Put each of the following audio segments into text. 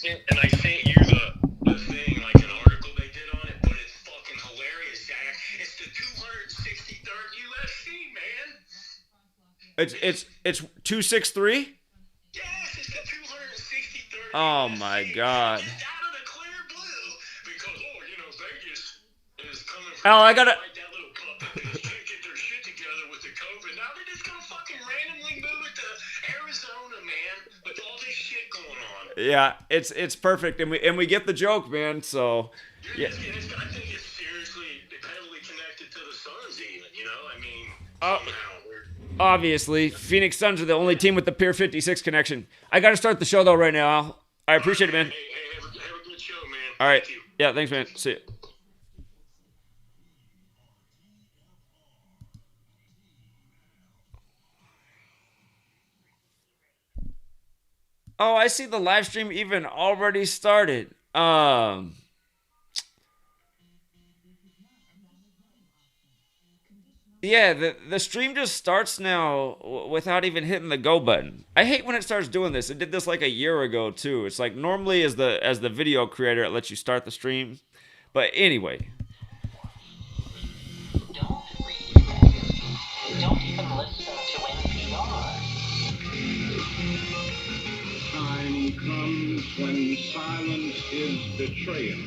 And I sent you the thing, like an article they did on it, but it's fucking hilarious, Zach. It's the 263rd USC, man. It's 263. Yes, it's the 263rd Oh my USC. god. Just out of the clear blue, because, Vegas is coming for Al, I them to gotta. bite that little puppet. They just can't get their shit together with the COVID. Now they're just gonna fucking randomly move it to Arizona, man, with all this shit going on. Yeah, it's perfect, and we get the joke, man. So, yeah. I think it's seriously heavily connected to the Suns, even. I mean, Uh, somehow. Obviously, Phoenix Suns are the only team with the Pier 56 connection. I got to start the show though right now, Al. I appreciate it, man. Hey, have a good show, man. All right. Thank you. Yeah, thanks, man. See you. Oh, I see the live stream even already started. Yeah, the stream just starts now without even hitting the go button. I hate when it starts doing this. It did this like a year ago too. It's like normally as the video creator it lets you start the stream. But anyway. Don't read magazines. Don't even listen to NPR. Time comes when silence is betrayal.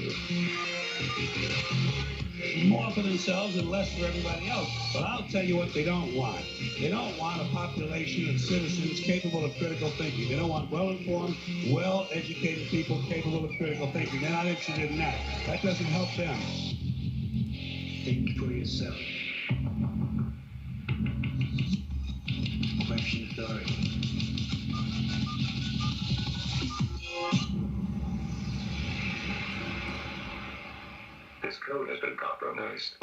More for themselves and less for everybody else. But I'll tell you what they don't want. They don't want a population of citizens capable of critical thinking. They don't want well-informed, well-educated people capable of critical thinking. They're not interested in that. That doesn't help them. Think for yourself. Question authority. This code has been compromised.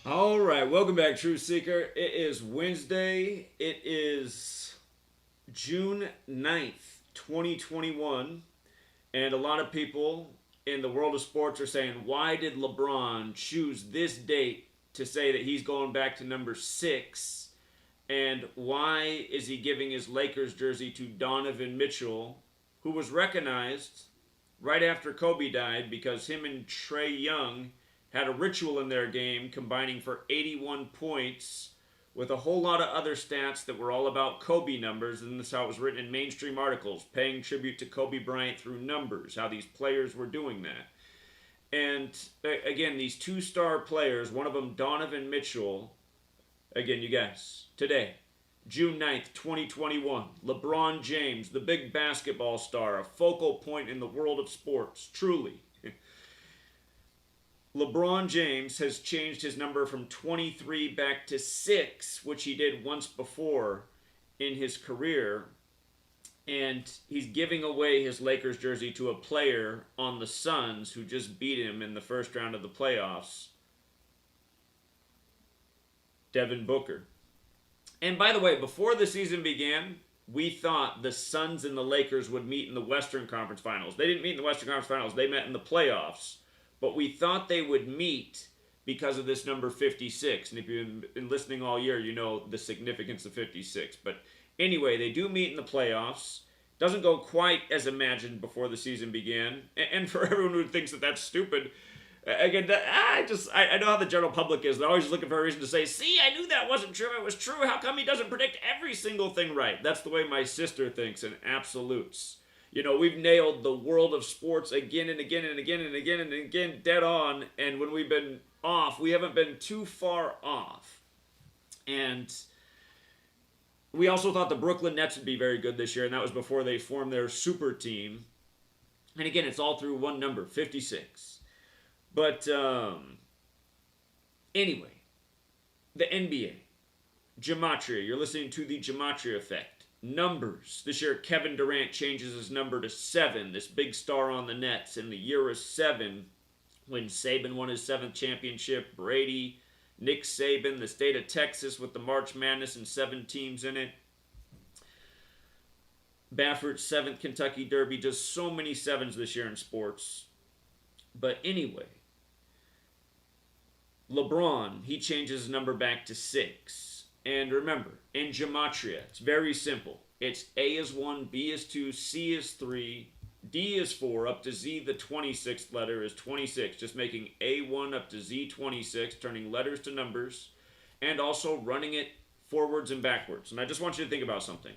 All right, welcome back, Truth Seeker. It is Wednesday. It is June 9th, 2021. And a lot of people in the world of sports are saying, why did LeBron choose this date to say that he's going back to number 6? And why is he giving his Lakers jersey to Donovan Mitchell, who was recognized right after Kobe died because him and Trae Young had a ritual in their game combining for 81 points with a whole lot of other stats that were all about Kobe numbers, and this is how it was written in mainstream articles, paying tribute to Kobe Bryant through numbers, how these players were doing that. And again, these two-star players, one of them Donovan Mitchell, again, you guys, today, June 9th, 2021, LeBron James, the big basketball star, a focal point in the world of sports, truly. LeBron James has changed his number from 23 back to 6, which he did once before in his career. And he's giving away his Lakers jersey to a player on the Suns who just beat him in the first round of the playoffs, Devin Booker. And by the way, before the season began, we thought the Suns and the Lakers would meet in the Western Conference Finals. They didn't meet in the Western Conference Finals. They met in the playoffs. But we thought they would meet because of this number 56. And if you've been listening all year, you know the significance of 56. But anyway, they do meet in the playoffs. Doesn't go quite as imagined before the season began. And for everyone who thinks that that's stupid, again, I know how the general public is. They're always looking for a reason to say, see, I knew that wasn't true. It was true. How come he doesn't predict every single thing right? That's the way my sister thinks in absolutes. We've nailed the world of sports again and again and again and again and again dead on. And when we've been off, we haven't been too far off. And we also thought the Brooklyn Nets would be very good this year. And that was before they formed their super team. And again, it's all through one number, 56. But anyway, the NBA. Gematria. You're listening to the Gematria Effect. Numbers. This year, Kevin Durant changes his number to 7. This big star on the Nets. And the year is 7 when Saban won his 7th championship. Brady Nick Saban, the state of Texas with the March Madness and 7 teams in it. Baffert's 7th Kentucky Derby, just so many 7s this year in sports. But anyway, LeBron, he changes his number back to 6. And remember, in Gematria, it's very simple. It's A is 1, B is 2, C is 3, D is 4, up to Z, the 26th letter is 26. Just making A1 up to Z26, turning letters to numbers, and also running it forwards and backwards. And I just want you to think about something.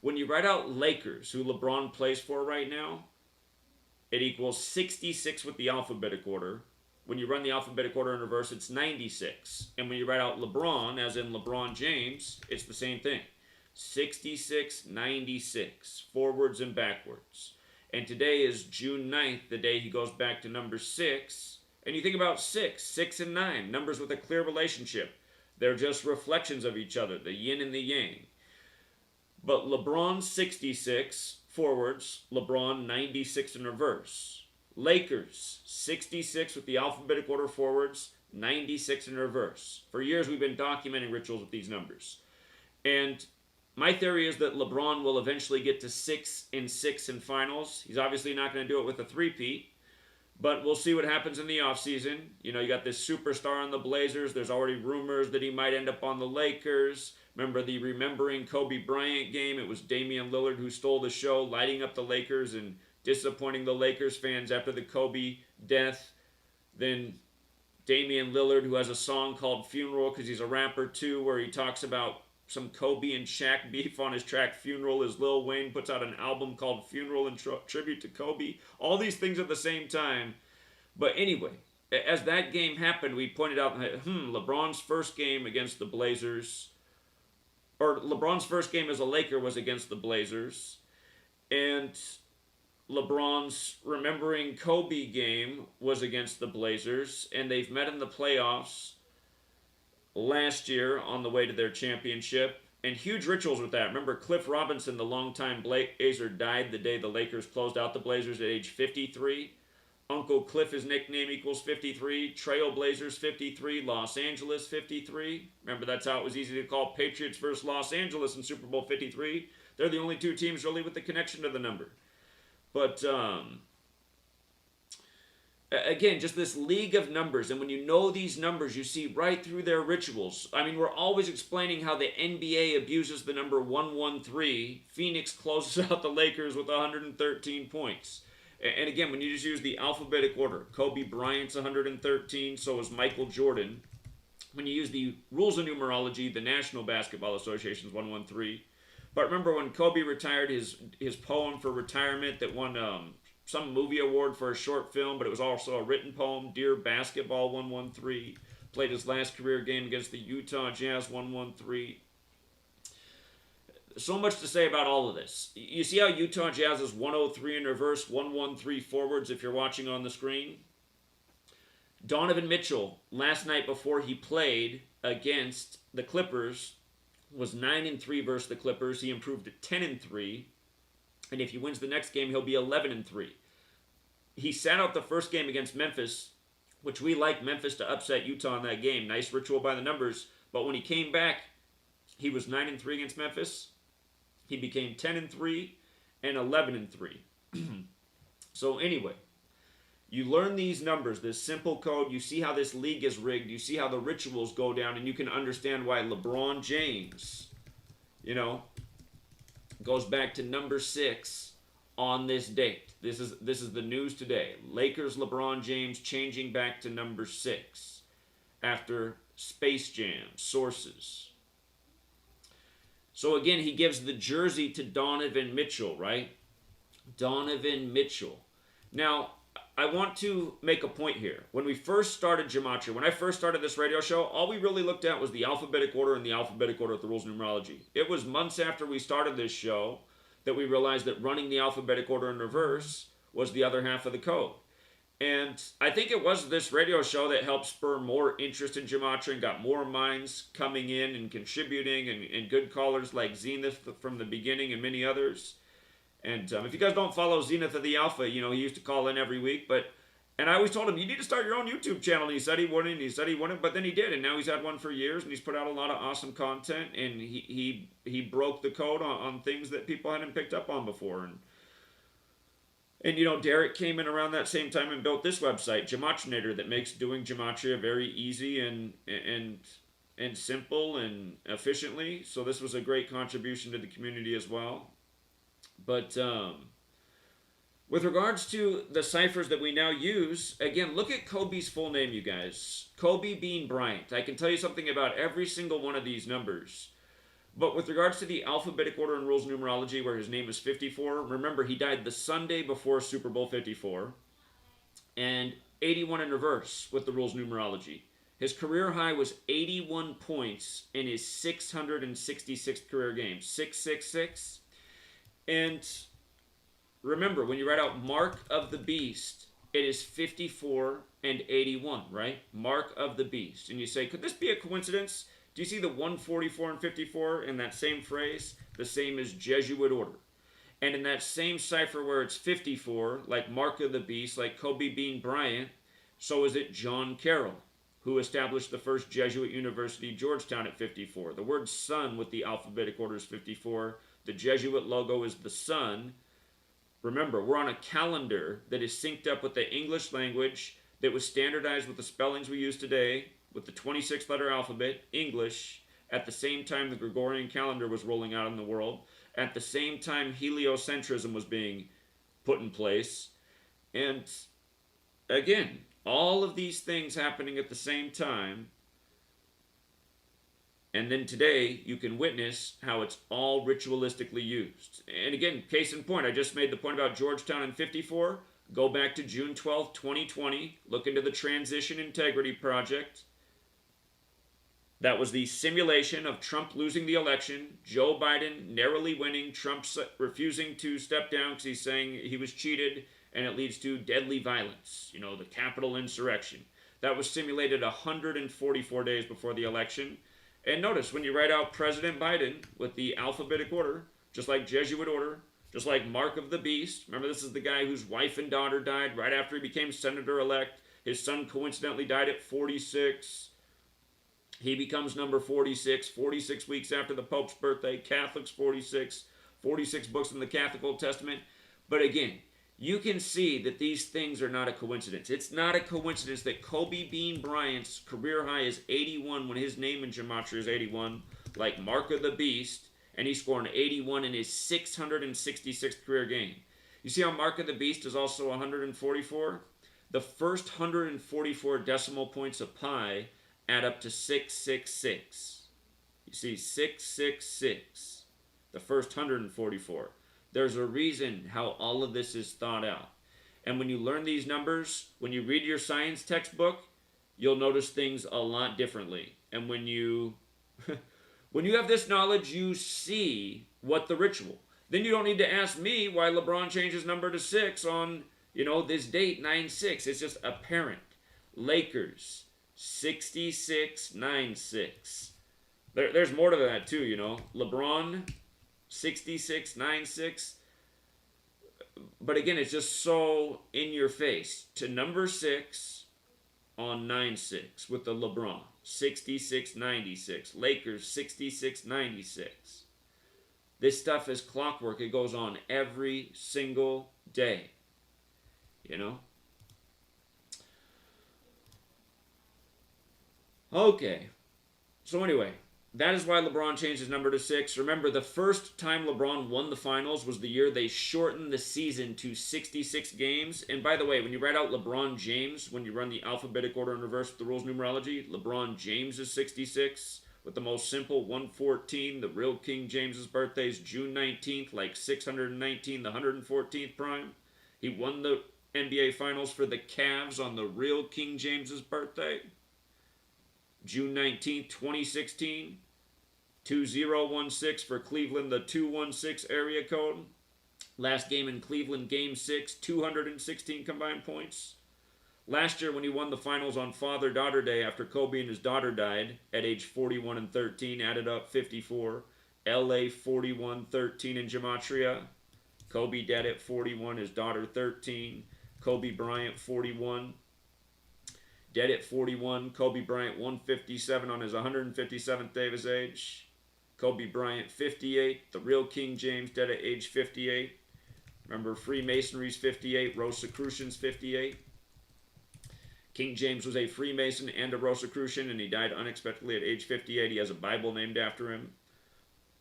When you write out Lakers, who LeBron plays for right now, it equals 66 with the alphabetic order. When you run the alphabetic order in reverse, it's 96. And when you write out LeBron, as in LeBron James, it's the same thing. 66, 96, forwards and backwards. And today is June 9th, the day he goes back to number 6. And you think about 6 and 9, numbers with a clear relationship. They're just reflections of each other, the yin and the yang. But LeBron 66 forwards, LeBron 96 in reverse. Lakers 66 with the alphabetic order forwards, 96 in reverse. For years we've been documenting rituals with these numbers. And my theory is that LeBron will eventually get to 6 in finals. He's obviously not going to do it with a three-peat, but we'll see what happens in the offseason. You know, you got this superstar on the Blazers. There's already rumors that he might end up on the Lakers. Remember the Remembering Kobe Bryant game? It was Damian Lillard who stole the show, lighting up the Lakers and disappointing the Lakers fans after the Kobe death. Then Damian Lillard, who has a song called Funeral because he's a rapper too, where he talks about some Kobe and Shaq beef on his track Funeral, as Lil Wayne puts out an album called Funeral in tribute to Kobe. All these things at the same time. But anyway, as that game happened, we pointed out, LeBron's first game against the Blazers, or LeBron's first game as a Laker was against the Blazers, and LeBron's Remembering Kobe game was against the Blazers, and they've met in the playoffs last year on the way to their championship, and huge rituals with that. Remember, Cliff Robinson, the longtime Blazer, died the day the Lakers closed out the Blazers at age 53. Uncle Cliff, his nickname, equals 53. Trailblazers 53. Los Angeles 53. Remember, that's how it was easy to call Patriots versus Los Angeles in Super Bowl 53. They're the only 2 teams really with the connection to the number. But again, just this league of numbers, and when you know these numbers, you see right through their rituals. I mean, we're always explaining how the NBA abuses the number 113. Phoenix closes out the Lakers with 113 points. And again, when you just use the alphabetic order, Kobe Bryant's 113, so is Michael Jordan. When you use the rules of numerology, the National Basketball Association's 113. But remember when Kobe retired his poem for retirement that won some movie award for a short film, but it was also a written poem, Dear Basketball 113. Played his last career game against the Utah Jazz 113. So much to say about all of this. You see how Utah Jazz is 103 in reverse, 113 forwards if you're watching on the screen? Donovan Mitchell, last night before he played against the Clippers, was 9-3 versus the Clippers. He improved to 10-3. And if he wins the next game, he'll be 11-3. He sat out the first game against Memphis, which we like Memphis to upset Utah in that game. Nice ritual by the numbers. But when he came back, he was 9-3 against Memphis. He became 10-3 and 11-3. So anyway, you learn these numbers, this simple code. You see how this league is rigged. You see how the rituals go down, and you can understand why LeBron James, goes back to number 6 on this date. This is the news today. Lakers LeBron James changing back to number 6 after Space Jam sources. So again, he gives the jersey to Donovan Mitchell, right? Donovan Mitchell. Now, I want to make a point here. When we first started Gematria, when I first started this radio show, all we really looked at was the alphabetic order and the alphabetic order of the rules of numerology. It was months after we started this show that we realized that running the alphabetic order in reverse was the other half of the code. And I think it was this radio show that helped spur more interest in Gematria and got more minds coming in and contributing, and good callers like Zenith from the beginning and many others. And if you guys don't follow Zenith of the Alpha, he used to call in every week. But And I always told him, you need to start your own YouTube channel. And he said he wouldn't, but then he did. And now he's had one for years, and he's put out a lot of awesome content. And he broke the code on things that people hadn't picked up on before. And you know, Derek came in around that same time and built this website, Gematrinator, that makes doing gematria very easy and simple and efficiently. So this was a great contribution to the community as well. But with regards to the ciphers that we now use, again, look at Kobe's full name, you guys. Kobe Bean Bryant. I can tell you something about every single one of these numbers. But with regards to the alphabetic order and rules numerology, where his name is 54, remember he died the Sunday before Super Bowl 54, and 81 in reverse with the rules numerology. His career high was 81 points in his 666th career game, 666. And remember, when you write out Mark of the Beast, it is 54 and 81, right? Mark of the Beast. And you say, could this be a coincidence? Do you see the 144 and 54 in that same phrase? The same as Jesuit order. And in that same cipher where it's 54, like Mark of the Beast, like Kobe Bean Bryant, so is it John Carroll, who established the first Jesuit university, Georgetown, at 54. The word sun with the alphabetic order is 54. The Jesuit logo is the sun. Remember, we're on a calendar that is synced up with the English language that was standardized with the spellings we use today, with the 26-letter alphabet, English, at the same time the Gregorian calendar was rolling out in the world, at the same time heliocentrism was being put in place. And again, all of these things happening at the same time. And then today, you can witness how it's all ritualistically used. And again, case in point, I just made the point about Georgetown in 54. Go back to June 12, 2020. Look into the Transition Integrity Project. That was the simulation of Trump losing the election, Joe Biden narrowly winning, Trump refusing to step down because he's saying he was cheated, and it leads to deadly violence, you know, the Capitol insurrection. That was simulated 144 days before the election. And notice, when you write out President Biden with the alphabetic order, just like Jesuit order, just like Mark of the Beast, remember this is the guy whose wife and daughter died right after he became senator-elect. His son coincidentally died at 46. He becomes number 46, 46 weeks after the Pope's birthday. Catholics 46, 46 books in the Catholic Old Testament. But again, you can see that these things are not a coincidence. It's not a coincidence that Kobe Bean Bryant's career high is 81 when his name in gematria is 81, like Mark of the Beast, and he scored an 81 in his 666th career game. You see how Mark of the Beast is also 144? The first 144 decimal points of pi add up to 666. You see, 666, the first 144. There's a reason how all of this is thought out. And when you learn these numbers, when you read your science textbook, you'll notice things a lot differently. And when you when you have this knowledge, you see what the ritual. Then you don't need to ask me why LeBron changed his number to 6 on, you know, this date, 9/6. It's just apparent. Lakers, 66-96. There's more to that too, you know. LeBron, 66-96. But again, it's just so in your face. To number 6 on 9/6 with the LeBron, 66-96. Lakers, 66-96. This stuff is clockwork. It goes on every single day. You know? Okay. So anyway, that is why LeBron changed his number to 6. Remember, the first time LeBron won the finals was the year they shortened the season to 66 games. And by the way, when you write out LeBron James, when you run the alphabetic order in reverse with the rules numerology, LeBron James is 66 with the most simple 114. The real King James's birthday is June 19th, like 619, the 114th prime. He won the NBA Finals for the Cavs on the real King James's birthday. June 19th, 2016, 2016 for Cleveland, the 216 area code. Last game in Cleveland, Game 6, 216 combined points. Last year when he won the finals on Father-Daughter Day after Kobe and his daughter died at age 41 and 13, added up 54. LA 41-13 in Gematria. Kobe dead at 41, his daughter 13. Kobe Bryant, 41. Dead at 41. Kobe Bryant, 157 on his 157th day of his age. Kobe Bryant, 58. The real King James, dead at age 58. Remember, Freemasonry's 58. Rosicrucian's 58. King James was a Freemason and a Rosicrucian, and he died unexpectedly at age 58. He has a Bible named after him.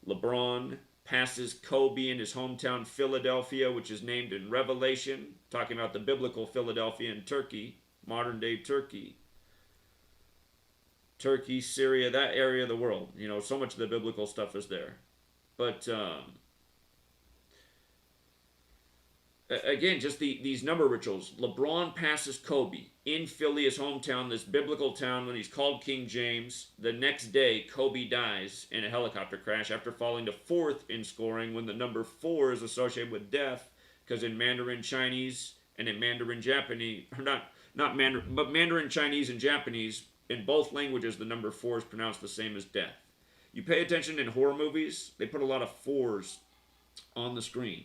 LeBron passes Kobe in his hometown Philadelphia, which is named in Revelation, talking about the biblical Philadelphia in Turkey, modern-day Turkey. Turkey, Syria, that area of the world. You know, so much of the biblical stuff is there. But, again, just these number rituals. LeBron passes Kobe in Philly, his hometown, this biblical town, when he's called King James. The next day, Kobe dies in a helicopter crash after falling to 4th in scoring, when the number 4 is associated with death, because in Mandarin Chinese and in Mandarin Japanese, or not Mandarin, but Mandarin Chinese and Japanese, in both languages, the number 4 is pronounced the same as death. You pay attention in horror movies, they put a lot of 4s on the screen.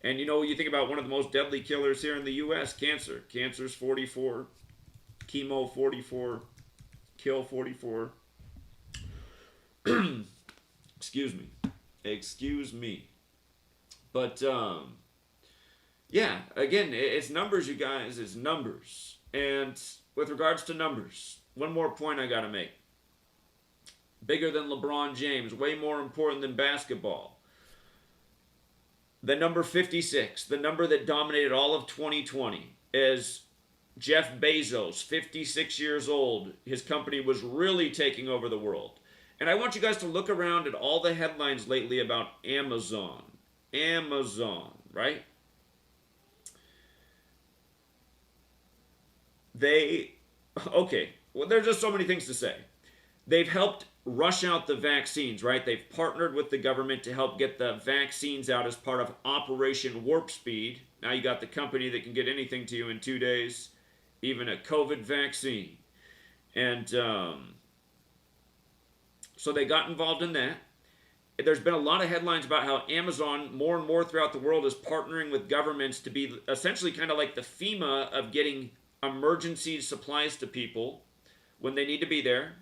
And, you know, you think about one of the most deadly killers here in the U.S., cancer. Cancer's 44, chemo 44, kill 44. Excuse me. But, yeah, again, it's numbers, you guys. It's numbers. And with regards to numbers, one more point I got to make. Bigger than LeBron James, way more important than basketball. The number 56, the number that dominated all of 2020, is Jeff Bezos, 56 years old. His company was really taking over the world. And I want you guys to look around at all the headlines lately about Amazon. Amazon, right? Well, there's just so many things to say. They've helped rush out the vaccines, right? They've partnered with the government to help get the vaccines out as part of Operation Warp Speed. Now you got the company that can get anything to you in 2 days, even a COVID vaccine. And so they got involved in that. There's been a lot of headlines about how Amazon, more and more throughout the world, is partnering with governments to be essentially kind of like the FEMA of getting emergency supplies to people when they need to be there.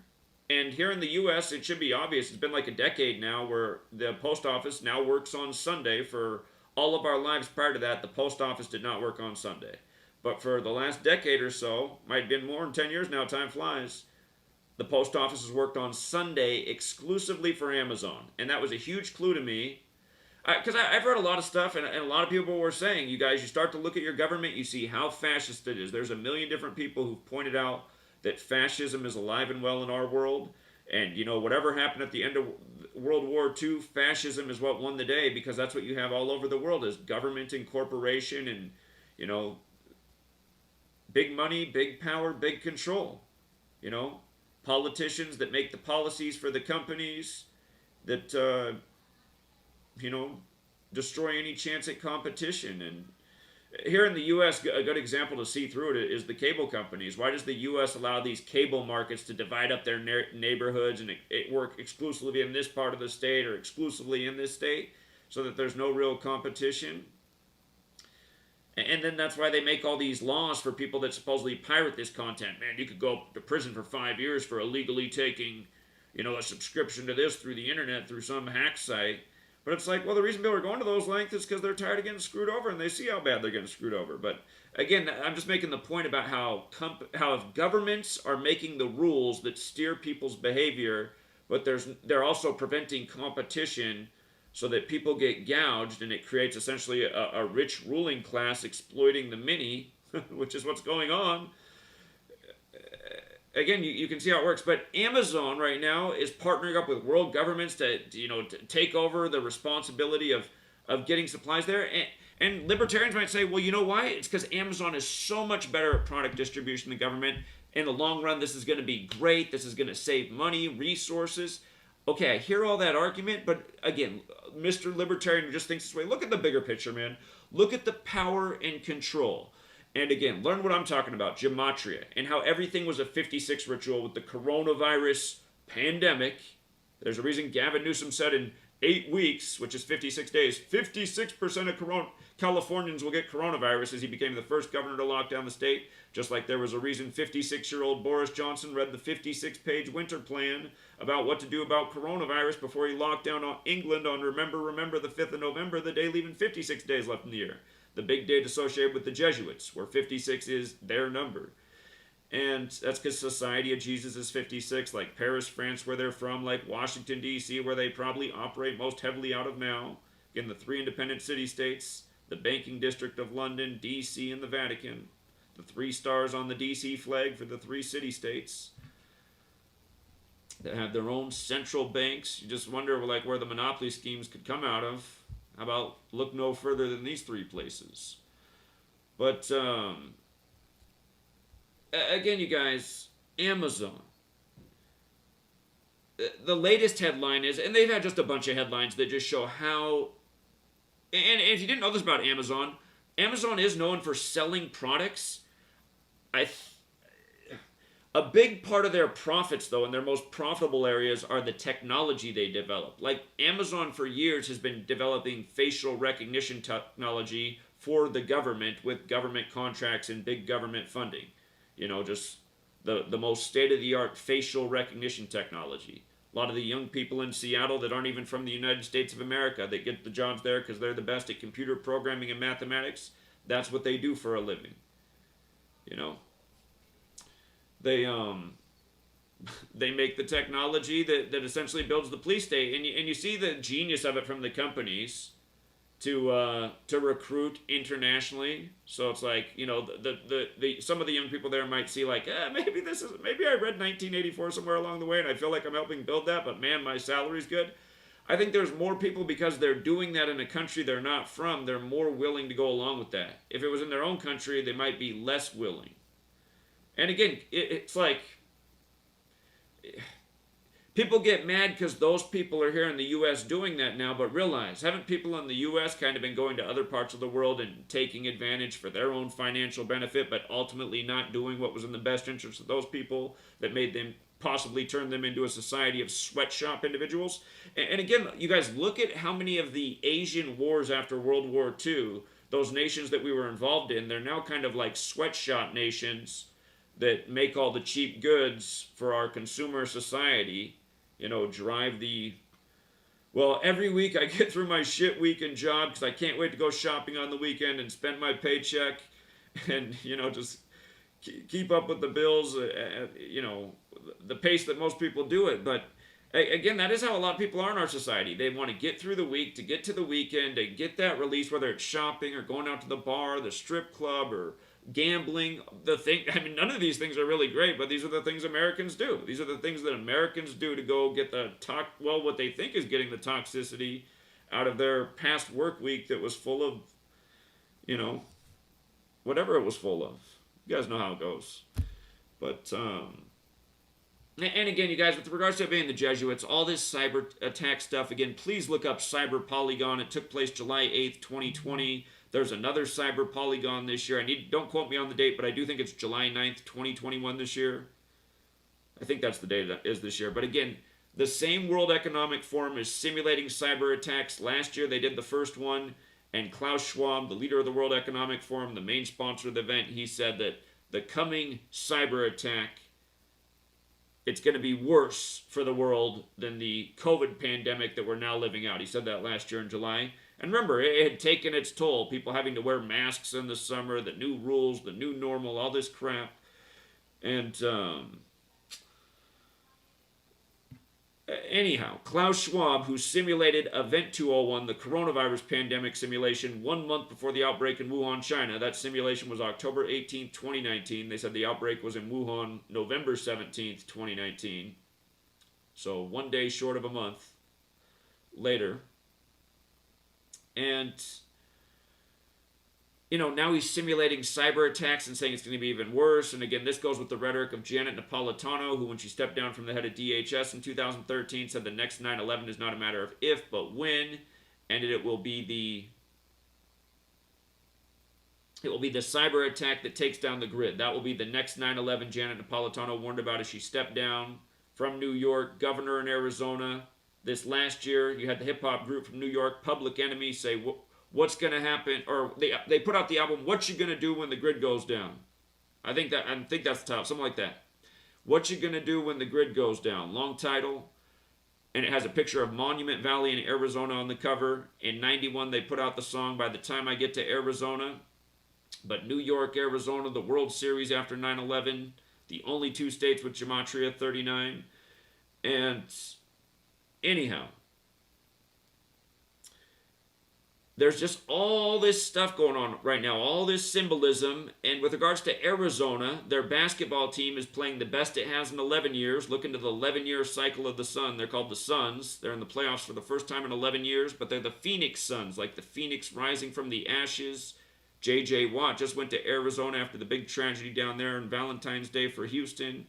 And here in the U.S., it should be obvious. It's been like a decade now where the post office now works on Sunday. For all of our lives prior to that, the post office did not work on Sunday. But for the last decade or so, might have been more than 10 years now, time flies, the post office has worked on Sunday exclusively for Amazon. And that was a huge clue to me. Because I've read a lot of stuff, and a lot of people were saying, you guys, you start to look at your government, you see how fascist it is. There's a million different people who've pointed out that fascism is alive and well in our world. And, you know, whatever happened at the end of World War II, fascism is what won the day, because that's what you have all over the world, is government and corporation and, you know, big money, big power, big control. You know, politicians that make the policies for the companies that, you know, destroy any chance at competition. And here in the U.S., a good example to see through it is the cable companies. Why does the U.S. allow these cable markets to divide up their neighborhoods and it work exclusively in this part of the state or exclusively in this state so that there's no real competition? And then that's why they make all these laws for people that supposedly pirate this content. Man, you could go to prison for 5 years for illegally taking, you know, a subscription to this through the internet, through some hack site. But it's like, well, the reason people are going to those lengths is because they're tired of getting screwed over and they see how bad they're getting screwed over. But again, I'm just making the point about how if governments are making the rules that steer people's behavior, but they're also preventing competition so that people get gouged, and it creates essentially a rich ruling class exploiting the many, which is what's going on. Again, you can see how it works, but Amazon right now is partnering up with world governments to take over the responsibility of getting supplies there. And libertarians might say, well, you know why? It's because Amazon is so much better at product distribution than the government. In the long run, this is going to be great. This is going to save money, resources. Okay, I hear all that argument, but again, Mr. Libertarian who just thinks this way, look at the bigger picture, man. Look at the power and control. And again, learn what I'm talking about, Gematria, and how everything was a 56 ritual with the coronavirus pandemic, There's a reason Gavin Newsom said in 8 weeks, which is 56 days, 56% of Californians will get coronavirus, as he became the first governor to lock down the state. Just like there was a reason 56-year-old Boris Johnson read the 56-page winter plan about what to do about coronavirus before he locked down England on Remember the 5th of November, the day leaving 56 days left in the year. The big date associated with the Jesuits, where 56 is their number. And that's because Society of Jesus is 56, like Paris, France, where they're from, like Washington, D.C., where they probably operate most heavily out of now. Again, the 3 independent city-states, the banking district of London, D.C., and the Vatican. The 3 stars on the D.C. flag for the 3 city-states that have their own central banks. You just wonder like where the monopoly schemes could come out of. How about look no further than these 3 places? But, again, you guys, Amazon. The latest headline is, and they've had just a bunch of headlines that just show how, and if you didn't know this about Amazon, Amazon is known for selling products. A big part of their profits, though, and their most profitable areas are the technology they develop. Like, Amazon for years has been developing facial recognition technology for the government with government contracts and big government funding. You know, just the most state-of-the-art facial recognition technology. A lot of the young people in Seattle that aren't even from the United States of America that get the jobs there because they're the best at computer programming and mathematics, that's what they do for a living. You know, they make the technology that essentially builds the police state, and you see the genius of it from the companies to recruit internationally. So it's like, you know, the some of the young people there might see like, maybe I read 1984 somewhere along the way and I feel like I'm helping build that, but man, my salary's good. I think there's more people, because they're doing that in a country they're not from, they're more willing to go along with that. If it was in their own country, they might be less willing. And again, it's like, people get mad because those people are here in the U.S. doing that now, but realize, haven't people in the U.S. kind of been going to other parts of the world and taking advantage for their own financial benefit, but ultimately not doing what was in the best interest of those people that made them possibly turn them into a society of sweatshop individuals? And again, you guys, look at how many of the Asian wars after World War II, those nations that we were involved in, they're now kind of like sweatshop nations that make all the cheap goods for our consumer society. You know, drive the, well, every week I get through my shit weekend job because I can't wait to go shopping on the weekend and spend my paycheck and, you know, just keep up with the bills, you know, the pace that most people do it. But again, that is how a lot of people are in our society. They want to get through the week to get to the weekend and get that release, whether it's shopping or going out to the bar, the strip club, or gambling. I mean, none of these things are really great, but these are the things Americans do. These are the things that Americans do to go get what they think is getting the toxicity out of their past work week that was full of, you know, whatever it was full of. You guys know how it goes. But, and again, you guys, with regards to it being the Jesuits, all this cyber attack stuff, again, please look up Cyber Polygon. It took place July 8th, 2020. There's another Cyber Polygon this year. Don't quote me on the date, but I do think it's July 9th, 2021 this year. I think that's the day that is this year. But again, the same World Economic Forum is simulating cyber attacks. Last year they did the first one, and Klaus Schwab, the leader of the World Economic Forum, the main sponsor of the event, he said that the coming cyber attack, it's going to be worse for the world than the COVID pandemic that we're now living out. He said that last year in July. And remember, it had taken its toll. People having to wear masks in the summer, the new rules, the new normal, all this crap. And anyhow, Klaus Schwab, who simulated Event 201, the coronavirus pandemic simulation, 1 month before the outbreak in Wuhan, China. That simulation was October 18th, 2019. They said the outbreak was in Wuhan November 17th, 2019. So 1 day short of a month later. And, you know, now he's simulating cyber attacks and saying it's going to be even worse. And again, this goes with the rhetoric of Janet Napolitano, who, when she stepped down from the head of DHS in 2013, said the next 9/11 is not a matter of if, but when. And it will be the cyber attack that takes down the grid. That will be the next 9/11. Janet Napolitano warned about as she stepped down from New York, governor in Arizona, this last year. You had the hip-hop group from New York, Public Enemy, say, what's going to happen? Or they put out the album, What You Gonna Do When the Grid Goes Down? I think that's the title, something like that. What You Gonna Do When the Grid Goes Down? Long title. And it has a picture of Monument Valley in Arizona on the cover. In 91, they put out the song By the Time I Get to Arizona. But New York, Arizona, the World Series after 9/11, the only two states with Gematria 39. And anyhow, there's just all this stuff going on right now, all this symbolism. And with regards to Arizona, their basketball team is playing the best it has in 11 years. Look into the 11-year cycle of the sun. They're called the Suns. They're in the playoffs for the first time in 11 years, but they're the Phoenix Suns, like the Phoenix rising from the ashes. J.J. Watt just went to Arizona after the big tragedy down there on Valentine's Day for Houston.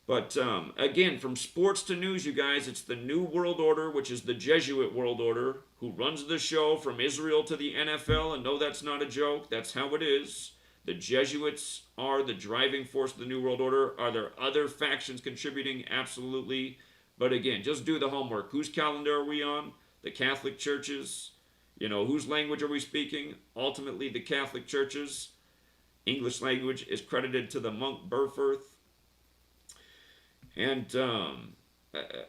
But again, from sports to news, you guys, it's the New World Order, which is the Jesuit World Order, who runs the show from Israel to the NFL. And no, that's not a joke. That's how it is. The Jesuits are the driving force of the New World Order. Are there other factions contributing? Absolutely. But again, just do the homework. Whose calendar are we on? The Catholic churches. You know, whose language are we speaking? Ultimately, the Catholic churches. English language is credited to the monk Burforth. And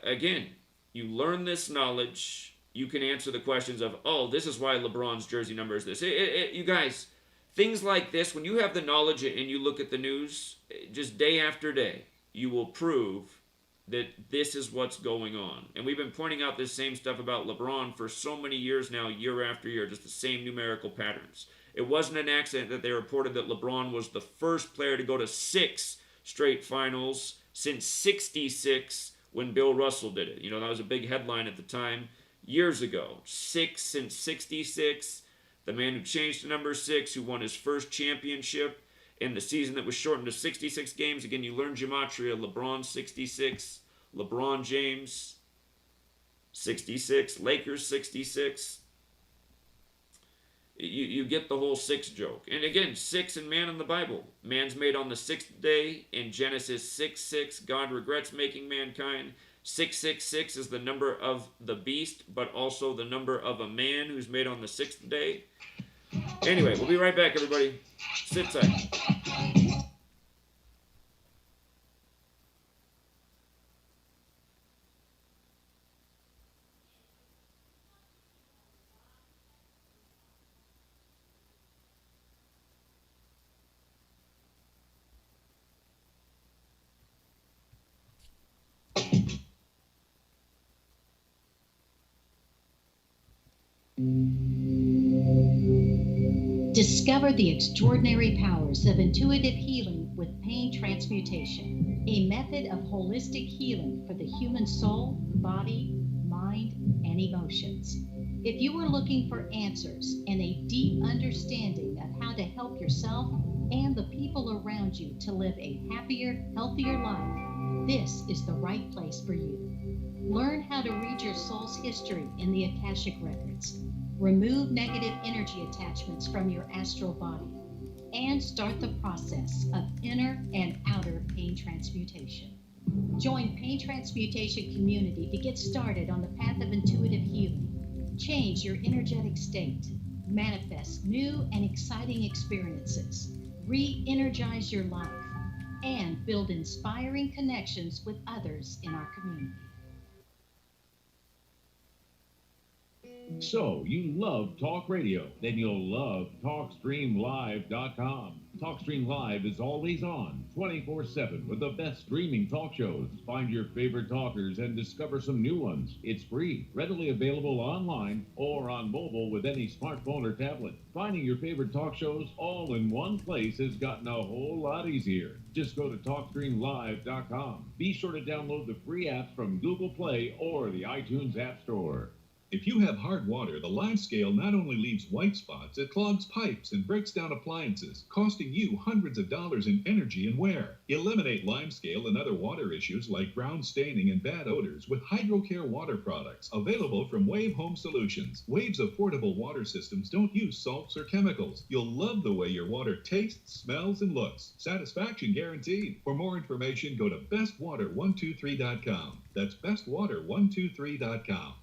again, you learn this knowledge, you can answer the questions of, oh, this is why LeBron's jersey number is this. You guys, things like this, when you have the knowledge and you look at the news, just day after day, you will prove that this is what's going on. And we've been pointing out this same stuff about LeBron for so many years now, year after year, just the same numerical patterns. It wasn't an accident that they reported that LeBron was the first player to go to 6 straight finals since 66 when Bill Russell did it. You know, that was a big headline at the time years ago. 6 since 66. The man who changed to number 6, who won his first championship in the season that was shortened to 66 games. Again, you learn gematria. LeBron 66, LeBron James 66, Lakers 66. You get the whole 6 joke. And again, 6 and man in the Bible. Man's made on the 6th day. In Genesis 6:6, God regrets making mankind. 666 is the number of the beast, but also the number of a man who's made on the 6th day. Anyway, we'll be right back, everybody. Sit tight. Discover the extraordinary powers of intuitive healing with pain transmutation, a method of holistic healing for the human soul, body, mind, and emotions. If you are looking for answers and a deep understanding of how to help yourself and the people around you to live a happier, healthier life, this is the right place for you. Learn how to read your soul's history in the Akashic Records. Remove negative energy attachments from your astral body and start the process of inner and outer pain transmutation. Join Pain Transmutation Community to get started on the path of intuitive healing. Change your energetic state, manifest new and exciting experiences, re-energize your life, and build inspiring connections with others in our community. So, you love talk radio? Then you'll love TalkStreamLive.com. TalkStream Live is always on, 24/7, with the best streaming talk shows. Find your favorite talkers and discover some new ones. It's free, readily available online or on mobile with any smartphone or tablet. Finding your favorite talk shows all in one place has gotten a whole lot easier. Just go to TalkStreamLive.com. Be sure to download the free app from Google Play or the iTunes App Store. If you have hard water, the lime scale not only leaves white spots, it clogs pipes and breaks down appliances, costing you hundreds of dollars in energy and wear. Eliminate lime scale and other water issues like brown staining and bad odors with HydroCare water products, available from Wave Home Solutions. Wave's affordable water systems don't use salts or chemicals. You'll love the way your water tastes, smells, and looks. Satisfaction guaranteed. For more information, go to bestwater123.com. That's bestwater123.com.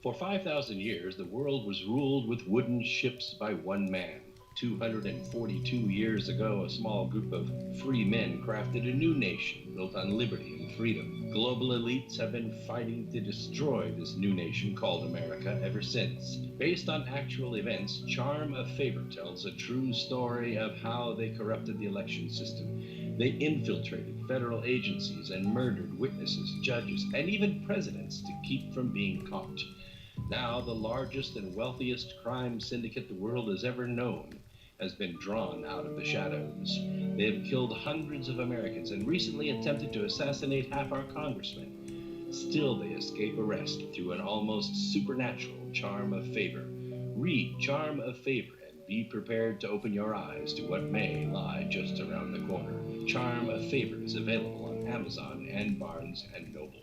For 5,000 years, the world was ruled with wooden ships by one man. 242 years ago, a small group of free men crafted a new nation built on liberty and freedom. Global elites have been fighting to destroy this new nation called America ever since. Based on actual events, Charm of Favor tells a true story of how they corrupted the election system. They infiltrated federal agencies and murdered witnesses, judges, and even presidents to keep from being caught. Now, the largest and wealthiest crime syndicate the world has ever known has been drawn out of the shadows. They have killed hundreds of Americans and recently attempted to assassinate half our congressmen. Still, they escape arrest through an almost supernatural charm of favor. Read Charm of Favor and be prepared to open your eyes to what may lie just around the corner. Charm of Favor is available on Amazon and Barnes & Noble.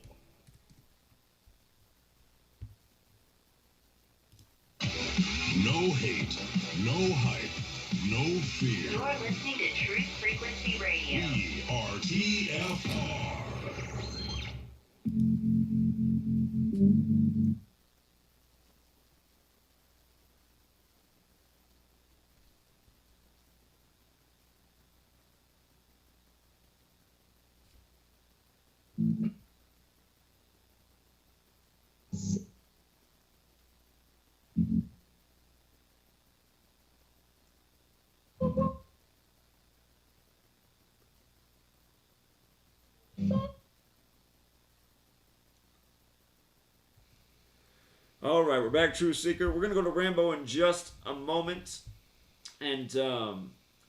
No hate, no hype, no fear. You are listening to Truth Frequency Radio. We are TFR. All right, we're back, Truth Seeker. We're going to go to Rambo in just a moment. And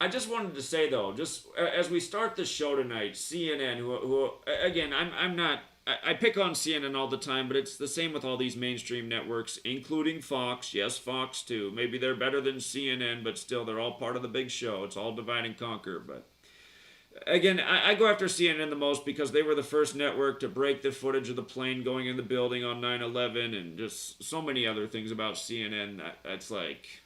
I just wanted to say, though, just as we start the show tonight, CNN, who again, I'm not, I pick on CNN all the time, but it's the same with all these mainstream networks, including Fox. Yes, Fox, too. Maybe they're better than CNN, but still, they're all part of the big show. It's all divide and conquer, but... Again, I go after CNN the most because they were the first network to break the footage of the plane going in the building on 9/11 and just so many other things about CNN. That's like...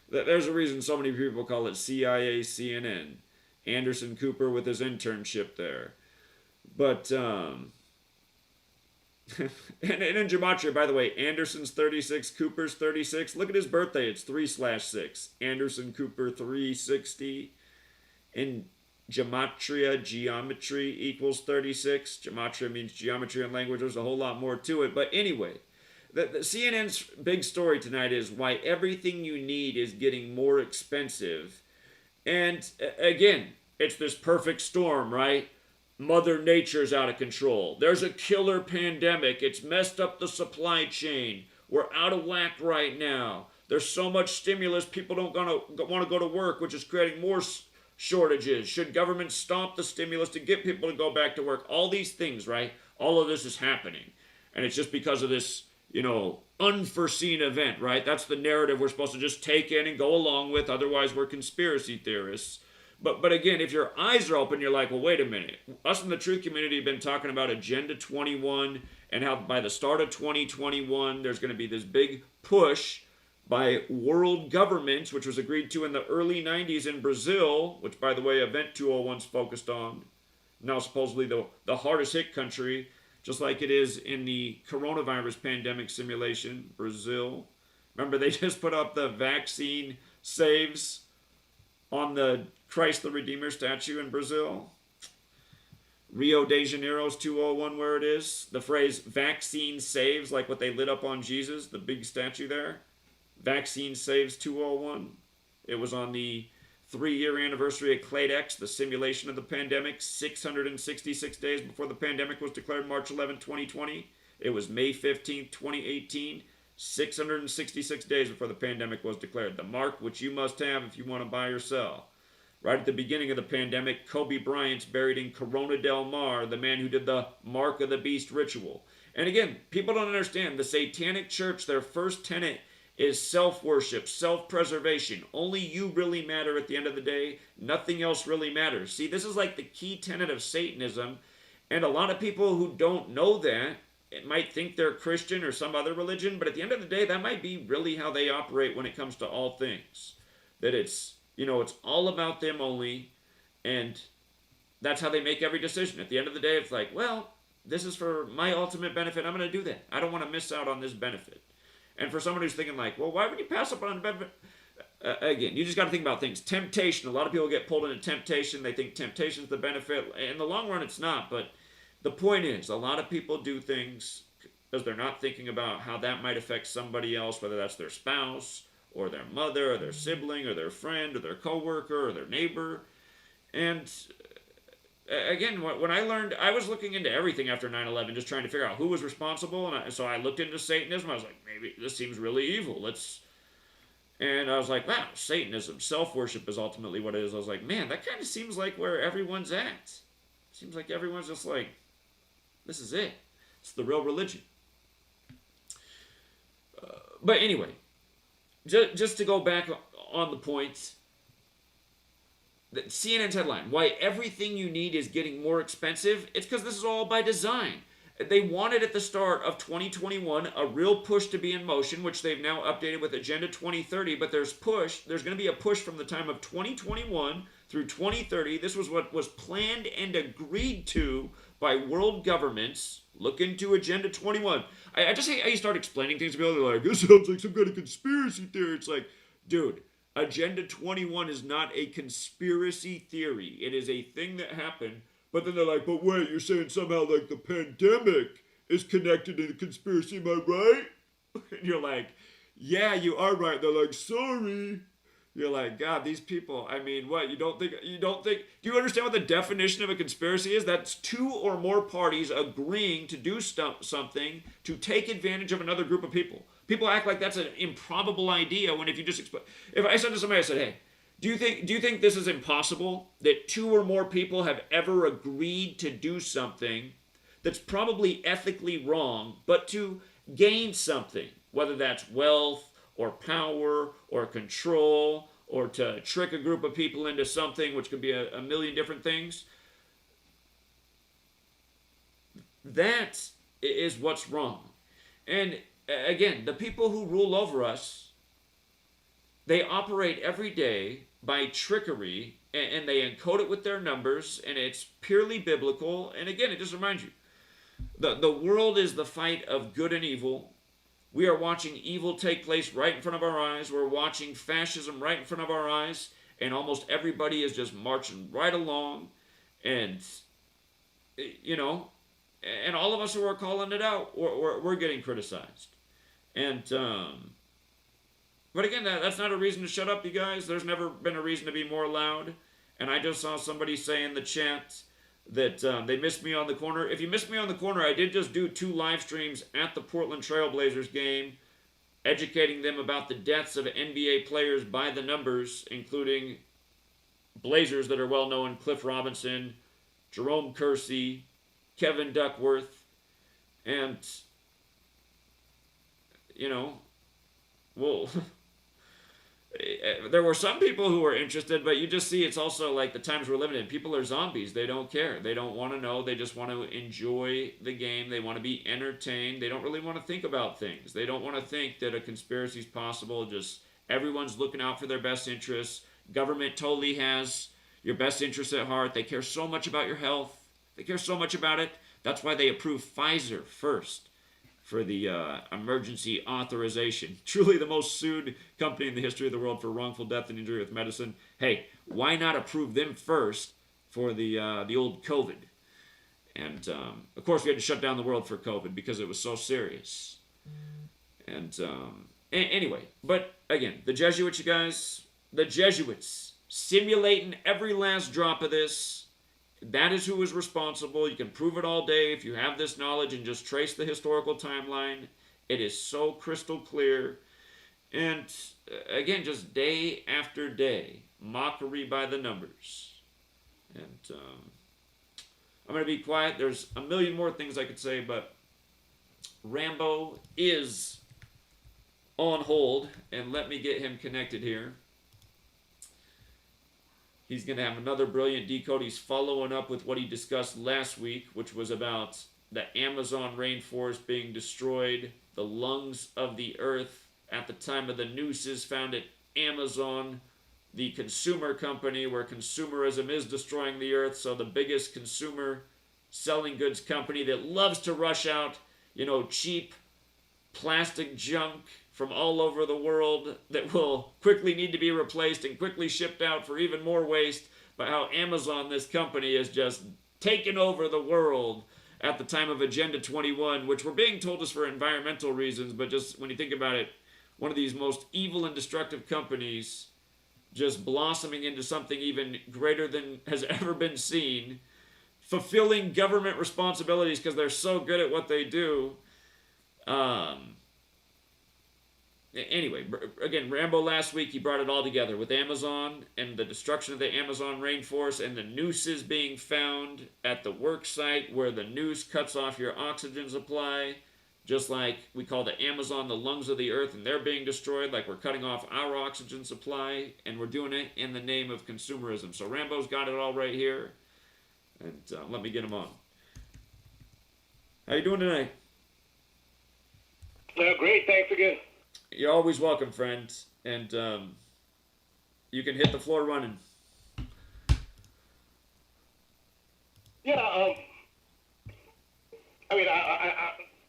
There's a reason so many people call it CIA CNN. Anderson Cooper with his internship there. But, and in Gematria, by the way, Anderson's 36, Cooper's 36. Look at his birthday. It's 3/6. Anderson Cooper 360. In Gematria, geometry equals 36. Gematria means geometry and language. There's a whole lot more to it. But anyway, the CNN's big story tonight is why everything you need is getting more expensive. And again, it's this perfect storm, right? Mother Nature's out of control. There's a killer pandemic. It's messed up the supply chain. We're out of whack right now. There's so much stimulus, people don't want to go to work, which is creating more shortages. Should government stop the stimulus to get people to go back to work? All these things, right? All of this is happening. And it's just because of this, unforeseen event, right? That's the narrative we're supposed to just take in and go along with. Otherwise, we're conspiracy theorists. But again, if your eyes are open, you're like, well, wait a minute. Us in the truth community have been talking about Agenda 21 and how by the start of 2021, there's going to be this big push by world governments, which was agreed to in the early 90s in Brazil, which, by the way, Event 201's focused on, now supposedly the hardest hit country, just like it is in the coronavirus pandemic simulation, Brazil. Remember, they just put up the vaccine saves on the Christ the Redeemer statue in Brazil. Rio de Janeiro's 201, where it is. The phrase vaccine saves, like what they lit up on Jesus, the big statue there. Vaccine Saves 201. It was on the 3-year anniversary of Clade X, the simulation of the pandemic, 666 days before the pandemic was declared March 11, 2020. It was May 15, 2018, 666 days before the pandemic was declared. The mark which you must have if you want to buy or sell. Right at the beginning of the pandemic, Kobe Bryant's buried in Corona del Mar, the man who did the Mark of the Beast ritual. And again, people don't understand the Satanic Church, their first tenet is self-worship, self-preservation. Only you really matter at the end of the day. Nothing else really matters. See, this is like the key tenet of Satanism. And a lot of people who don't know that, it might think they're Christian or some other religion, but at the end of the day, that might be really how they operate when it comes to all things. That it's, it's all about them only, and that's how they make every decision. At the end of the day, it's like, well, this is for my ultimate benefit. I'm going to do that. I don't want to miss out on this benefit. And for someone who's thinking like, well, why would you pass up on a benefit? Again, you just got to think about things. Temptation. A lot of people get pulled into temptation. They think temptation is the benefit. In the long run, it's not. But the point is, a lot of people do things because they're not thinking about how that might affect somebody else, whether that's their spouse or their mother or their sibling or their friend or their coworker or their neighbor. And again, when I learned, I was looking into everything after 9/11, just trying to figure out who was responsible. And so I looked into Satanism. I was like, maybe this seems really evil. And I was like, wow, Satanism, self-worship is ultimately what it is. I was like, man, that kind of seems like where everyone's at. Seems like everyone's just like, this is it. It's the real religion. But anyway, just to go back on the point, CNN's headline, why everything you need is getting more expensive. It's because this is all by design. They wanted at the start of 2021 a real push to be in motion, which they've now updated with Agenda 2030, but there's going to be a push from the time of 2021 through 2030. This was what was planned and agreed to by world governments. Look into Agenda 21. I just hate how you start explaining things to people. They're like, this sounds like some kind of conspiracy theory. It's like, dude, Agenda 21 is not a conspiracy theory. It is a thing that happened. But then they're like, but wait, you're saying somehow like the pandemic is connected to the conspiracy, am I right? And you're like, yeah, you are right. They're like, sorry. You're like, God, these people, I mean, what, you don't think, do you understand what the definition of a conspiracy is? That's two or more parties agreeing to do something to take advantage of another group of people. People act like that's an improbable idea when if you just explain, if I said to somebody, I said, hey, do you think this is impossible? That two or more people have ever agreed to do something that's probably ethically wrong, but to gain something, whether that's wealth or power or control or to trick a group of people into something, which could be a million different things? That is what's wrong. And again, the people who rule over us, they operate every day by trickery, and they encode it with their numbers, and it's purely biblical. And again, it just reminds you, the world is the fight of good and evil. We are watching evil take place right in front of our eyes. We're watching fascism right in front of our eyes, and almost everybody is just marching right along. And, and all of us who are calling it out, we're getting criticized. And, but again, that's not a reason to shut up, you guys. There's never been a reason to be more loud. And I just saw somebody say in the chat that they missed me on the corner. If you missed me on the corner, I did just do 2 live streams at the Portland Trailblazers game, educating them about the deaths of NBA players by the numbers, including Blazers that are well known, Cliff Robinson, Jerome Kersey, Kevin Duckworth, and, well, there were some people who were interested, but you just see it's also like the times we're living in. People are zombies. They don't care. They don't want to know. They just want to enjoy the game. They want to be entertained. They don't really want to think about things. They don't want to think that a conspiracy is possible. Just everyone's looking out for their best interests. Government totally has your best interests at heart. They care so much about your health. They care so much about it. That's why they approved Pfizer first for the emergency authorization. Truly the most sued company in the history of the world for wrongful death and injury with medicine. Hey, why not approve them first for the old COVID? And, of course, we had to shut down the world for COVID because it was so serious. And anyway, but again, the Jesuits, you guys, the Jesuits simulating every last drop of this. That is who is responsible. You can prove it all day if you have this knowledge and just trace the historical timeline. It is so crystal clear. And again, just day after day, mockery by the numbers. And I'm going to be quiet. There's a million more things I could say, but Rambo is on hold, and let me get him connected here. He's going to have another brilliant decode. He's following up with what he discussed last week, which was about the Amazon rainforest being destroyed, the lungs of the earth at the time of the nooses found at Amazon, the consumer company where consumerism is destroying the earth. So the biggest consumer selling goods company that loves to rush out, cheap plastic junk from all over the world that will quickly need to be replaced and quickly shipped out for even more waste, but how Amazon, this company, has just taken over the world at the time of Agenda 21, which we're being told is for environmental reasons, but just when you think about it, one of these most evil and destructive companies just blossoming into something even greater than has ever been seen, fulfilling government responsibilities because they're so good at what they do. Anyway, again, Rambo last week, he brought it all together with Amazon and the destruction of the Amazon rainforest and the nooses being found at the work site where the noose cuts off your oxygen supply, just like we call the Amazon the lungs of the earth, and they're being destroyed, like we're cutting off our oxygen supply, and we're doing it in the name of consumerism. So Rambo's got it all right here, and let me get him on. How you doing tonight? Great, thanks again. You're always welcome, friend, and you can hit the floor running. Yeah, I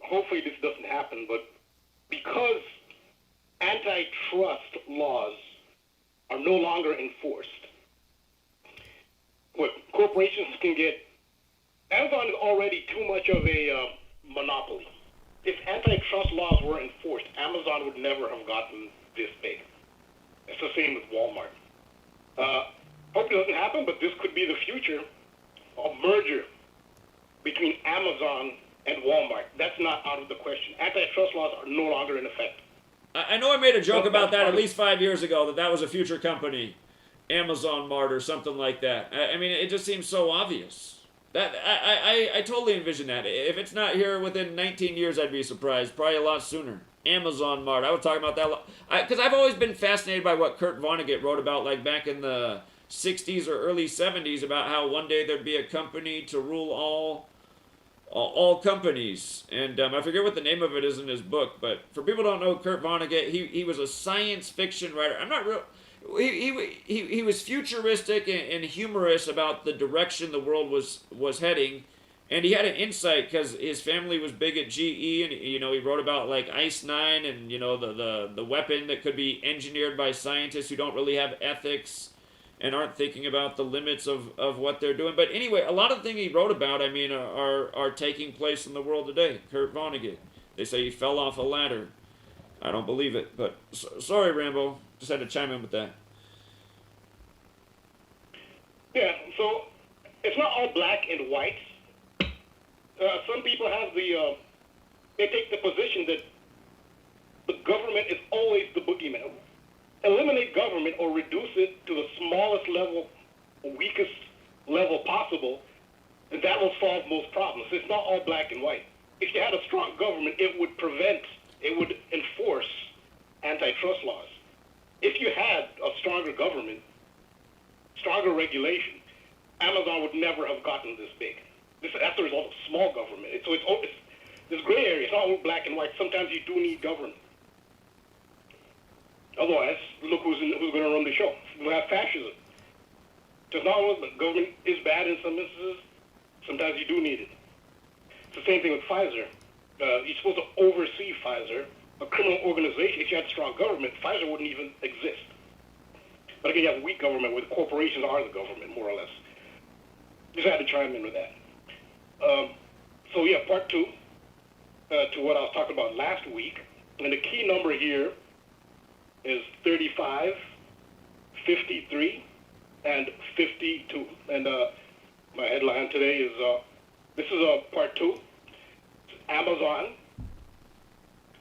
hopefully this doesn't happen, but because antitrust laws are no longer enforced, what corporations can get, Amazon is already too much of a monopoly. If antitrust laws were enforced, Amazon would never have gotten this big. It's the same with Walmart. Hope it doesn't happen, but this could be the future, a merger between Amazon and Walmart. That's not out of the question. Antitrust laws are no longer in effect. I know I made a joke about that at least 5 years ago, that was a future company, Amazon Mart or something like that. I mean, it just seems so obvious. That I totally envision that. If it's not here within 19 years, I'd be surprised. Probably a lot sooner. Amazon Mart. I was talking about that because I've always been fascinated by what Kurt Vonnegut wrote about, like back in the 60s or early 70s, about how one day there'd be a company to rule all companies. And I forget what the name of it is in his book, but for people who don't know Kurt Vonnegut, he was a science fiction writer. I'm not real. He was futuristic and humorous about the direction the world was heading, and he had an insight because his family was big at GE, and he wrote about like Ice 9 and the weapon that could be engineered by scientists who don't really have ethics and aren't thinking about the limits of what they're doing. But anyway, a lot of the things he wrote about, are taking place in the world today. Kurt Vonnegut. They say he fell off a ladder. I don't believe it, but sorry, Rambo. Just had to chime in with that. Yeah, so it's not all black and white. Some people have they take the position that the government is always the boogeyman. Eliminate government or reduce it to the smallest level, weakest level possible, and that will solve most problems. It's not all black and white. If you had a strong government, it would enforce antitrust laws. If you had a stronger government, stronger regulation, Amazon would never have gotten this big. That's the result of small government. It's this gray area. It's not all black and white. Sometimes you do need government. Otherwise, look who's going to run the show. We have fascism. It's not always the government is bad in some instances. Sometimes you do need it. It's the same thing with Pfizer. You're supposed to oversee Pfizer, a criminal organization. If you had strong government, Pfizer wouldn't even exist. But again, you have a weak government where the corporations are the government, more or less. Just had to chime in with that. So yeah, part two, to what I was talking about last week. And the key number here is 35, 53, and 52. And my headline today is, this is part two. It's Amazon,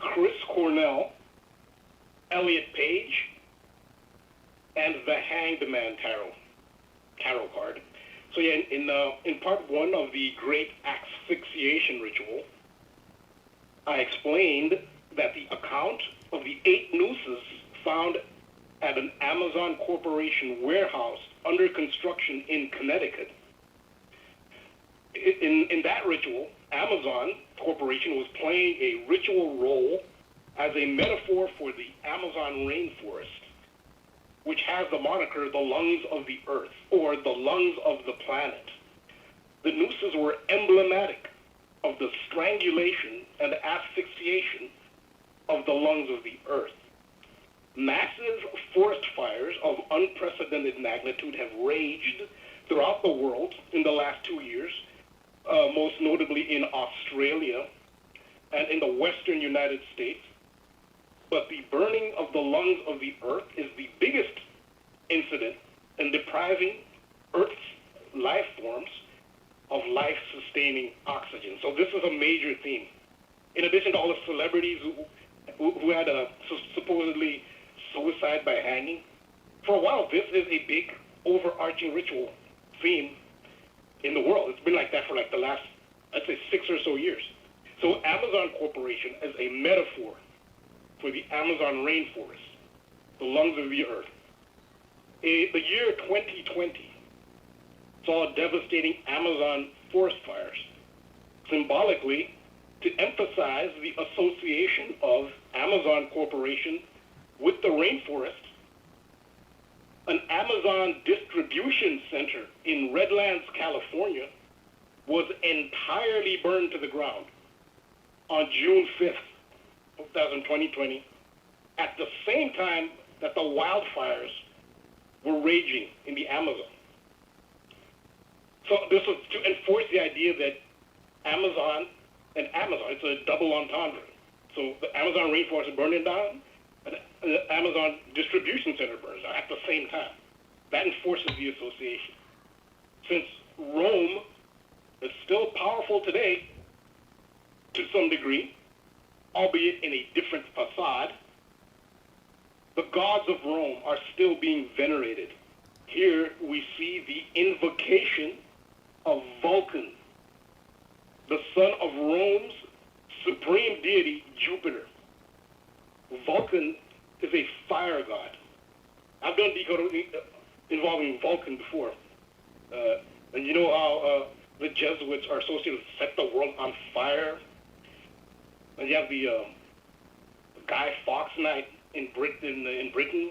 Chris Cornell, Elliot Page, and the Hanged Man tarot card. So yeah, in part one of the great asphyxiation ritual, I explained that the account of the 8 nooses found at an Amazon Corporation warehouse under construction in Connecticut. In that ritual, Amazon Corporation was playing a ritual role as a metaphor for the Amazon rainforest, which has the moniker the lungs of the earth, or the lungs of the planet. The nooses were emblematic of the strangulation and asphyxiation of the lungs of the earth. Massive forest fires of unprecedented magnitude have raged throughout the world in the last 2 years, most notably in Australia and in the western United States. But the burning of the lungs of the earth is the biggest incident in depriving Earth's life forms of life-sustaining oxygen. So this is a major theme. In addition to all the celebrities who had a supposedly suicide by hanging, for a while this is a big overarching ritual theme in the world. It's been like that for like the last, I'd say, 6 or so years. So Amazon Corporation is a metaphor for the Amazon rainforest, the lungs of the earth. The year 2020 saw devastating Amazon forest fires, symbolically to emphasize the association of Amazon Corporation with the rainforest. An Amazon distribution center in Redlands, California, was entirely burned to the ground on June 5th, 2020, at the same time that the wildfires were raging in the Amazon. So this was to enforce the idea that Amazon, it's a double entendre. So the Amazon rainforest is burning down, and the Amazon distribution center burns down at the same time. That enforces the association. Since Rome is still powerful today, to some degree, albeit in a different facade, the gods of Rome are still being venerated. Here we see the invocation of Vulcan, the son of Rome's supreme deity, Jupiter. Vulcan is a fire god. I've done decoding involving Vulcan before. And you know how the Jesuits are associated with set the world on fire? And you have the Guy Fawkes night in Britain,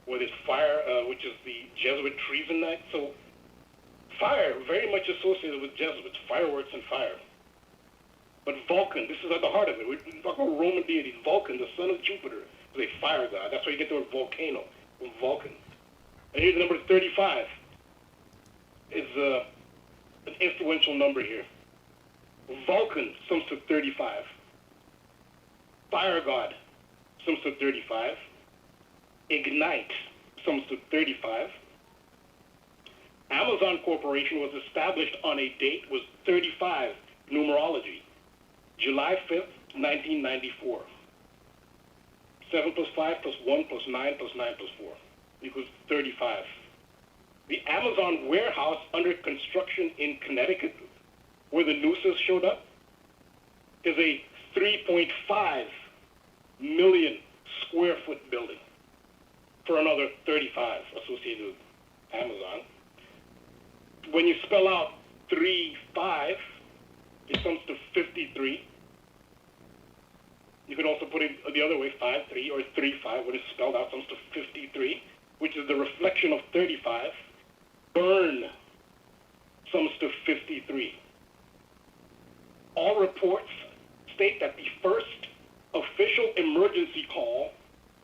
where there's fire, which is the Jesuit treason night. So fire, very much associated with Jesuits, fireworks and fire. But Vulcan, this is at the heart of it. We're talking about Roman deity. Vulcan, the son of Jupiter, is a fire god. That's why you get the word volcano, from Vulcan. And here's the number 35. It's an influential number here. Vulcan sums to 35. Fire god sums to 35. Ignite sums to 35. Amazon Corporation was established on a date with 35 numerology. July 5th, 1994. 7 plus 5 plus 1 plus 9 plus 9 plus 4 equals 35. The Amazon warehouse under construction in Connecticut, where the nooses showed up, is a 3.5 million square foot building for another 35 associated with Amazon. When you spell out 3.5, it comes to 53. You could also put it the other way, 5.3 or 3.5, when it's spelled out, comes to 53, which is the reflection of 35. Burn sums to 53. All reports state that the first official emergency call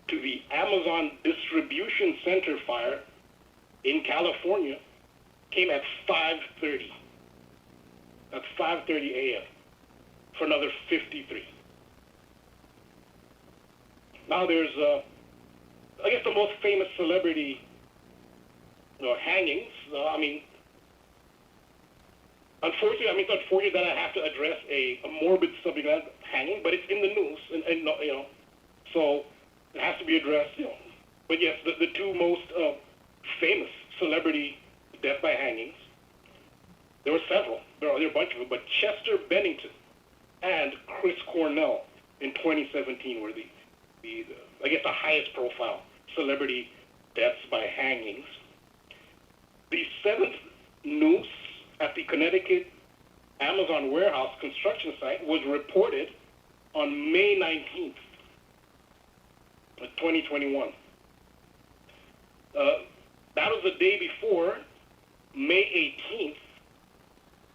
to the Amazon distribution center fire in California came at 5:30. At 5:30 a.m. for another 53. Now there's, I guess, the most famous celebrity hangings. Unfortunately, it's unfortunate that I have to address a morbid subject like hanging, but it's in the news, and so it has to be addressed. But yes, the two most famous celebrity death by hangings. There were several. There are a bunch of them, but Chester Bennington and Chris Cornell in 2017 were the I guess the highest profile celebrity deaths by hangings. The seventh noose at the Connecticut Amazon warehouse construction site was reported on May 19th, 2021. That was the day before May 18th,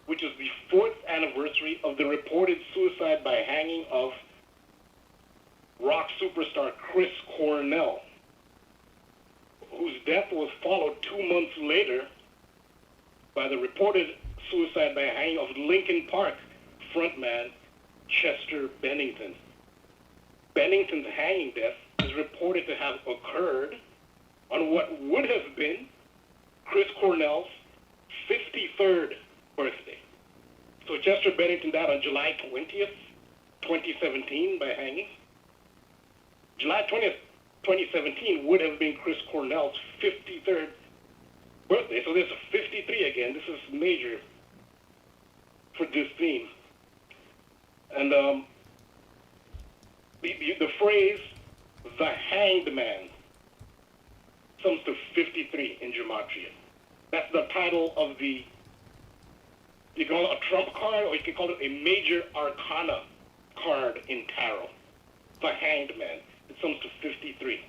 which is the 4th anniversary of the reported suicide by hanging of rock superstar Chris Cornell, whose death was followed 2 months later by the reported suicide by hanging of Linkin Park frontman Chester Bennington. Bennington's hanging death is reported to have occurred on what would have been Chris Cornell's 53rd birthday. So Chester Bennington died on July 20th, 2017 by hanging. July 20th, 2017 would have been Chris Cornell's 53rd birthday. So this is 53 again. This is major for this theme. And the phrase, the hanged man, sums to 53 in Gematria. That's the title of the, you can call it a trump card, or you can call it a major arcana card in tarot. The hanged man. It sums to 53.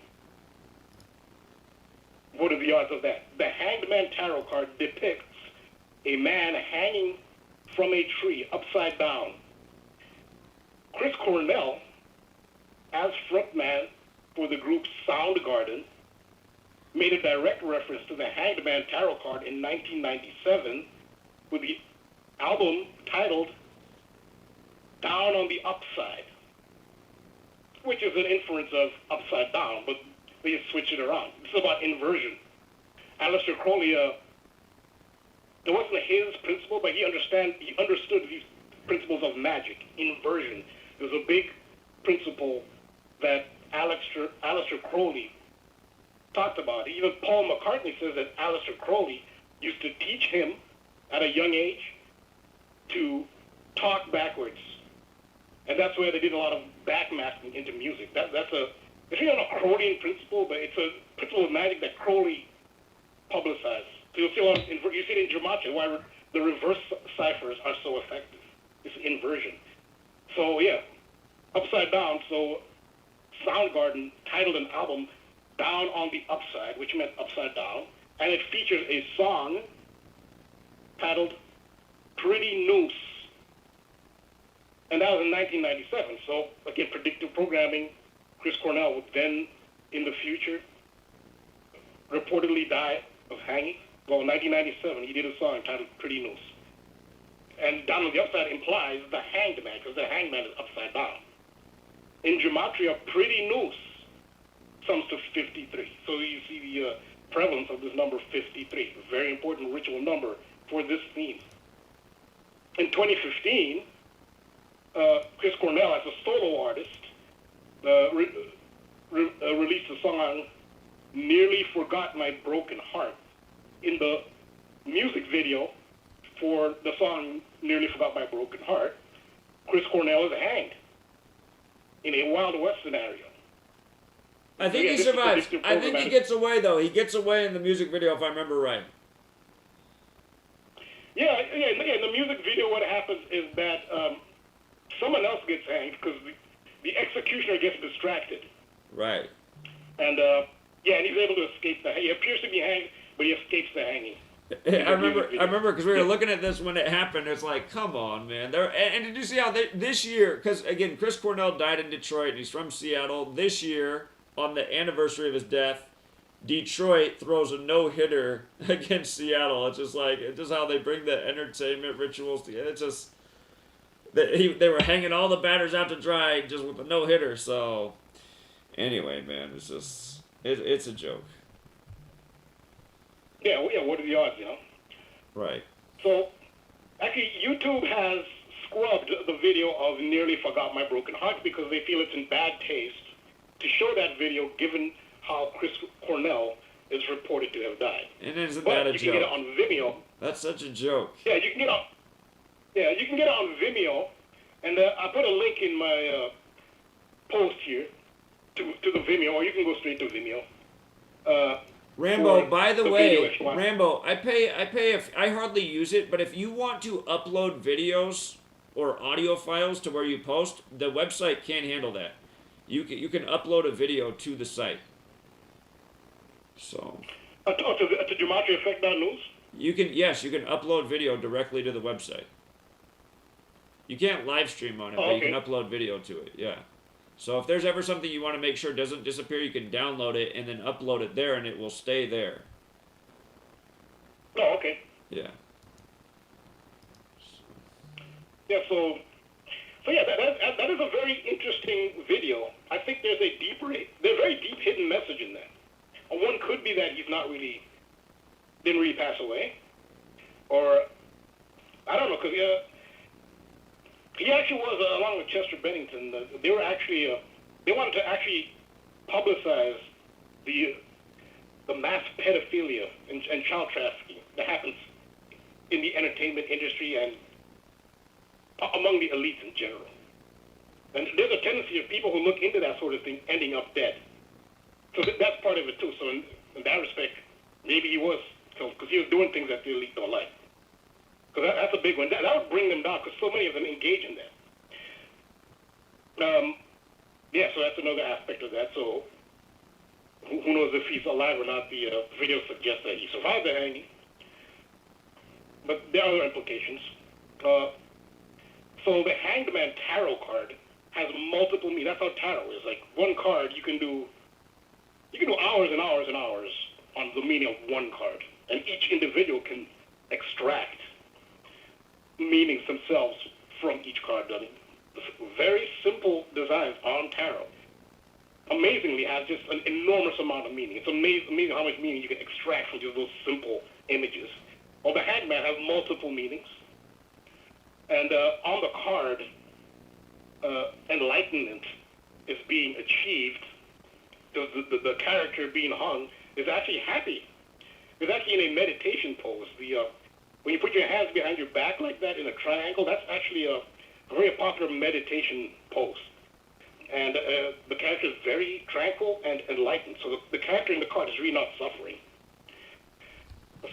What are the odds of that? The hanged man tarot card depicts a man hanging from a tree upside down. Chris Cornell, as frontman for the group Soundgarden, made a direct reference to the hanged man tarot card in 1997 with the album titled Down on the Upside, which is an inference of upside down, but they switch it around. It's about inversion. Aleister Crowley, it wasn't his principle, but he understood these principles of magic, inversion. It was a big principle that Aleister Crowley talked about. Even Paul McCartney says that Aleister Crowley used to teach him at a young age to talk backwards. And that's where they did a lot of backmasking into music. It's really an Crowleyan principle, but it's a principle of magic that Crowley publicized. So you'll see a lot of, you see it in Gematria, why the reverse ciphers are so effective. It's inversion. So yeah, upside down. So Soundgarden titled an album Down on the Upside, which meant upside down, and it features a song titled Pretty Noose. And that was in 1997. So again, predictive programming. Chris Cornell would then, in the future, reportedly die of hanging. Well, in 1997, he did a song titled Pretty Noose. And Down on the Upside implies the hanged man, because the hanged man is upside down. In Gematria, Pretty Noose sums to 53. So you see the prevalence of this number 53, a very important ritual number for this theme. In 2015, Chris Cornell, as a solo artist, released a song, Nearly Forgot My Broken Heart. In the music video for the song Nearly Forgot My Broken Heart, Chris Cornell is hanged in a Wild West scenario. I think he survives. I think he gets away, though. He gets away in the music video, if I remember right. Yeah, in the music video, what happens is that someone else gets hanged because the executioner gets distracted. Right. And, and he's able to escape he appears to be hanged, but he escapes the hanging. I remember because we were looking at this when it happened. It's like, come on, man. And did you see how this year, because, again, Chris Cornell died in Detroit, and he's from Seattle. This year, on the anniversary of his death, Detroit throws a no-hitter against Seattle. It's just how they bring the entertainment rituals together. It's just, they were hanging all the batters out to dry just with a no-hitter. So, anyway, man, it's just, it's a joke. Yeah, what are the odds, you know? Right. So, actually, YouTube has scrubbed the video of Nearly Forgot My Broken Heart because they feel it's in bad taste to show that video given how Chris Cornell is reported to have died. And isn't that a joke? You can get it on Vimeo. That's such a joke. Yeah, you can get it on Vimeo, And I put a link in my post here to the Vimeo, or you can go straight to Vimeo. Rambo, by the way, video Rambo, I hardly use it, but if you want to upload videos or audio files to where you post, the website can't handle that. You can upload a video to the site. So. To GematriaEffectNews? You can upload video directly to the website. You can't live stream on it, but you can upload video to it. Yeah. So if there's ever something you want to make sure doesn't disappear, you can download it and then upload it there, and it will stay there. Oh, okay. Yeah. Yeah. So yeah, that is a very interesting video. I think there's very deep hidden message in that. One could be that he's didn't really pass away, or I don't know, because he actually was, along with Chester Bennington, they wanted to actually publicize the mass pedophilia and child trafficking that happens in the entertainment industry and among the elites in general. And there's a tendency of people who look into that sort of thing ending up dead. So that's part of it too. So in that respect, maybe he was killed because he was doing things that the elite don't like. Because that's a big one. That would bring them down because so many of them engage in that. Yeah, so that's another aspect of that. So who knows if he's alive or not? The video suggests that he survived the hanging. But there are other implications. So the Hanged Man tarot card has multiple meanings. That's how tarot is. Like one card, you can do hours and hours and hours on the meaning of one card, and each individual can extract meanings themselves from each card. Very simple designs on tarot. Amazingly, has just an enormous amount of meaning. It's amazing how much meaning you can extract from just those simple images. Well, the Hanged Man has multiple meanings, and on the card, enlightenment is being achieved. The character being hung is actually happy. It's actually in a meditation pose. When you put your hands behind your back like that in a triangle, that's actually a very popular meditation pose. And the character is very tranquil and enlightened. So the character in the card is really not suffering.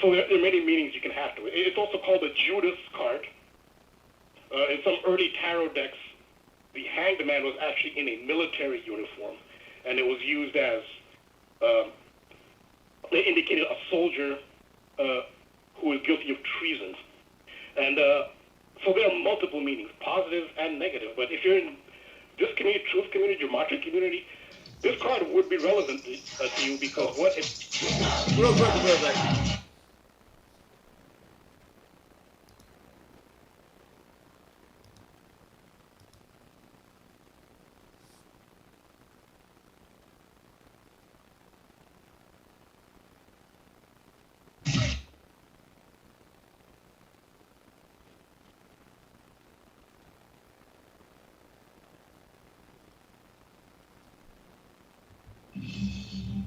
So there are many meanings you can have to it. It's also called the Judas card. In some early tarot decks, the Hanged Man was actually in a military uniform, and it was used as, they indicated a soldier who was guilty of treason. And so there are multiple meanings, positive and negative. But if you're in this community, truth community, Gematria community, this card would be relevant to you because what it... Real quick.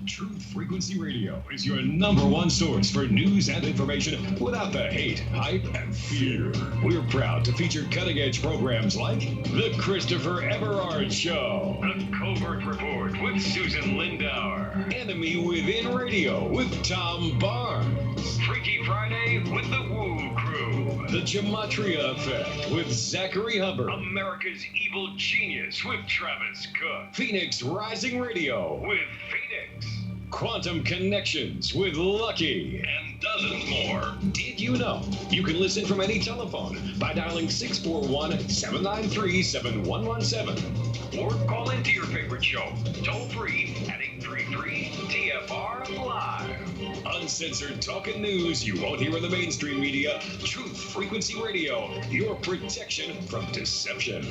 Truth Frequency Radio is your #1 source for news and information without the hate, hype, and fear. We're proud to feature cutting-edge programs like The Christopher Everard Show, The Covert Report with Susan Lindauer, Enemy Within Radio with Tom Barnes, Freaky Friday with The Woo Crew, The Gematria Effect with Zachary Hubbard, America's Evil Genius with Travis Cook, Phoenix Rising Radio with Phoenix, Quantum Connections with Lucky, and dozens more. Did you know you can listen from any telephone by dialing 641-793-7117 or call into your favorite show toll free at 833-TFR Live. Uncensored talk and news you won't hear in the mainstream media. Truth Frequency Radio, your protection from deception.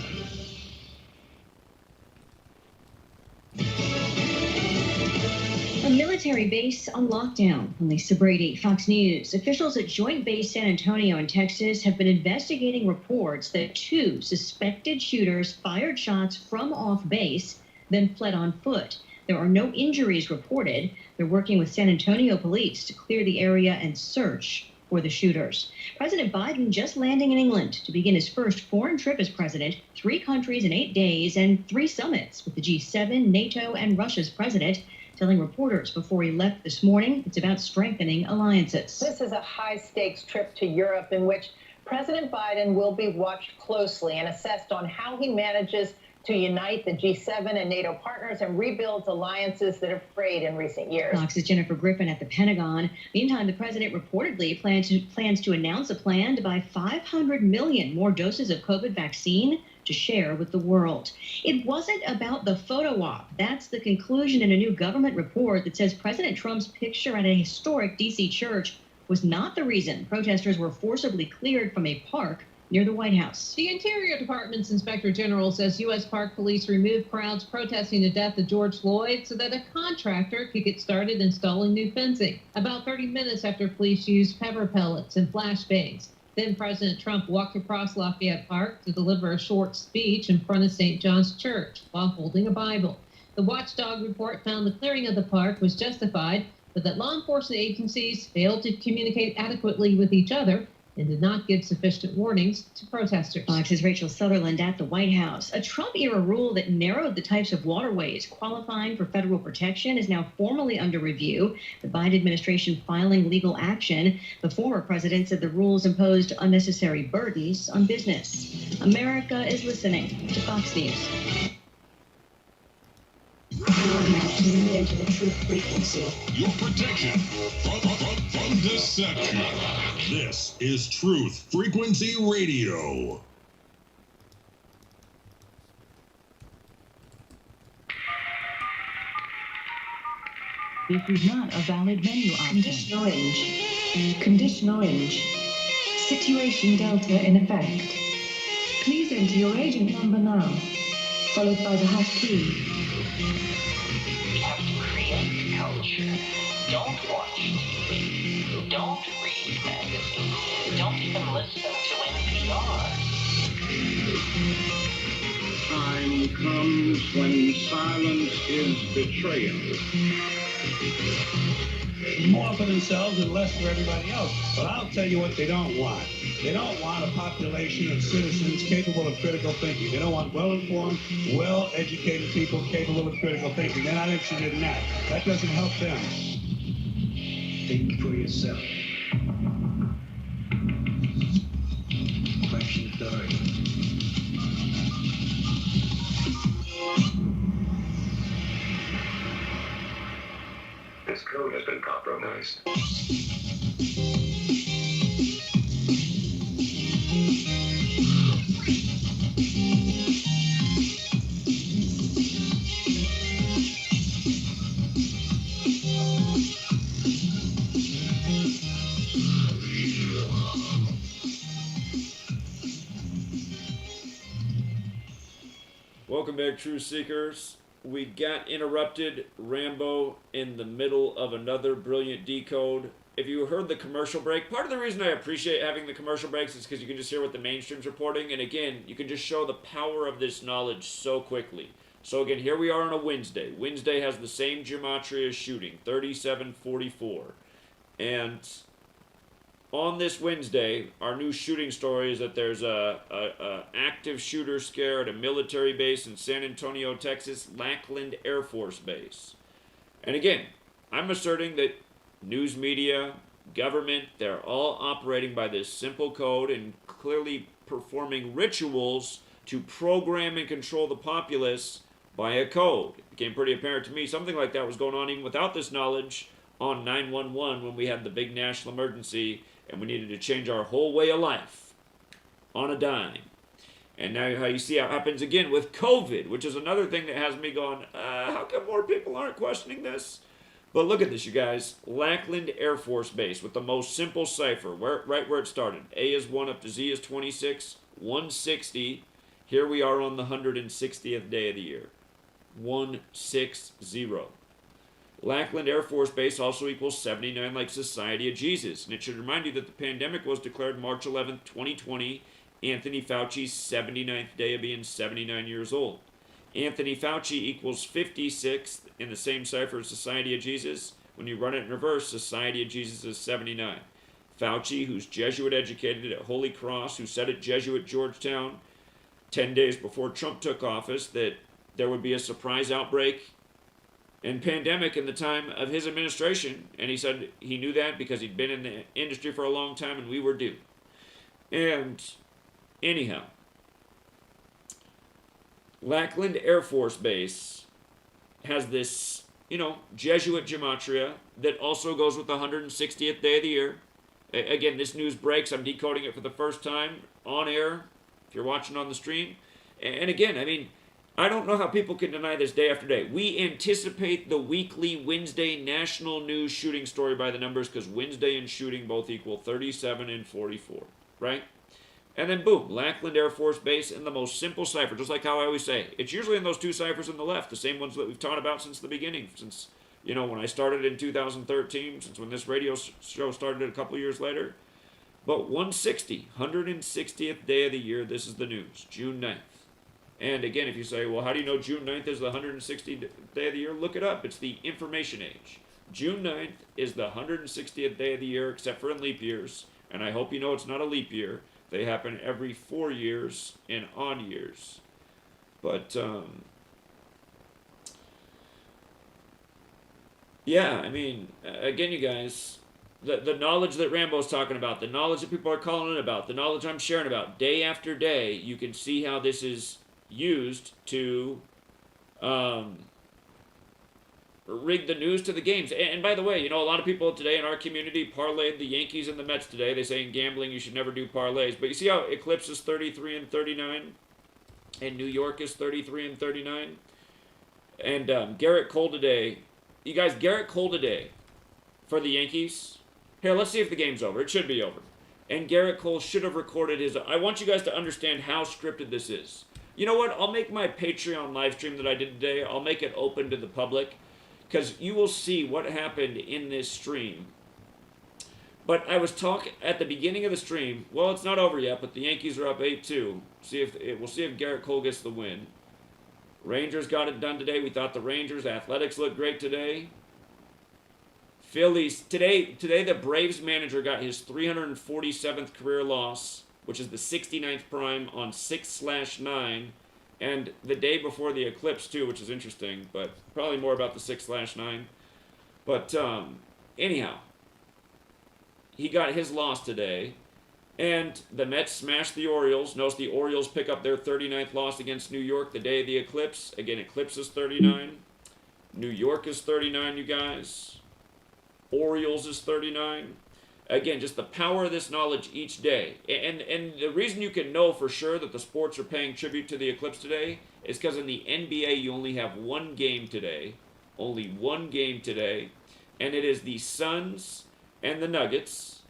A military base on lockdown. Lisa Brady, Fox News. Officials at Joint Base San Antonio in Texas have been investigating reports that 2 suspected shooters fired shots from off base, then fled on foot. There are no injuries reported. They're working with San Antonio police to clear the area and search. for the shooters. President Biden just landing in England to begin his first foreign trip as president, 3 countries in 8 days and 3 summits with the G7, NATO, and Russia's president, telling reporters before he left this morning it's about strengthening alliances. This is a high-stakes trip to Europe in which President Biden will be watched closely and assessed on how he manages to unite the G7 and NATO partners and rebuilds alliances that have frayed in recent years. Fox's Jennifer Griffin at the Pentagon. Meantime, the president reportedly plans to announce a plan to buy 500 million more doses of COVID vaccine to share with the world. It wasn't about the photo op. That's the conclusion in a new government report that says President Trump's picture at a historic D.C. church was not the reason protesters were forcibly cleared from a park near the White House. The Interior Department's Inspector General says U.S. Park Police removed crowds protesting the death of George Floyd so that a contractor could get started installing new fencing. About 30 minutes after police used pepper pellets and flashbangs. Then President Trump walked across Lafayette Park to deliver a short speech in front of St. John's Church while holding a Bible. The watchdog report found the clearing of the park was justified, but that law enforcement agencies failed to communicate adequately with each other and did not give sufficient warnings to protesters. Fox's Rachel Sutherland at the White House. A Trump-era rule that narrowed the types of waterways qualifying for federal protection is now formally under review. The Biden administration filing legal action. The former president said the rules imposed unnecessary burdens on business. America is listening to Fox News. Into the truth frequency. Your protection from deception. This is Truth Frequency Radio. This is not a valid menu option. Condition orange. Condition orange. Situation Delta in effect. Please enter your agent number now, followed by the hash key. We have to create culture. Don't watch TV. Don't read magazines. Don't even listen to NPR. Time comes when silence is betrayal. More for themselves and less for everybody else. But I'll tell you what they don't want. They don't want a population of citizens capable of critical thinking. They don't want well-informed, well-educated people capable of critical thinking. They're not interested in that. That doesn't help them. Think for yourself. Question 30. This code has been compromised. Welcome back, Truth Seekers. We got interrupted, Rambo, in the middle of another brilliant decode. If you heard the commercial break, part of the reason I appreciate having the commercial breaks is because you can just hear what the mainstream's reporting, and again, you can just show the power of this knowledge so quickly. So again, here we are on a Wednesday. Wednesday has the same gematria shooting, 3744. And on this Wednesday, our new shooting story is that there's a active shooter scare at a military base in San Antonio, Texas, Lackland Air Force Base. And again, I'm asserting that news media, government, they're all operating by this simple code and clearly performing rituals to program and control the populace by a code. It became pretty apparent to me something like that was going on even without this knowledge on 911 when we had the big national emergency and we needed to change our whole way of life on a dime. And now how you see how it happens again with COVID, which is another thing that has me going, how come more people aren't questioning this? But look at this, you guys. Lackland Air Force Base with the most simple cipher, right where it started. A is 1 up to Z is 26, 160. Here we are on the 160th day of the year. 160. Lackland Air Force Base also equals 79 like Society of Jesus. And it should remind you that the pandemic was declared March 11th, 2020. Anthony Fauci's 79th day of being 79 years old. Anthony Fauci equals 56 in the same cipher as Society of Jesus. When you run it in reverse, Society of Jesus is 79. Fauci, who's Jesuit educated at Holy Cross, who said at Jesuit Georgetown 10 days before Trump took office that there would be a surprise outbreak and pandemic in the time of his administration. And he said he knew that because he'd been in the industry for a long time and we were due. And anyhow, Lackland Air Force Base has this, Jesuit gematria that also goes with the 160th day of the year. Again, this news breaks. I'm decoding it for the first time on air, if you're watching on the stream. And again, I don't know how people can deny this day after day. We anticipate the weekly Wednesday national news shooting story by the numbers because Wednesday and shooting both equal 37 and 44, right? And then boom, Lackland Air Force Base in the most simple cipher, just like how I always say. It's usually in those two ciphers on the left, the same ones that we've taught about since the beginning, since, when I started in 2013, since when this radio show started a couple years later. But 160th day of the year, this is the news, June 9th. And again, if you say, well, how do you know June 9th is the 160th day of the year? Look it up. It's the information age. June 9th is the 160th day of the year, except for in leap years. And I hope you know it's not a leap year. They happen every 4 years in odd years. But, yeah, again, you guys, the knowledge that Rambo's talking about, the knowledge that people are calling in about, the knowledge I'm sharing about, day after day, you can see how this is used to rig the news to the games. And by the way, a lot of people today in our community parlayed the Yankees and the Mets today. They say in gambling you should never do parlays. But you see how Eclipse is 33 and 39? And New York is 33 and 39? And Garrett Cole today. You guys, Garrett Cole today for the Yankees. Here, let's see if the game's over. It should be over. And Garrett Cole should have recorded his... I want you guys to understand how scripted this is. You know what? I'll make my Patreon live stream that I did today, I'll make it open to the public. Because you will see what happened in this stream. But I was talking at the beginning of the stream. Well, it's not over yet, but the Yankees are up 8-2. We'll see if Garrett Cole gets the win. Rangers got it done today. We thought the Rangers Athletics looked great today. Phillies today the Braves manager got his 347th career loss, which is the 69th prime on 6/9. And the day before the eclipse, too, which is interesting, but probably more about the 6/9. But anyhow, he got his loss today. And the Mets smashed the Orioles. Notice the Orioles pick up their 39th loss against New York the day of the eclipse. Again, eclipse is 39. New York is 39, you guys. Orioles is 39. Again, just the power of this knowledge each day. And the reason you can know for sure that the sports are paying tribute to the eclipse today is because in the NBA you only have one game today. Only one game today. And it is the Suns and the Nuggets.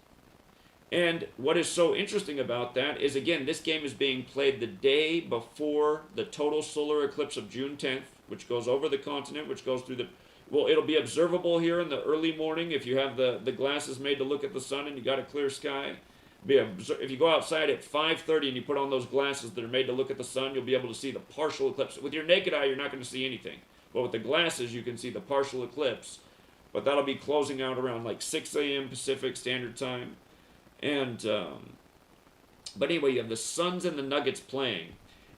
And what is so interesting about that is, again, this game is being played the day before the total solar eclipse of June 10th, which goes over the continent, which goes through the... Well, it'll be observable here in the early morning if you have the glasses made to look at the sun and you got a clear sky. If you go outside at 5:30 and you put on those glasses that are made to look at the sun, you'll be able to see the partial eclipse. With your naked eye, you're not going to see anything. But with the glasses, you can see the partial eclipse. But that'll be closing out around like 6 a.m. Pacific Standard Time. And, but anyway, you have the Suns and the Nuggets playing.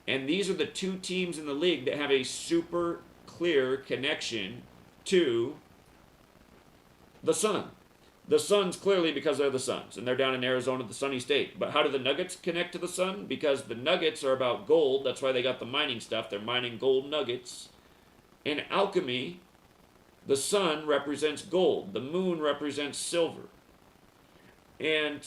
And these are the two teams in the league that have a super clear connection to the sun. The Suns clearly because they're the Suns, and they're down in Arizona, the sunny state. But how do the Nuggets connect to the sun? Because the Nuggets are about gold. That's why they got the mining stuff. They're mining gold nuggets. In alchemy, the sun represents gold. The moon represents silver. And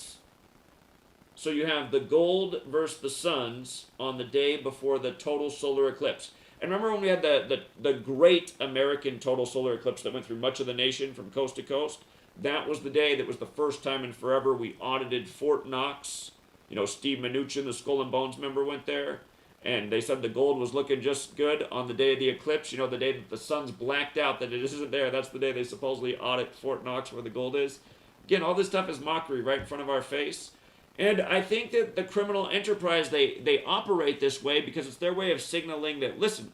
so you have the gold versus the suns on the day before the total solar eclipse. And remember when we had the great American total solar eclipse that went through much of the nation from coast to coast? That was the day that was the first time in forever we audited Fort Knox. You know, Steve Mnuchin, the Skull and Bones member, went there. And they said the gold was looking just good on the day of the eclipse. You know, the day that the sun's blacked out, that it isn't there. That's the day they supposedly audit Fort Knox where the gold is. Again, all this stuff is mockery right in front of our face. And I think that the criminal enterprise, they operate this way because it's their way of signaling that, listen,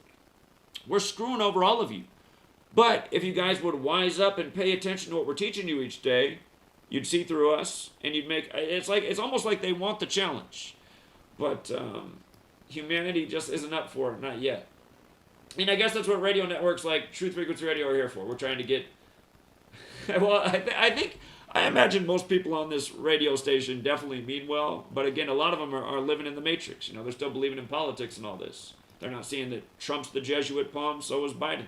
we're screwing over all of you. But if you guys would wise up and pay attention to what we're teaching you each day, You'd see through us, and you'd make it's almost like they want the challenge, but humanity just isn't up for it, not yet. And I guess that's what radio networks like Truth Frequency Radio are here for. We're trying to get. Well, I imagine most people on this radio station definitely mean well, but again, a lot of them are living in the matrix. You know, they're still believing in politics and all this. They're not seeing that Trump's the Jesuit palm, so is Biden,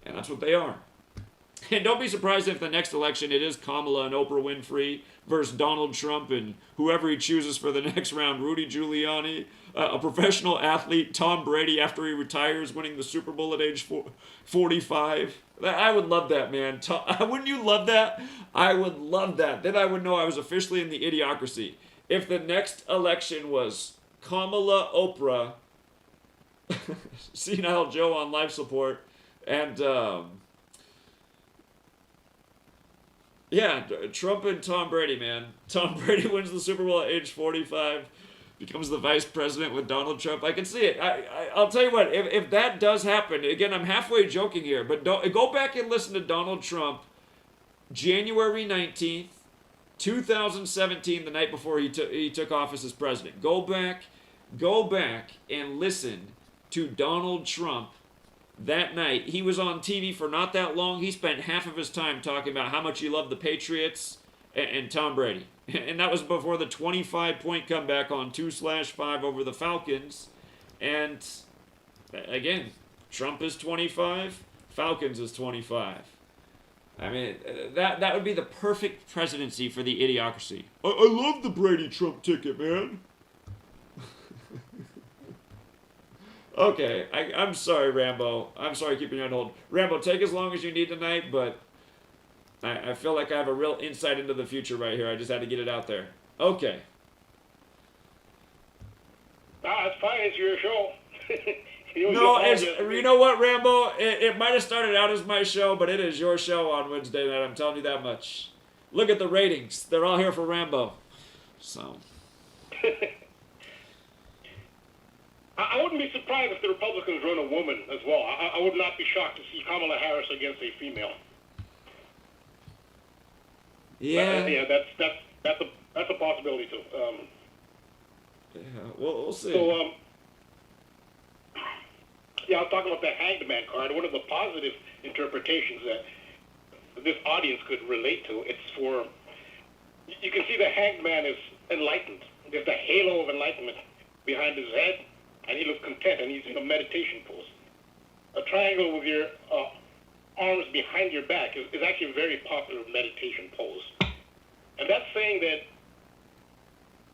and that's what they are. And don't be surprised if the next election it is Kamala and Oprah Winfrey versus Donald Trump and whoever he chooses for the next round, Rudy Giuliani, a professional athlete, Tom Brady, after he retires, winning the Super Bowl at age 45. I would love that, man. Wouldn't you love that? I would love that. Then I would know I was officially in the idiocracy. If the next election was Kamala, Oprah, Senile Joe on life support, and Trump and Tom Brady, man. Tom Brady wins the Super Bowl at age 45, becomes the vice president with Donald Trump. I can see it. I'll tell you what, if that does happen, again, I'm halfway joking here, but go back and listen to Donald Trump January 19th, 2017, the night before he took office as president. Go back and listen to Donald Trump that night. He was on TV for not that long. He spent half of his time talking about how much he loved the Patriots and Tom Brady. And that was before the 25-point comeback on 2/5 over the Falcons. And again, Trump is 25, Falcons is 25. I mean, that would be the perfect presidency for the idiocracy. I love the Brady-Trump ticket, man. Okay, I'm sorry, Rambo. I'm sorry keeping you on hold. Rambo, take as long as you need tonight, but I feel like I have a real insight into the future right here. I just had to get it out there. Okay. It's fine. It's your show. You know what, Rambo? It might have started out as my show, but it is your show on Wednesday night. I'm telling you that much. Look at the ratings. They're all here for Rambo. So. I wouldn't be surprised if the Republicans run a woman as well. I would not be shocked to see Kamala Harris against a female. Yeah. That's a possibility too. We'll see. So, I was talking about the Hanged Man card. One of the positive interpretations that this audience could relate to, it's for, you can see the Hanged Man is enlightened. There's the halo of enlightenment behind his head, and he looks content, and he's in a meditation pose. A triangle with your arms behind your back is actually a very popular meditation pose. And that's saying that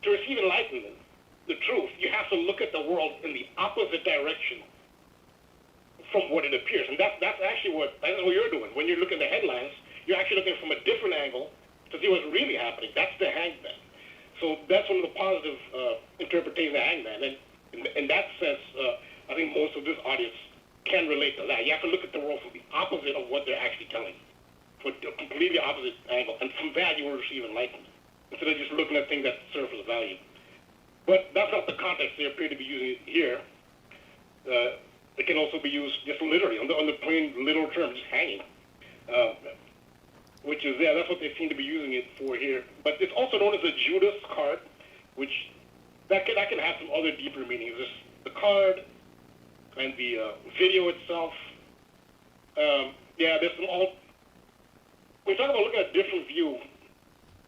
to receive enlightenment, the truth, you have to look at the world in the opposite direction from what it appears. And that's actually what you're doing. When you're looking at the headlines, you're actually looking from a different angle to see what's really happening. That's the hangman. So that's one of the positive interpretations of the hangman. And in that sense, I think most of this audience can relate to that. You have to look at the world from the opposite of what they're actually telling you. For a completely opposite angle. And from that, you will receive enlightenment. Instead of just looking at things that serve as value. But that's not the context they appear to be using it here. It can also be used just literally, on the plain literal term, just hanging. Which is, that's what they seem to be using it for here. But it's also known as a Judas card, which that can have some other deeper meanings. There's the card and the video itself. There's some all. We're talking about looking at a different view.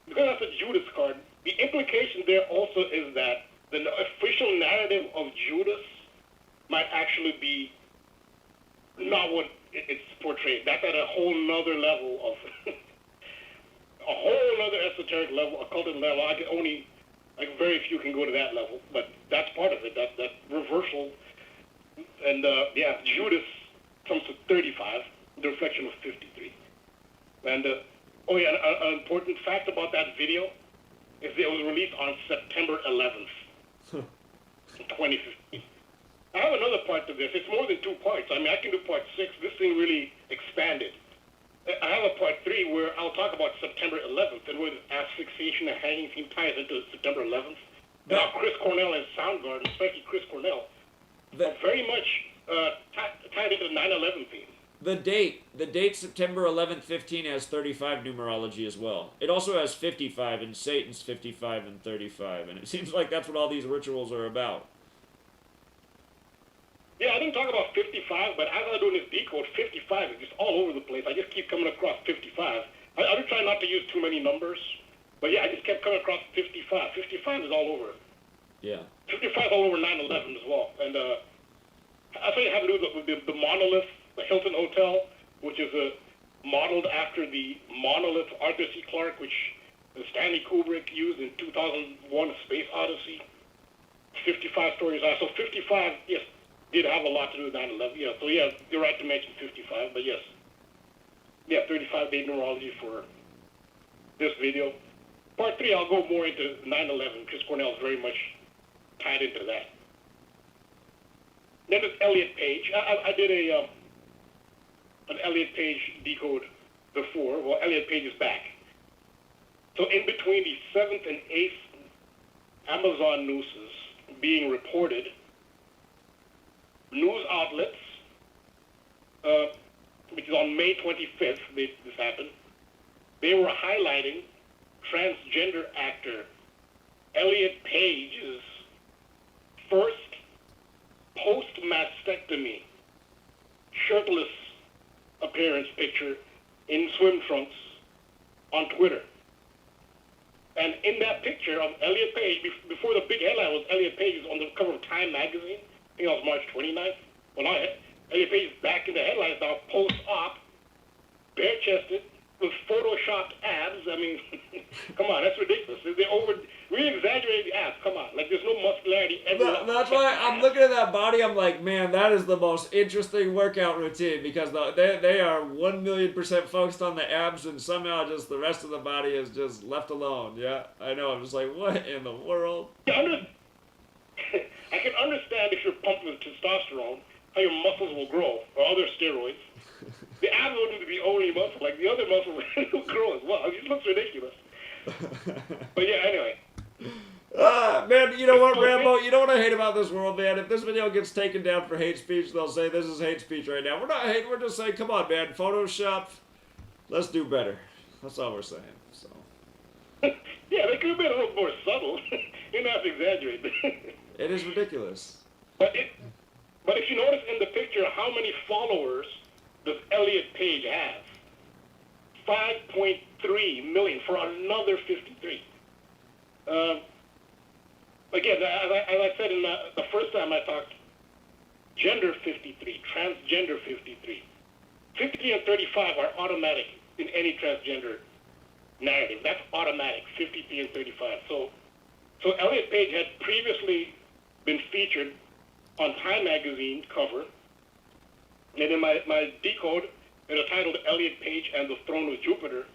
Because that's a Judas card, the implication there also is that the official narrative of Judas might actually be not what it's portrayed. That's at a whole nother level of, a whole other esoteric level, occulted level. Very few can go to that level, but that's part of it, that reversal. And Judas comes to 35, the reflection of 53. And an important fact about that video is that it was released on September 11th, 2015. I have another part to this. It's more than 2 parts. I mean, I can do part 6. This thing really expanded. I have a part 3 where I'll talk about September 11th and where the asphyxiation and hanging theme ties into September 11th. Now, Chris Cornell and Soundgarden, especially Chris Cornell, are very much tied into the 9/11 theme. The date September 11th, 15 has 35 numerology as well. It also has 55, and Satan's 55 and 35, and it seems like that's what all these rituals are about. Yeah, I didn't talk about 55, but as I was doing this decode, 55 is just all over the place. I just keep coming across 55. I do try not to use too many numbers, but yeah, I just kept coming across 55. 55 is all over. Yeah. 55 is all over 9/11 as well. And I think it had to do with the monolith, the Hilton Hotel, which is modeled after the monolith Arthur C. Clarke, which Stanley Kubrick used in 2001: A Space Odyssey. 55 stories high. So 55, yes, did have a lot to do with 9/11. Yeah, so yeah, you're right to mention 55, but yes. Yeah, 35-day numerology for this video. Part 3, I'll go more into 9/11 because Cornell is very much tied into that. Then there's Elliot Page. I did an Elliot Page decode before. Well, Elliot Page is back. So in between the 7th and 8th Amazon nooses being reported, news outlets, which is on May 25th, this happened, they were highlighting transgender actor Elliot Page's first post-mastectomy shirtless appearance picture in swim trunks on Twitter. And in that picture of Elliot Page, before the big headline was Elliot Page is on the cover of Time magazine, I think that was March 29th. Well, now Elliot Page is back in the headlines now, post-op, bare-chested, with photoshopped abs. I mean, come on, that's ridiculous. We exaggerate the abs. Come on, like there's no muscularity everywhere. That's why I'm looking at that body. I'm like, man, that is the most interesting workout routine because they are 1,000,000% focused on the abs, and somehow just the rest of the body is just left alone. Yeah, I know. I'm just like, what in the world? I can understand if you're pumped with testosterone, how your muscles will grow, or other steroids. The abs wouldn't be only muscle, like the other muscles will grow as well. It looks ridiculous. But yeah, anyway. Man, you know what, Rambo? You know what I hate about this world, man? If this video gets taken down for hate speech, they'll say this is hate speech right now. We're not hating, we're just saying, come on, man, Photoshop, let's do better. That's all we're saying. So. Yeah, they could have been a little more subtle. You don't have to exaggerate. It is ridiculous. But if you notice in the picture, how many followers does Elliot Page have? 5.3 million for another 53. Again, as I said in the first time I talked, gender 53, transgender 53. 53 and 35 are automatic in any transgender narrative. That's automatic, 53 and 35. So Elliot Page had previously been featured on Time magazine cover, and in my decode, it is titled Elliot Page and the Throne of Jupiter.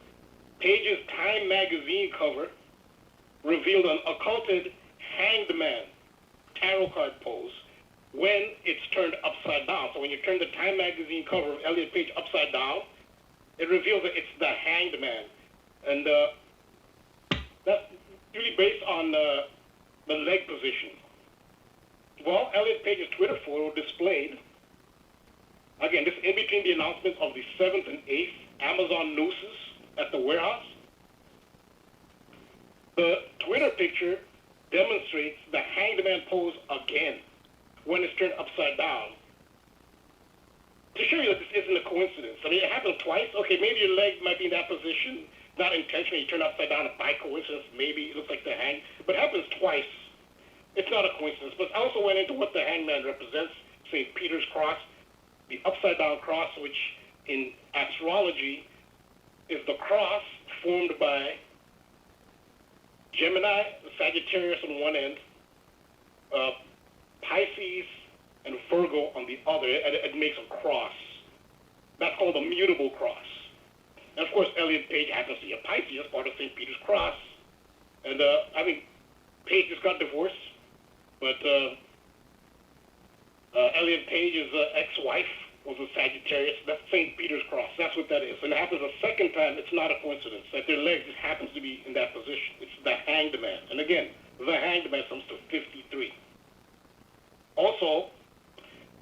Page's Time magazine cover revealed an occulted hanged man tarot card pose when it's turned upside down. So when you turn the Time magazine cover of Elliot Page upside down, it reveals that it's the hanged man. And that's really based on the leg position. Well, Elliot Page's Twitter photo displayed, again, this in between the announcements of the 7th and 8th Amazon nooses at the warehouse. The Twitter picture demonstrates the hanged man pose again when it's turned upside down. To show you that this isn't a coincidence. I mean, it happened twice. Okay, maybe your leg might be in that position, not intentionally. You turn upside down and by coincidence, maybe it looks like the hang. But it happens twice. It's not a coincidence. But I also went into what the hangman represents, St. Peter's cross, the upside down cross, which in astrology is the cross formed by Gemini, Sagittarius on one end, Pisces, and Virgo on the other. It makes a cross. That's called a mutable cross. And of course, Elliot Page happens to be a Pisces as part of St. Peter's cross. And I mean, Page just got divorced, but Elliot Page's ex-wife was a Sagittarius. That's St. Peter's cross. That's what that is. And it happens a second time. It's not a coincidence that their leg just happens to be in that position. It's the hanged man. And again, the hanged man comes to 53. Also,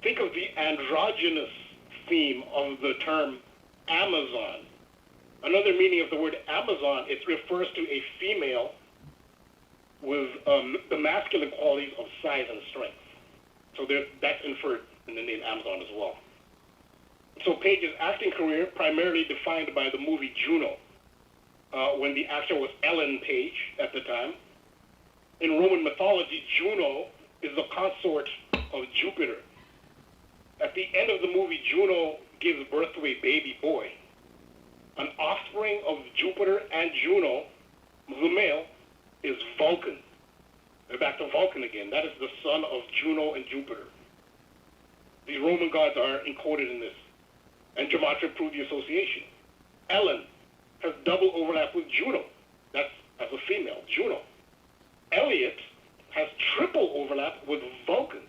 think of the androgynous theme of the term Amazon. Another meaning of the word Amazon, it refers to a female with the masculine qualities of size and strength. So that's inferred in the name Amazon as well. So Page's acting career primarily defined by the movie Juno, when the actor was Ellen Page at the time. In Roman mythology, Juno is the consort of Jupiter. At the end of the movie, Juno gives birth to a baby boy. An offspring of Jupiter and Juno, the male, is Vulcan. They're back to Vulcan again. That is the son of Juno and Jupiter. These Roman gods are encoded in this. And Gematria proved the association. Ellen has double overlap with Juno. That's as a female, Juno. Elliot has triple overlap with Vulcan.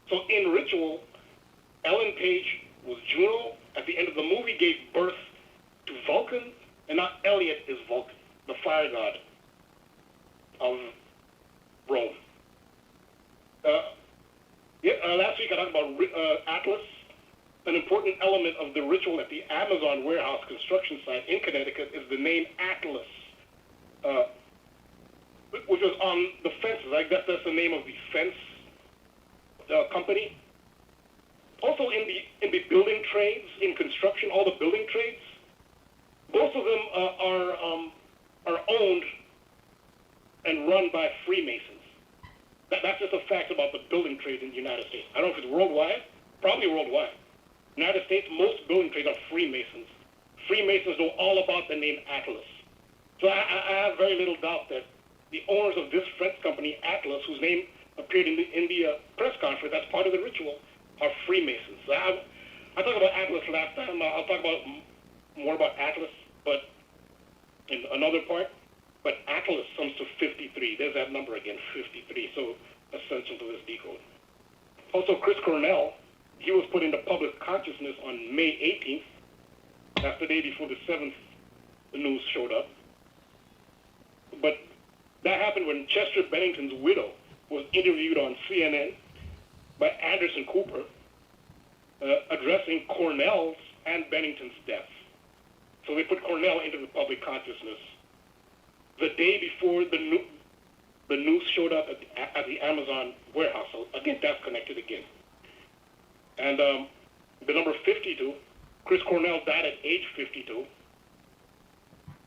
So in ritual, Ellen Page was Juno. At the end of the movie, gave birth to Vulcan, and now Elliot is Vulcan, the fire god of Rome. Last week I talked about Atlas. An important element of the ritual at the Amazon warehouse construction site in Connecticut is the name Atlas, which was on the fences. I guess that's the name of the fence company. Also in the building trades, in construction, all the building trades, most of them are owned and run by Freemasons. That's just a fact about the building trade in the United States. I don't know if it's worldwide, probably worldwide. United States, most building trades are Freemasons. Freemasons know all about the name Atlas. So I have very little doubt that the owners of this French company, Atlas, whose name appeared in the press conference, that's part of the ritual, are Freemasons. So I talked about Atlas last time. I'll talk about more about Atlas, but in another part. But Atlas sums to 53. There's that number again, 53. So essential to this decode. Also, Chris Cornell, he was put into public consciousness on May 18th. That's the day before the 7th news showed up. But that happened when Chester Bennington's widow was interviewed on CNN by Anderson Cooper, addressing Cornell's and Bennington's deaths. So they put Cornell into the public consciousness the day before the news showed up at the Amazon warehouse. So again, that's connected again. And the number 52, Chris Cornell died at age 52.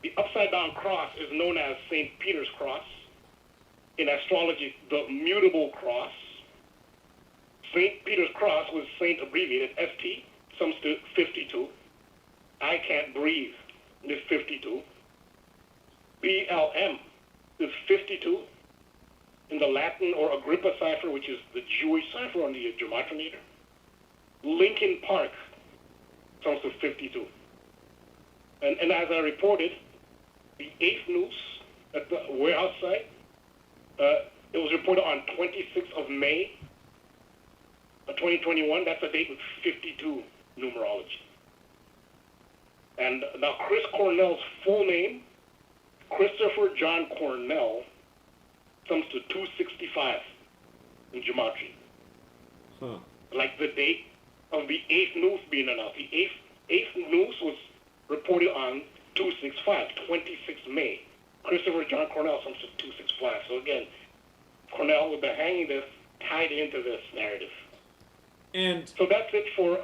The upside-down cross is known as St. Peter's cross. In astrology, the mutable cross. St. Peter's cross was Saint abbreviated ST, sums to 52. I can't breathe is 52. BLM is 52 in the Latin or Agrippa cipher, which is the Jewish cipher on the Gematrinator. Lincoln Park sums to 52. And as I reported, the 8th noose at the warehouse site, it was reported on 26th of May, 2021. That's a date with 52 numerology. And now Chris Cornell's full name, Christopher John Cornell, comes to 265 in gematria. Huh. Like the date of the 8th noose being announced. The 8th noose was reported on 265, 26th May. Christopher John Cornell comes to 265. So again, Cornell with the hanging this tied into this narrative. And so that's it for...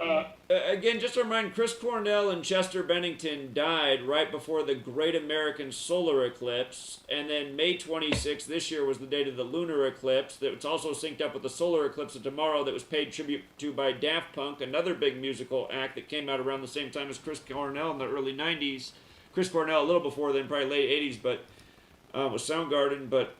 again, just to remind, Chris Cornell and Chester Bennington died right before the Great American Solar Eclipse, and then May 26th this year was the date of the lunar eclipse that was also synced up with the solar eclipse of tomorrow that was paid tribute to by Daft Punk, another big musical act that came out around the same time as Chris Cornell in the early 90s. Chris Cornell a little before then, probably late 80s, but with Soundgarden, but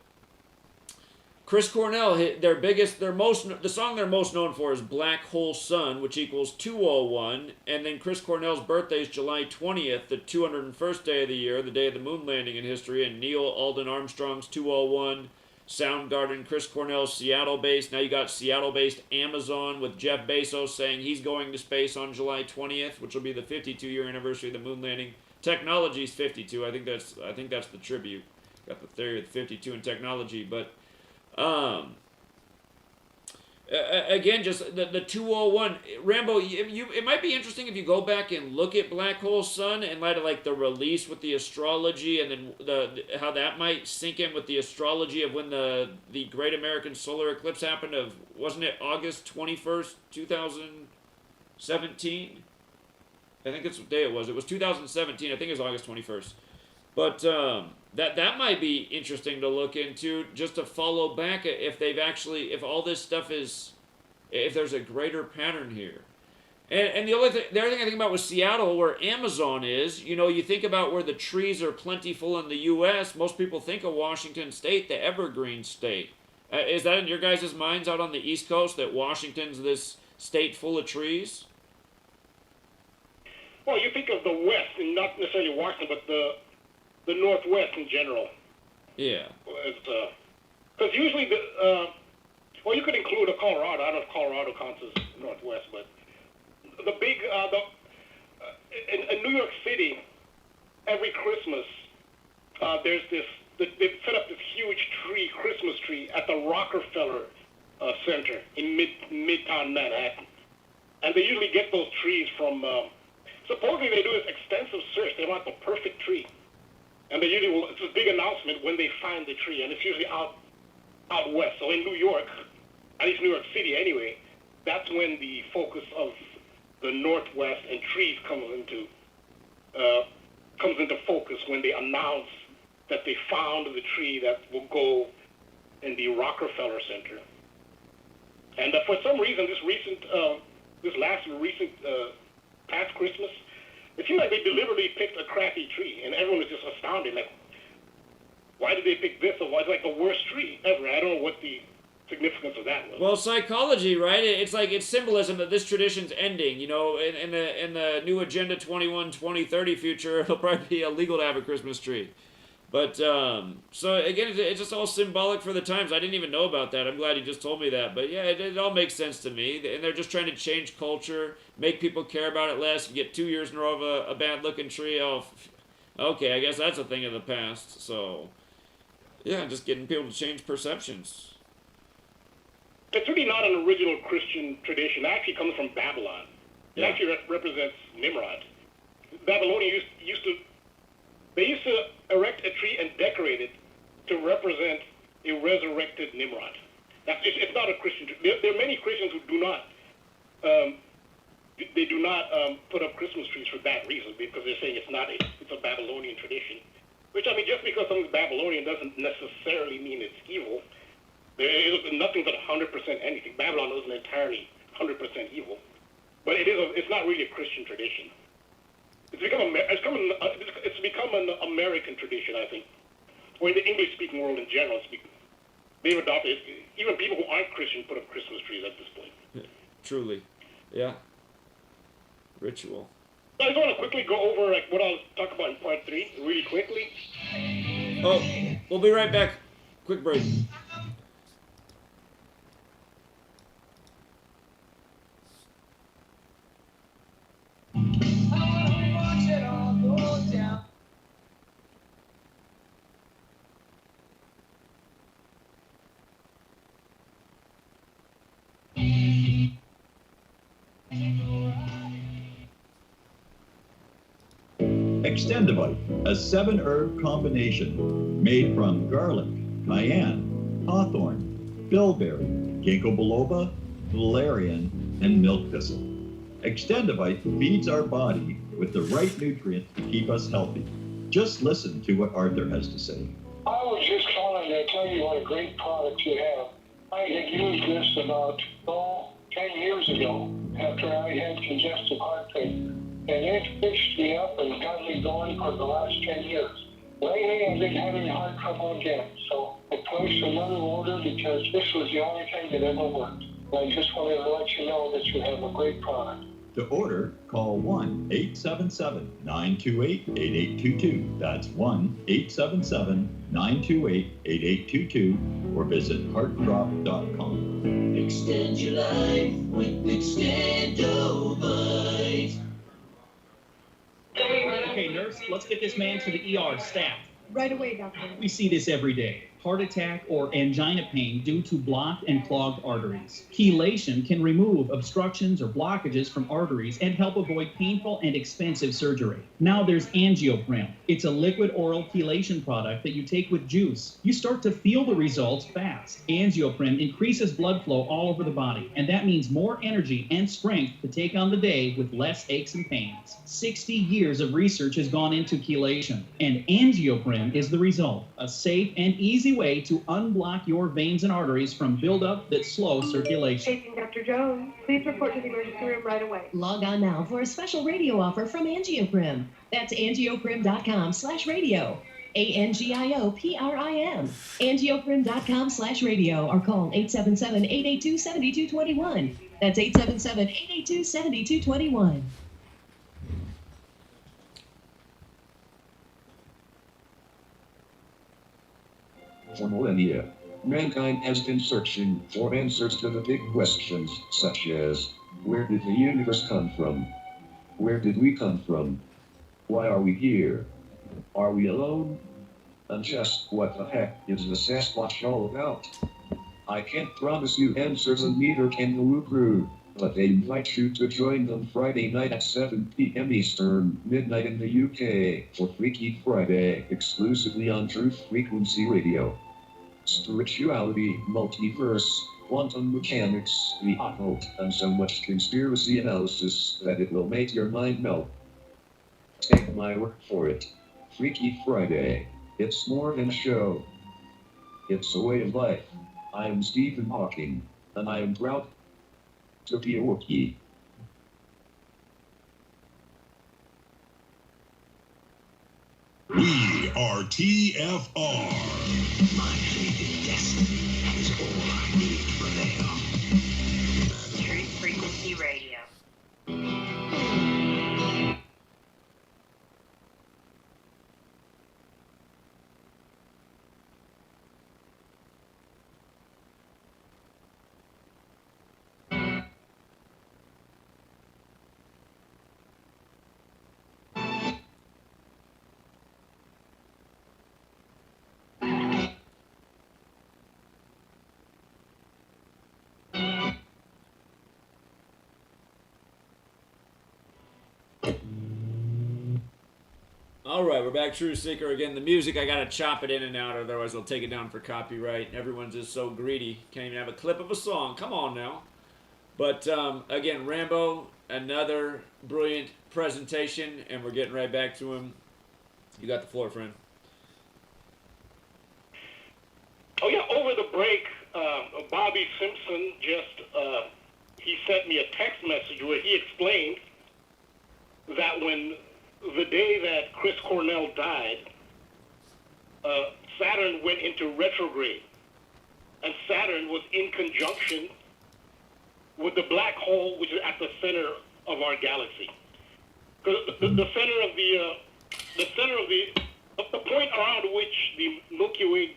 Chris Cornell, the song they're most known for is Black Hole Sun, which equals 201, and then Chris Cornell's birthday is July 20th, the 201st day of the year, the day of the moon landing in history, and Neil Alden Armstrong's 201, Soundgarden, Chris Cornell's Seattle-based, now you got Seattle-based Amazon with Jeff Bezos saying he's going to space on July 20th, which will be the 52-year anniversary of the moon landing. Technology's 52, I think that's the tribute. Got the theory of 52 in technology, but Again, just the 201. Rambo, it might be interesting if you go back and look at Black Hole Sun in light of like the release with the astrology, and then how that might sink in with the astrology of when the Great American Solar Eclipse happened. Of wasn't it August 21st, 2017? I think that's what day it was. It was 2017. I think it was August 21st. But that might be interesting to look into, just to follow back if they've actually, if all this stuff is, if there's a greater pattern here. And the other thing I think about with Seattle, where Amazon is, you know, you think about where the trees are plentiful in the U.S., most people think of Washington State, the evergreen state. Is that in your guys' minds out on the East Coast, that Washington's this state full of trees? Well, you think of the West, and not necessarily Washington, but the Northwest in general. Yeah. Because usually well, you could include Colorado. I don't know if Colorado counts as Northwest, but the big, in New York City, every Christmas, there's this, they've set up this huge Christmas tree at the Rockefeller Center in Midtown Manhattan. And they usually get those trees from, supposedly they do this extensive search. They want the perfect tree. And they usually will, it's a big announcement when they find the tree, and it's usually out west. So in New York, at least New York City anyway, that's when the focus of the Northwest and trees comes into focus, when they announce that they found the tree that will go in the Rockefeller Center. And for some reason, this last past Christmas, it seemed like they deliberately picked a crappy tree, and everyone was just astounded, like, why did they pick this? Or why it's like the worst tree ever? I don't know what the significance of that was. Well, psychology, right? It's like, it's symbolism that this tradition's ending. You know, in the new Agenda 21, 2030 future, it'll probably be illegal to have a Christmas tree. But, so again, it's just all symbolic for the times. I didn't even know about that. I'm glad you just told me that. But yeah, it all makes sense to me. And they're just trying to change culture, make people care about it less. You get 2 years in a row of a bad-looking tree. Oh, okay, I guess that's a thing of the past. So, yeah, just getting people to change perceptions. It's really not an original Christian tradition. It actually comes from Babylon. It actually represents Nimrod. Babylonians used to erect a tree and decorate it to represent a resurrected Nimrod. It's not a Christian. There are many Christians who do not. They do not put up Christmas trees for that reason, because they're saying it's a Babylonian tradition. Which, I mean, just because something's Babylonian doesn't necessarily mean it's evil. Nothing's at 100% anything. Babylon isn't entirely 100% evil, but it's not really a Christian tradition. It's become an American tradition, I think, or in the English-speaking world in general. They've adopted it. Even people who aren't Christian put up Christmas trees at this point. Yeah, truly, yeah. Ritual. So I just want to quickly go over what I'll talk about in part 3, really quickly. Oh, we'll be right back. Quick break. Extendivite, a 7-herb combination made from garlic, cayenne, hawthorn, bilberry, ginkgo biloba, valerian, and milk thistle. Extendivite feeds our body with the right nutrients to keep us healthy. Just listen to what Arthur has to say. I was just calling to tell you what a great product you have. I had used this about 10 years ago after I had congestive heart failure. And it fixed me up and got me going for the last 10 years. Lately, I've been having heart trouble again, so I placed another order because this was the only thing that ever worked. And I just wanted to let you know that you have a great product. To order, call 1-877-928-8822. That's 1-877-928-8822, or visit heartdrop.com. Extend your life with Extendivite. Okay, nurse, let's get this man to the ER. Staff. Right away, doctor. We see this every day. heart attack, or angina pain due to blocked and clogged arteries. Chelation can remove obstructions or blockages from arteries and help avoid painful and expensive surgery. Now there's Angioprim. It's a liquid oral chelation product that you take with juice. You start to feel the results fast. Angioprim increases blood flow all over the body, and that means more energy and strength to take on the day with less aches and pains. 60 years of research has gone into chelation, and Angioprim is the result. A safe and easy way to unblock your veins and arteries from buildup that slows circulation. Facing Dr. Jones, please report to the emergency room right away. Log on now for a special radio offer from Angioprim. That's angioprim.com/radio. ANGIOPRIM. Angioprim.com/radio or call 877-882-7221. That's 877-882-7221. For millennia, mankind has been searching for answers to the big questions, such as, where did the universe come from? Where did we come from? Why are we here? Are we alone? And just what the heck is the Sasquatch all about? I can't promise you answers, and neither can the Woo Crew, but they invite you to join them Friday night at 7 p.m. Eastern, midnight in the UK, for Freaky Friday, exclusively on Truth Frequency Radio. Spirituality, multiverse, quantum mechanics, the occult, and so much conspiracy analysis that it will make your mind melt. Take my word for it. Freaky Friday. It's more than a show. It's a way of life. I am Stephen Hawking, and I am proud to be a Wookiee. We are TFR. My faith in destiny is all I need to prevail. Truth Frequency Radio. All right, we're back. True Seeker again. The music, I gotta chop it in and out, otherwise they'll take it down for copyright. Everyone's just so greedy. Can't even have a clip of a song. Come on now. But again, Rambo, another brilliant presentation, and we're getting right back to him. You got the floor, friend. Oh yeah, over the break, Bobby Simpson just he sent me a text message where he explained that when the day that Chris Cornell died, Saturn went into retrograde, and Saturn was in conjunction with the black hole, which is at the center of our galaxy. Because the point around which the Milky Way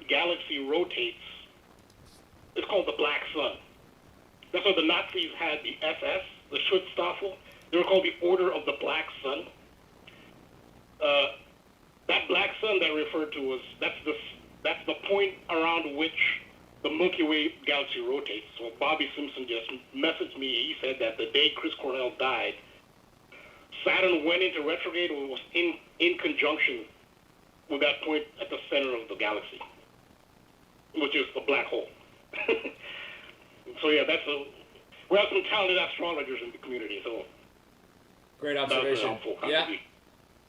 galaxy rotates is called the Black Sun. That's why the Nazis had the SS, the Schutzstaffel. They were called the Order of the Black Sun. That black sun that I referred to was that's the point around which the Milky Way galaxy rotates. So Bobby Simpson just messaged me. He said that the day Chris Cornell died, Saturn went into retrograde and was in conjunction with that point at the center of the galaxy, which is the black hole. So yeah, we have some talented astrologers in the community. So great observation. Yeah,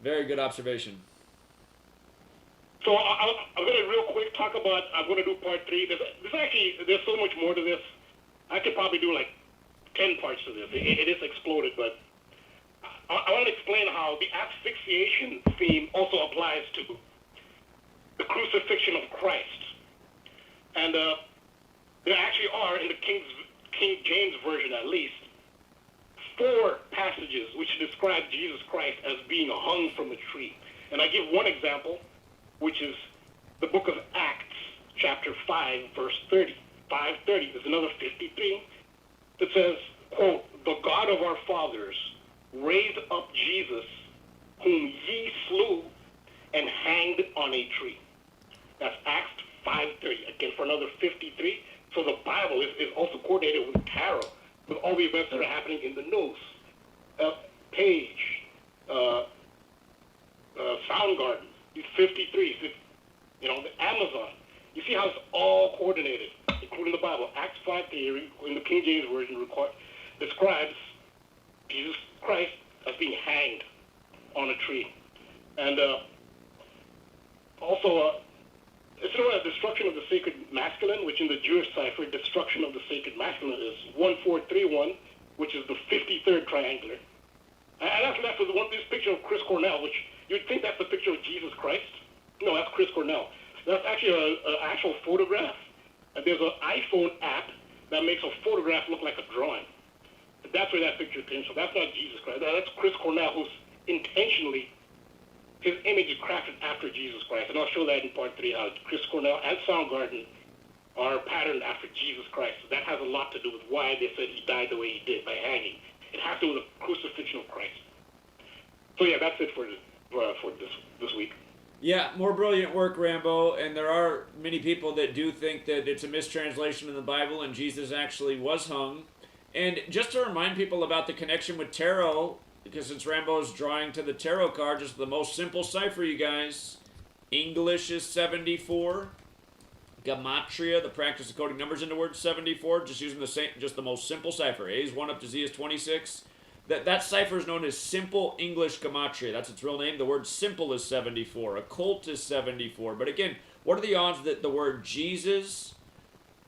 very good observation. So I'm going to real quick talk about, I'm going to do part 3. There's so much more to this. I could probably do like 10 parts to this. It is exploded, but I want to explain how the asphyxiation theme also applies to the crucifixion of Christ. And there actually are, in the King James Version at least, 4 passages which describe Jesus Christ as being hung from a tree. And I give one example, which is the book of Acts, chapter 5, verse 30. 5:30, there's another 53. It says, quote, "The God of our fathers raised up Jesus, whom ye slew and hanged on a tree." That's Acts 5:30, again for another 53. So the Bible is also coordinated with tarot, with all the events that are happening in the news. Page, Soundgarden, 53, the Amazon. You see how it's all coordinated, including the Bible. Acts 5:3 in the King James Version describes Jesus Christ as being hanged on a tree. And also, it's known as destruction of the sacred masculine, which in the Jewish cipher, destruction of the sacred masculine is 1431, which is the 53rd triangular. And that's left with this picture of Chris Cornell, which you'd think that's the picture of Jesus Christ. No, that's Chris Cornell. That's actually an actual photograph. And there's an iPhone app that makes a photograph look like a drawing. And that's where that picture came from. That's not Jesus Christ. That's Chris Cornell, who's intentionally, his image is crafted after Jesus Christ. And I'll show that in part 3, how Chris Cornell and Soundgarden are patterned after Jesus Christ. So that has a lot to do with why they said he died the way he did, by hanging. It has to do with the crucifixion of Christ. So yeah, that's it for this week. Yeah, more brilliant work, Rambo. And there are many people that do think that it's a mistranslation in the Bible and Jesus actually was hung. And just to remind people about the connection with tarot, because since Rambo's drawing to the tarot card, just the most simple cipher, you guys. English is 74. Gematria, the practice of coding numbers into words, 74. Just using the most simple cipher. A is 1 up to Z is 26. That cipher is known as Simple English Gematria. That's its real name. The word simple is 74. Occult is 74. But again, what are the odds that the word Jesus,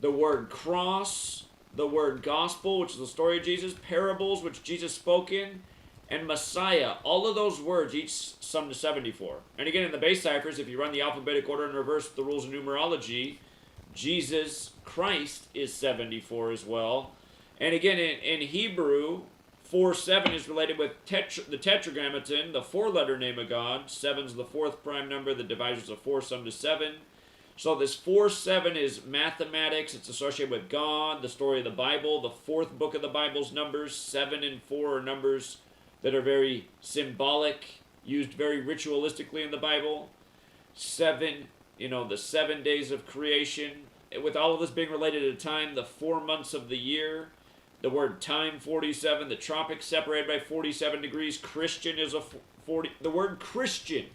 the word cross, the word gospel, which is the story of Jesus, parables, which Jesus spoke in, and Messiah, all of those words each sum to 74. And again, in the base ciphers, if you run the alphabetic order and reverse the rules of numerology, Jesus Christ is 74 as well. And again, in Hebrew, 4-7 is related with the Tetragrammaton, the four-letter name of God. 7's the fourth prime number. The divisors of 4 sum to 7. So this 4-7 is mathematics. It's associated with God, the story of the Bible. The fourth book of the Bible's numbers. 7 and 4 are numbers that are very symbolic, used very ritualistically in the Bible. 7, the 7 days of creation. With all of this being related to time, the 4 months of the year. The word time, 47. The tropics separated by 47 degrees. Christian is 40. The word Christian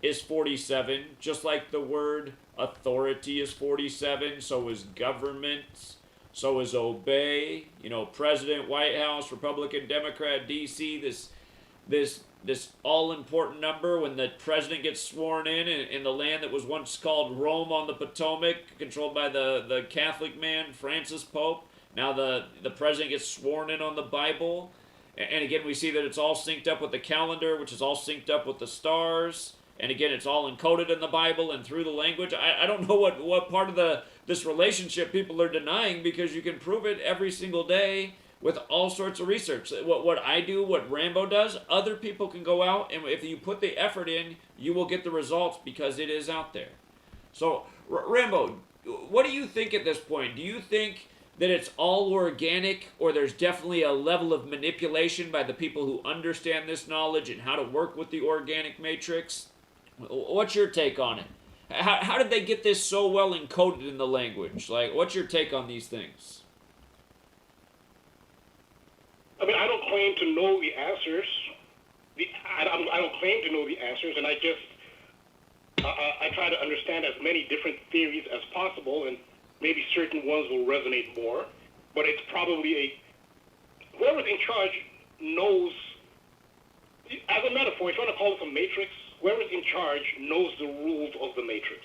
is 47, just like the word authority is 47. So is government. So is obey. President, White House, Republican, Democrat, D.C. This all-important number when the president gets sworn in the land that was once called Rome on the Potomac, controlled by the Catholic man, Francis Pope. Now the president gets sworn in on the Bible. And again, we see that it's all synced up with the calendar, which is all synced up with the stars. And again, it's all encoded in the Bible and through the language. I don't know what part of this relationship people are denying, because you can prove it every single day with all sorts of research. What I do, what Rambo does, other people can go out, and if you put the effort in, you will get the results because it is out there. So, Rambo, what do you think at this point? Do you think that it's all organic, or there's definitely a level of manipulation by the people who understand this knowledge and how to work with the organic matrix? What's your take on it? How did they get this so well encoded in the language? What's your take on these things? I mean, I don't claim to know the answers. I don't claim to know the answers, and I try to understand as many different theories as possible, and maybe certain ones will resonate more. But it's probably whoever's in charge knows. As a metaphor, if you want to call it a matrix, whoever's in charge knows the rules of the matrix.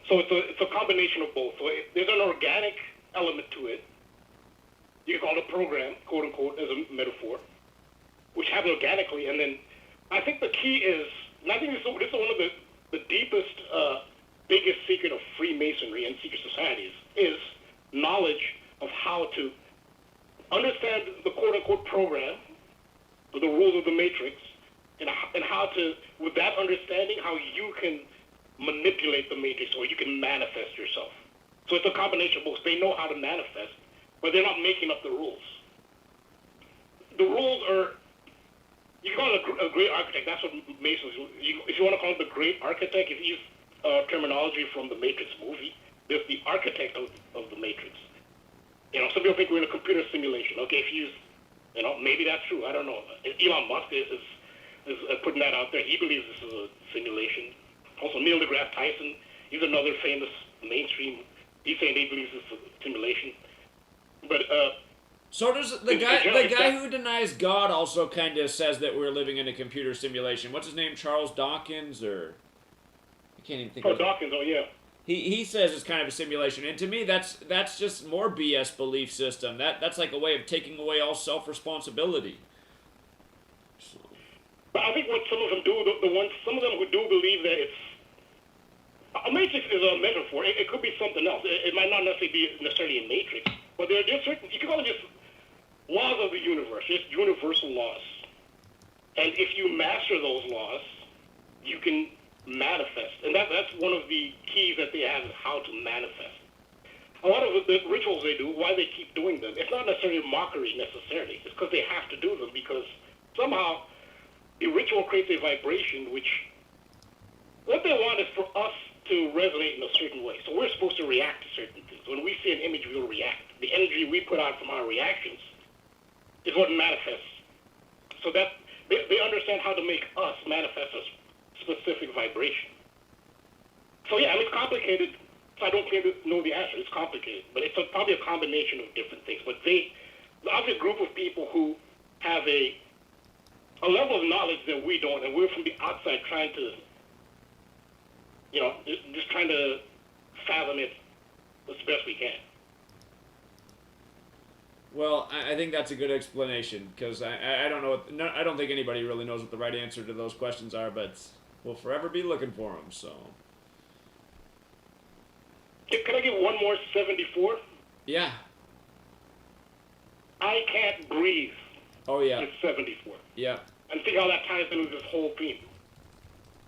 So it's a combination of both. So there's an organic element to it. You can call it a program, quote unquote, as a metaphor, which happens organically. And then I think the key is, and I think this is one of the deepest, biggest secret of Freemasonry and secret societies, is knowledge of how to understand the quote unquote program, the rules of the matrix, and how to, with that understanding, how you can manipulate the matrix or you can manifest yourself. So it's a combination of both. They know how to manifest, but they're not making up the rules. The rules are, you can call it a great architect. That's what Masons, if you want to call it the great architect, if you use terminology from the Matrix movie, there's the architect of the matrix. You know, some people think we're in a computer simulation. Okay, if you know, maybe that's true. I don't know. Elon Musk is putting that out there. He believes this is a simulation. Also, Neil deGrasse Tyson, he's another famous mainstream. He's saying he believes this is a simulation. But so does the guy who denies God also kind of says that we're living in a computer simulation. What's his name? Charles Dawkins, or I can't even think. Dawkins. Oh yeah. He says it's kind of a simulation, and to me that's just more BS belief system. That's like a way of taking away all self-responsibility. But I think what some of them do, some of them who do believe that it's a matrix is a metaphor. It could be something else. It might not necessarily be necessarily a matrix, but there are just certain, you can call it just laws of the universe, just universal laws. And if you master those laws, you can manifest. And that's one of the keys that they have, is how to manifest. A lot of the rituals they do, why they keep doing them, it's not necessarily a mockery necessarily. It's because they have to do them, because somehow the ritual creates a vibration which, what they want is for us to resonate in a certain way. So we're supposed to react to certain things. When we see an image, we'll react. The energy we put out from our reactions is what manifests. So that they understand how to make us manifest a specific vibration. So yeah, I mean, it's complicated. So I don't claim to know the answer. It's complicated, but it's probably a combination of different things. But there's a group of people who have a level of knowledge that we don't, and we're from the outside trying to, you know, just trying to fathom it as best we can. Well, I think that's a good explanation, because I don't know. I don't think anybody really knows what the right answer to those questions are, but we'll forever be looking for them. So. Can I give one more 74? Yeah. I can't breathe. Oh yeah. It's 74. Yeah. And think how that ties in with this whole theme.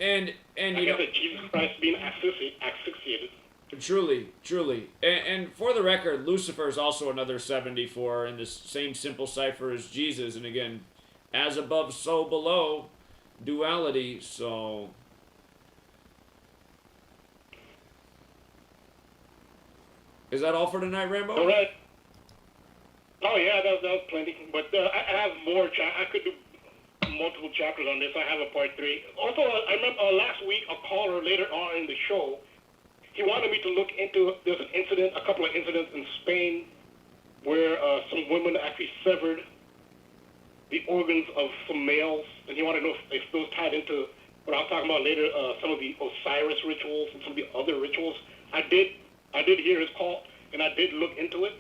And you know, Jesus Christ being asphyxiated. Truly. And for the record, Lucifer is also another 74 in the same simple cipher as Jesus. And again, as above, so below, duality. So. Is that all for tonight, Rambo? All right. Oh yeah, that was plenty. But I have more. I could do multiple chapters on this. I have a part 3. Also, I remember last week a caller later on in the show, he wanted me to look into, there's an incident, a couple of incidents in Spain where some women actually severed the organs of some males, and he wanted to know if those tied into what I'll talk about later, some of the Osiris rituals and some of the other rituals. I did hear his call, and I did look into it.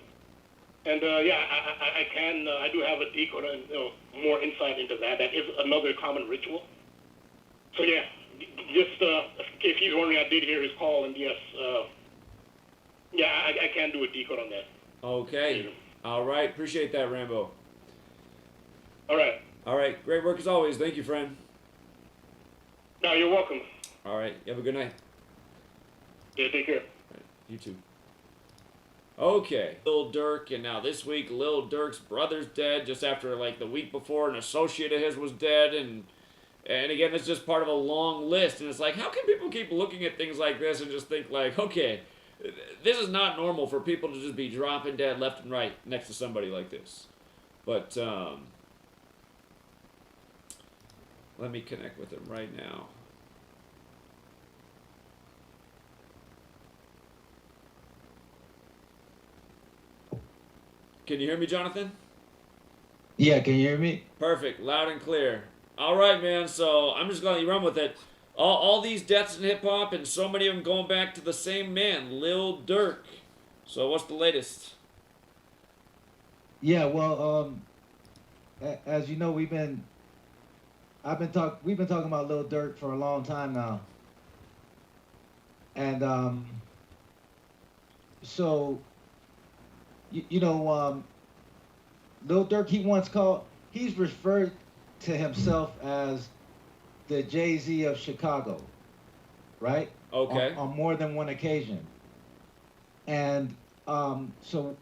And yeah, I do have a decoder and more insight into that. That is another common ritual. So yeah, just if he's wondering, I did hear his call, and yes, yeah, I can do a decode on that. Okay. All right. Appreciate that, Rambo. All right. All right. Great work as always. Thank you, friend. No, you're welcome. All right. You have a good night. Yeah, take care. Right. You too. Okay, Lil Durk, and now this week, Lil Durk's brother's dead, just after, like, the week before, an associate of his was dead, and again, it's just part of a long list, and it's like, how can people keep looking at things like this and just think, like, okay, this is not normal for people to just be dropping dead left and right next to somebody like this. But, let me connect with him right now. Can you hear me, Jonathan? Yeah, can you hear me? Perfect, loud and clear. All right, man, so I'm just going to let you run with it. All these deaths in hip-hop, and so many of them going back to the same man, Lil Durk. So what's the latest? Yeah, well, as you know, we've been talking about Lil Durk for a long time now. And so you know, Lil Durk, he's referred to himself as the Jay-Z of Chicago, right? Okay. On more than one occasion. And so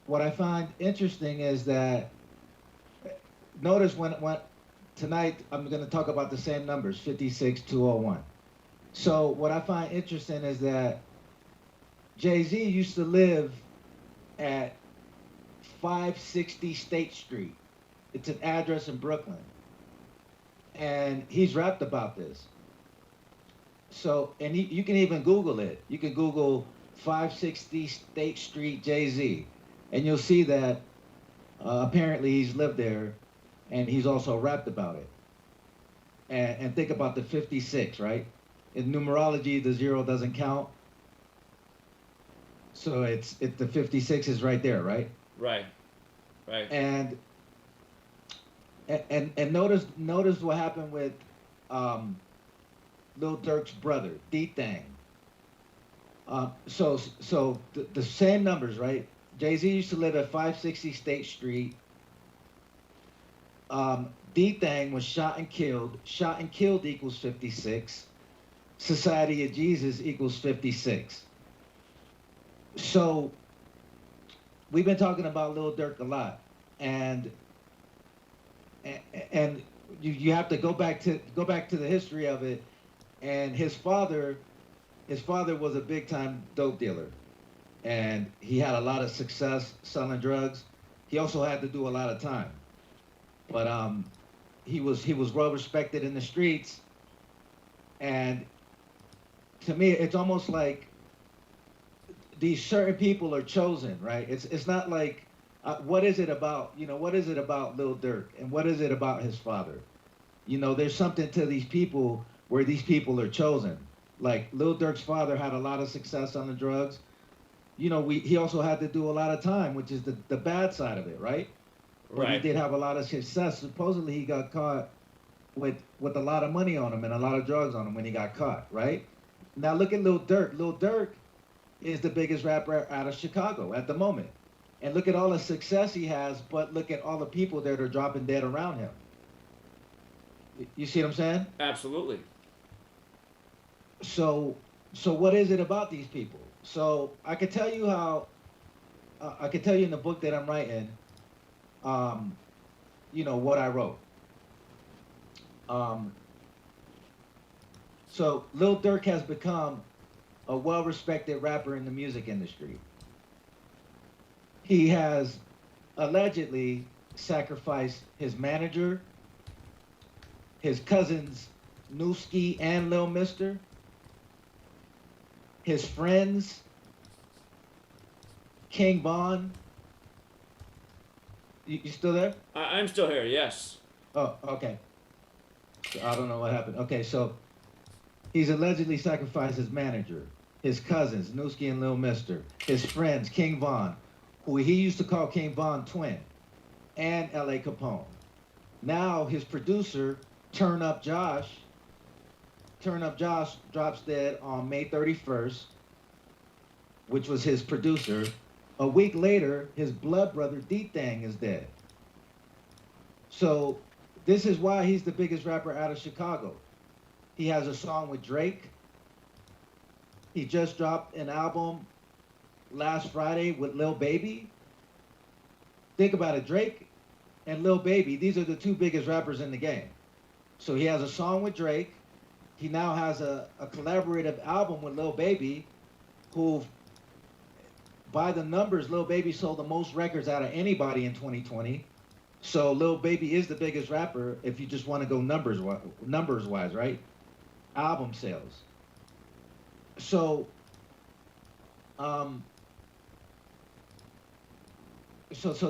what I find interesting is that, notice when tonight I'm going to talk about the same numbers, 56, 201. So what I find interesting is that Jay-Z used to live at 560 State Street. It's an address in Brooklyn. And he's rapped about this. So, and you can even Google it. You can Google 560 State Street Jay-Z, and you'll see that apparently he's lived there, and he's also rapped about it. And think about the 56, right? In numerology, the 0 doesn't count. So the 56 is right there, right? Right. And notice what happened with Lil Durk's brother, D-Thang. So the same numbers, right? Jay-Z used to live at 560 State Street. D-Thang was shot and killed. Shot and killed equals 56. Society of Jesus equals 56. So we've been talking about Lil Durk a lot, and you have to go back to the history of it. And his father was a big time dope dealer, and he had a lot of success selling drugs. He also had to do a lot of time, but he was well respected in the streets. And to me, it's almost like these certain people are chosen, right? It's not like what is it about what is it about Lil Durk, and what is it about his father? There's something to these people where these people are chosen. Like Lil Durk's father had a lot of success on the drugs. He also had to do a lot of time, which is the bad side of it, right? But he did have a lot of success. Supposedly he got caught with a lot of money on him and a lot of drugs on him when he got caught, right? Now look at Lil Durk. Lil Durk is the biggest rapper out of Chicago at the moment. And look at all the success he has, but look at all the people that are dropping dead around him. You see what I'm saying? Absolutely. So what is it about these people? So I could tell you how, I could tell you in the book that I'm writing, what I wrote. So Lil Durk has become a well-respected rapper in the music industry. He has allegedly sacrificed his manager, his cousins Newski and Lil Mister, his friends, King Von. You still there? I'm still here, yes. Oh, okay. I don't know what happened. Okay, so he's allegedly sacrificed his manager, his cousins, Newski and Lil Mister, his friends, King Von, who he used to call King Von Twin, and L.A. Capone. Now his producer, Turn Up Josh drops dead on May 31st, which was his producer. A week later, his blood brother D-Thang is dead. So this is why he's the biggest rapper out of Chicago. He has a song with Drake. He just dropped an album last Friday with Lil Baby. Think about it, Drake and Lil Baby, these are the two biggest rappers in the game. So he has a song with Drake. He now has a collaborative album with Lil Baby, who, by the numbers, Lil Baby sold the most records out of anybody in 2020. So Lil Baby is the biggest rapper if you just want to go numbers-wise, right? Album sales. So, so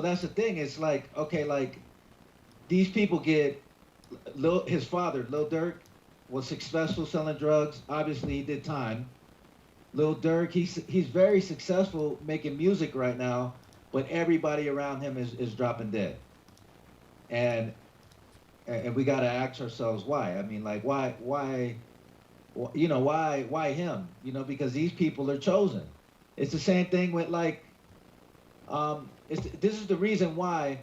that's the thing. It's like, okay, like these people get, his father, Lil Durk, was successful selling drugs. Obviously, he did time. Lil Durk, he's very successful making music right now, but everybody around him is dropping dead. And we got to ask ourselves why. I mean, like, why him? Because these people are chosen. It's the same thing with like, this is the reason why,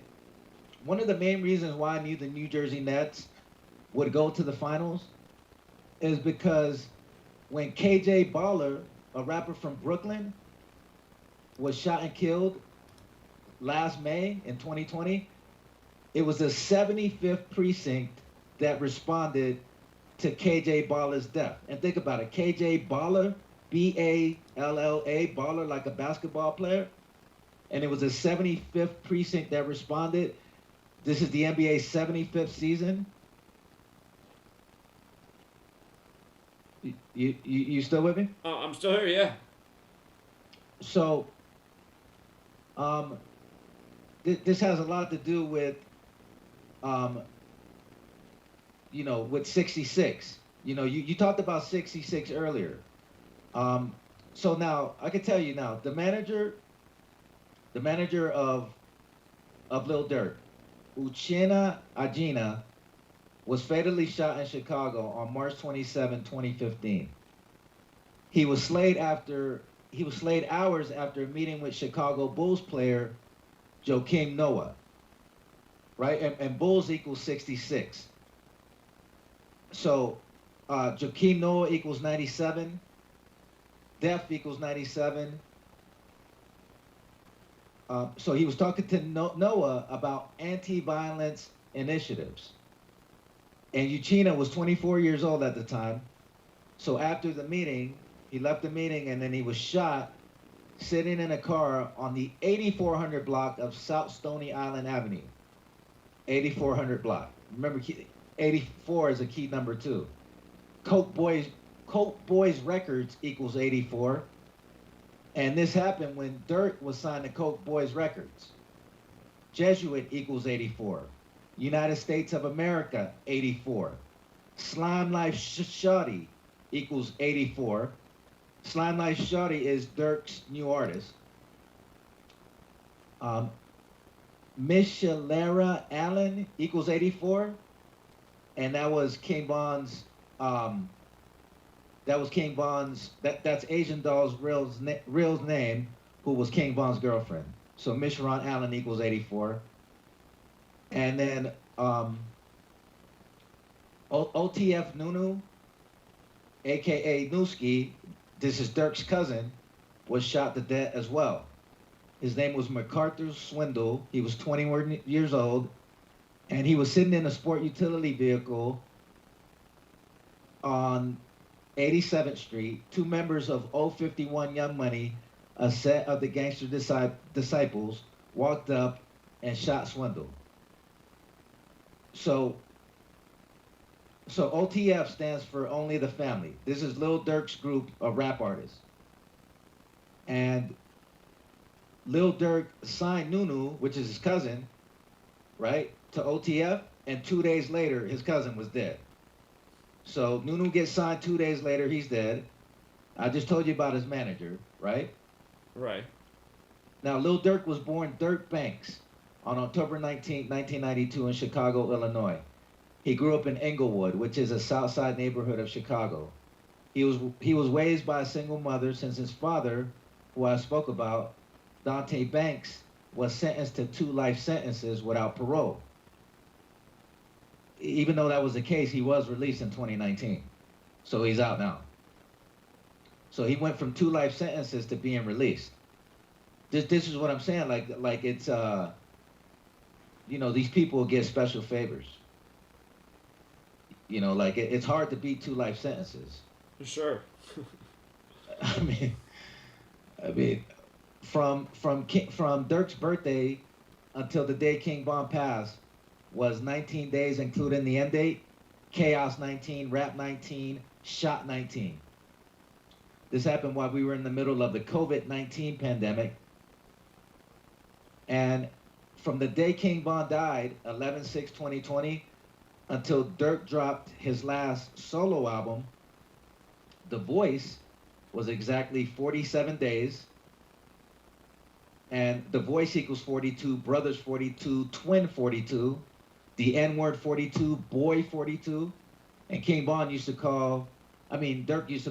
one of the main reasons why I knew the New Jersey Nets would go to the finals is because when KJ Baller, a rapper from Brooklyn, was shot and killed last May in 2020, it was the 75th precinct that responded to KJ Baller's death. And think about it, KJ Baller BALLA, baller, like a basketball player. And it was the 75th precinct that responded. This is the NBA's 75th season. You still with me? Oh, I'm still here, yeah. So, this has a lot to do with, with 66. You talked about 66 earlier. So now I can tell you now, the manager of Lil Durk, Uchenna Ajina, was fatally shot in Chicago on March 27, 2015. He was slayed hours after a meeting with Chicago Bulls player Joakim Noah, right? And Bulls equals 66. So Joakim Noah equals 97. Death equals 97. So he was talking to Noah about anti-violence initiatives. And Uchenna was 24 years old at the time. So after the meeting, he left the meeting and then he was shot sitting in a car on the 8400 block of South Stony Island Avenue. 8400 block. Remember, 84 is a key number too. Coke Boys Records equals 84. And this happened when Durk was signed to Coke Boys Records. Jesuit equals 84. United States of America, 84. Slime Life Shawty equals 84. Slime Life Shawty is Durk's new artist. Michelera Allen equals 84. And that was King Von's, that's Asian Doll's real name, who was King Von's girlfriend. So Michelera Allen equals 84. And then OTF Nunu, aka Newski, this is Durk's cousin, was shot to death as well. His name was MacArthur Swindle. He was 21 years old, and he was sitting in a sport utility vehicle on 87th Street. Two members of 051 Young Money, a set of the gangster disciples, walked up and shot Swindle. So OTF stands for Only the Family. This is Lil Durk's group of rap artists. And Lil Durk signed Nunu, which is his cousin, right, to OTF, and 2 days later, his cousin was dead. So Nunu gets signed 2 days later, he's dead. I just told you about his manager, right? Right. Now, Lil Durk was born Dirk Banks on October 19, 1992 in Chicago, Illinois. He grew up in Englewood, which is a South Side neighborhood of Chicago. He was raised by a single mother since his father, who I spoke about, Dante Banks, was sentenced to 2 life sentences without parole. Even though that was the case, he was released in 2019. So he's out now. So he went from 2 life sentences to being released. This is what I'm saying, like it's, these people get special favors. Like it's hard to beat 2 life sentences. Sure. I mean, from Durk's birthday until the day King Von passed was 19 days, including the end date. Chaos 19, Rap 19, Shot 19. This happened while we were in the middle of the COVID-19 pandemic. And from the day King Von died, 11/6/2020, until Durk dropped his last solo album, The Voice, was exactly 47 days. And The Voice equals 42, Brothers 42, Twin 42, the N-word 42, Boy 42. And Durk used to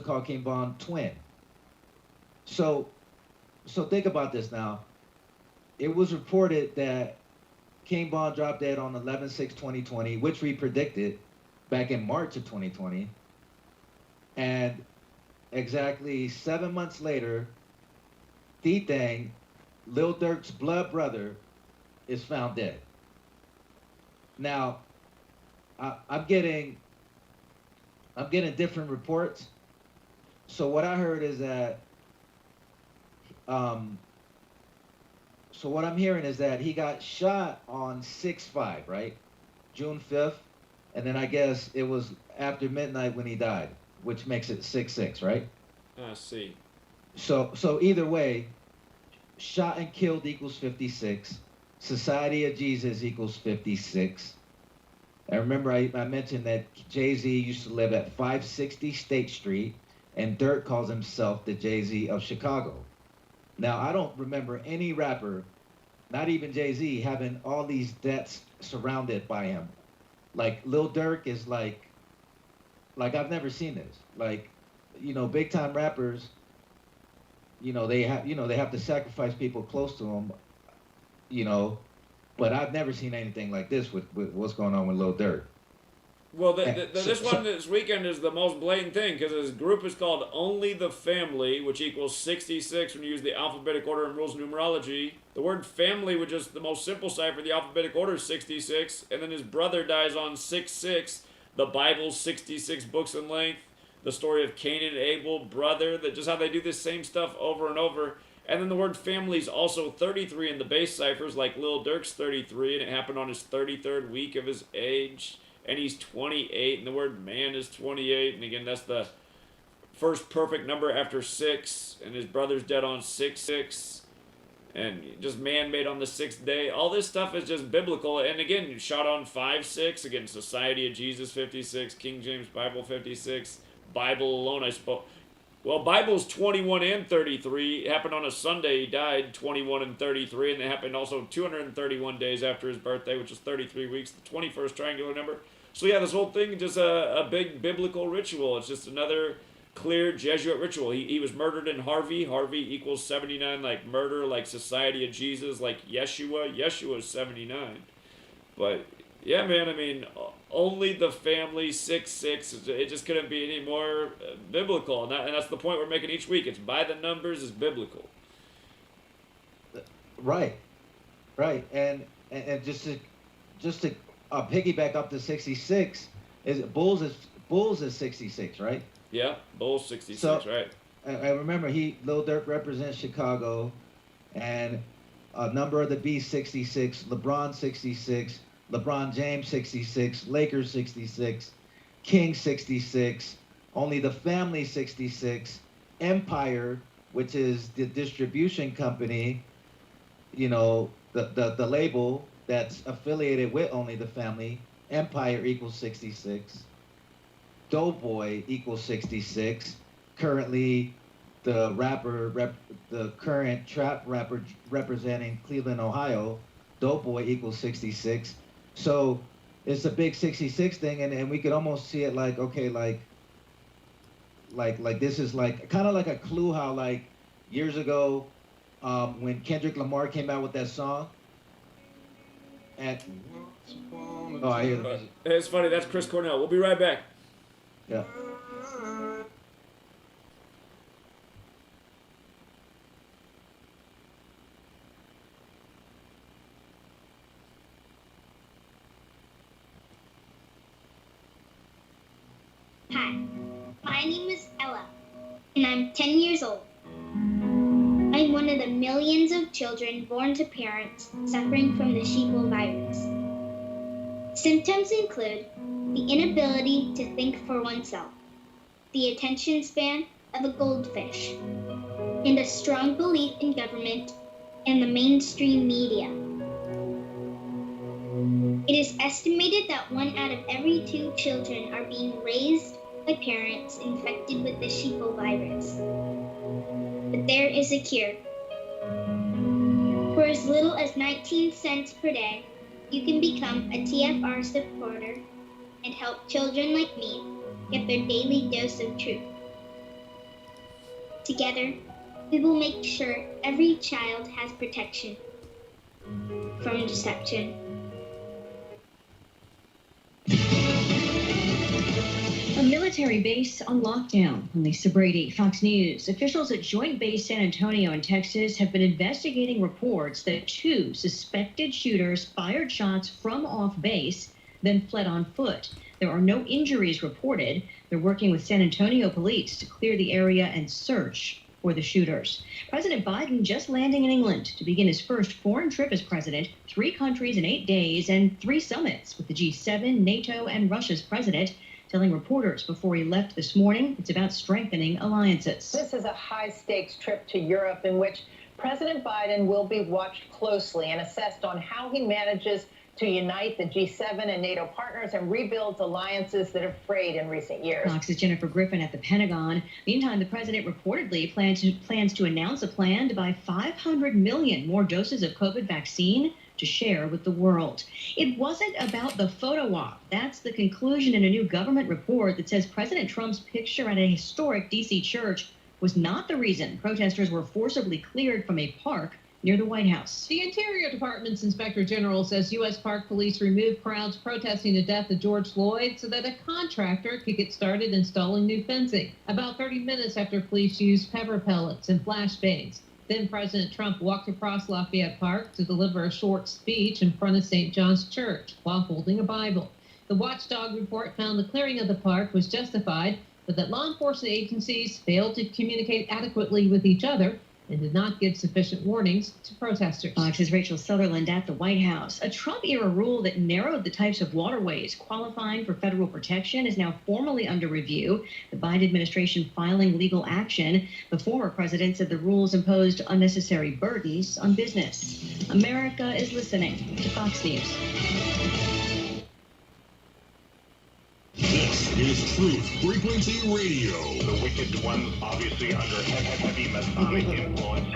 call King Von Twin. So think about this now. It was reported that King Von dropped dead on 11/6/2020, which we predicted back in March of 2020. And exactly 7 months later, D-Thang, Lil Durk's blood brother, is found dead. Now, I'm getting different reports, So what I heard is that, so what I'm hearing is that he got shot on 6/5, right? June 5th, and then I guess it was after midnight when he died, which makes it 6/6, right? I see. So either way, shot and killed equals 56. Society of Jesus equals 56. And remember, I mentioned that Jay-Z used to live at 560 State Street, and Durk calls himself the Jay-Z of Chicago. Now, I don't remember any rapper, not even Jay-Z, having all these deaths surrounded by him. Like, Lil Durk is like I've never seen this. Like, you know, big time rappers, you know, they have to sacrifice people close to them, you know, but I've never seen anything like this with what's going on with Lil Durk. Well, this one this weekend is the most blatant thing because his group is called Only the Family, which equals 66 when you use the alphabetic order and rules of numerology. The word family, which is the most simple cipher, the alphabetic order is 66, and then his brother dies on 6/6. The Bible's 66 books in length. The story of Cain and Abel, brother, that just how they do this same stuff over and over. And then the word family is also 33 in the base ciphers, like Lil Durk's 33, and it happened on his 33rd week of his age. And he's 28, and the word man is 28. And again, that's the first perfect number after 6. And his brother's dead on 6/6. And just man made on the 6th day. All this stuff is just biblical. And again, shot on 5/6. Again, Society of Jesus 56, King James Bible 56. Bible alone, I suppose. Well, Bible's 21 and 33. It happened on a Sunday. He died 21 and 33. And it happened also 231 days after his birthday, which is 33 weeks, the 21st triangular number. So yeah, this whole thing is just a big biblical ritual. It's just another clear Jesuit ritual. He was murdered in Harvey. Harvey equals 79, like murder, like Society of Jesus, like Yeshua. Yeshua is 79. But yeah, man, I mean, Only the Family, 6/6. It just couldn't be any more biblical. And that's the point we're making each week. It's by the numbers, it's biblical. Right. And just to piggyback up to 66, Bulls is 66, right? Yeah, Bulls 66, So, right? I remember Lil Durk represents Chicago, and a number of the Bees 66, LeBron 66, LeBron James 66, Lakers 66, King 66, Only the Family 66, Empire, which is the distribution company, you know, the label that's affiliated with Only the Family, Empire equals 66. Doughboy equals 66. Currently, the current trap rapper representing Cleveland, Ohio, Doughboy equals 66. So it's a big 66 thing, and we could almost see it like, okay, like this is like kind of like a clue how like years ago when Kendrick Lamar came out with that song. And I hear the music. It's funny, that's Chris Cornell. We'll be right back. Yeah. Hi, my name is Ella, and I'm 10 years old. I'm one of the millions of children born to parents suffering from the sheeple virus. Symptoms include the inability to think for oneself, the attention span of a goldfish, and a strong belief in government and the mainstream media. It is estimated that 1 out of every 2 children are being raised by parents infected with the sheeple virus. But there is a cure. For as little as 19 cents per day, you can become a TFR supporter and help children like me get their daily dose of truth. Together, we will make sure every child has protection from deception. A military base on lockdown. On Lisa Brady, Fox News. Officials at Joint Base San Antonio in Texas have been investigating reports that 2 suspected shooters fired shots from off base, then fled on foot. There are no injuries reported. They're working with San Antonio police to clear the area and search for the shooters. President Biden just landing in England to begin his first foreign trip as president, 3 countries in 8 days and 3 summits with the G7, NATO, and Russia's president. Telling reporters before he left this morning, it's about strengthening alliances. This is a high-stakes trip to Europe in which President Biden will be watched closely and assessed on how he manages to unite the G7 and NATO partners and rebuilds alliances that have frayed in recent years. Fox's Jennifer Griffin at the Pentagon. Meantime, the president reportedly plans to announce a plan to buy 500 million more doses of COVID vaccine to share with the world. It wasn't about the photo op. That's the conclusion in a new government report that says President Trump's picture at a historic D.C. church was not the reason protesters were forcibly cleared from a park near the White House. The Interior Department's Inspector General says U.S. Park Police removed crowds protesting the death of George Floyd so that a contractor could get started installing new fencing. About 30 minutes after police used pepper pellets and flashbangs. Then President Trump walked across Lafayette Park to deliver a short speech in front of St. John's Church while holding a Bible. The watchdog report found the clearing of the park was justified, but that law enforcement agencies failed to communicate adequately with each other and did not give sufficient warnings to protesters. Fox's Rachel Sutherland at the White House. A Trump-era rule that narrowed the types of waterways qualifying for federal protection is now formally under review. The Biden administration filing legal action. The former president said the rules imposed unnecessary burdens on business. America is listening to Fox News. This is Truth Frequency Radio. The wicked one, obviously under heavy Masonic influence.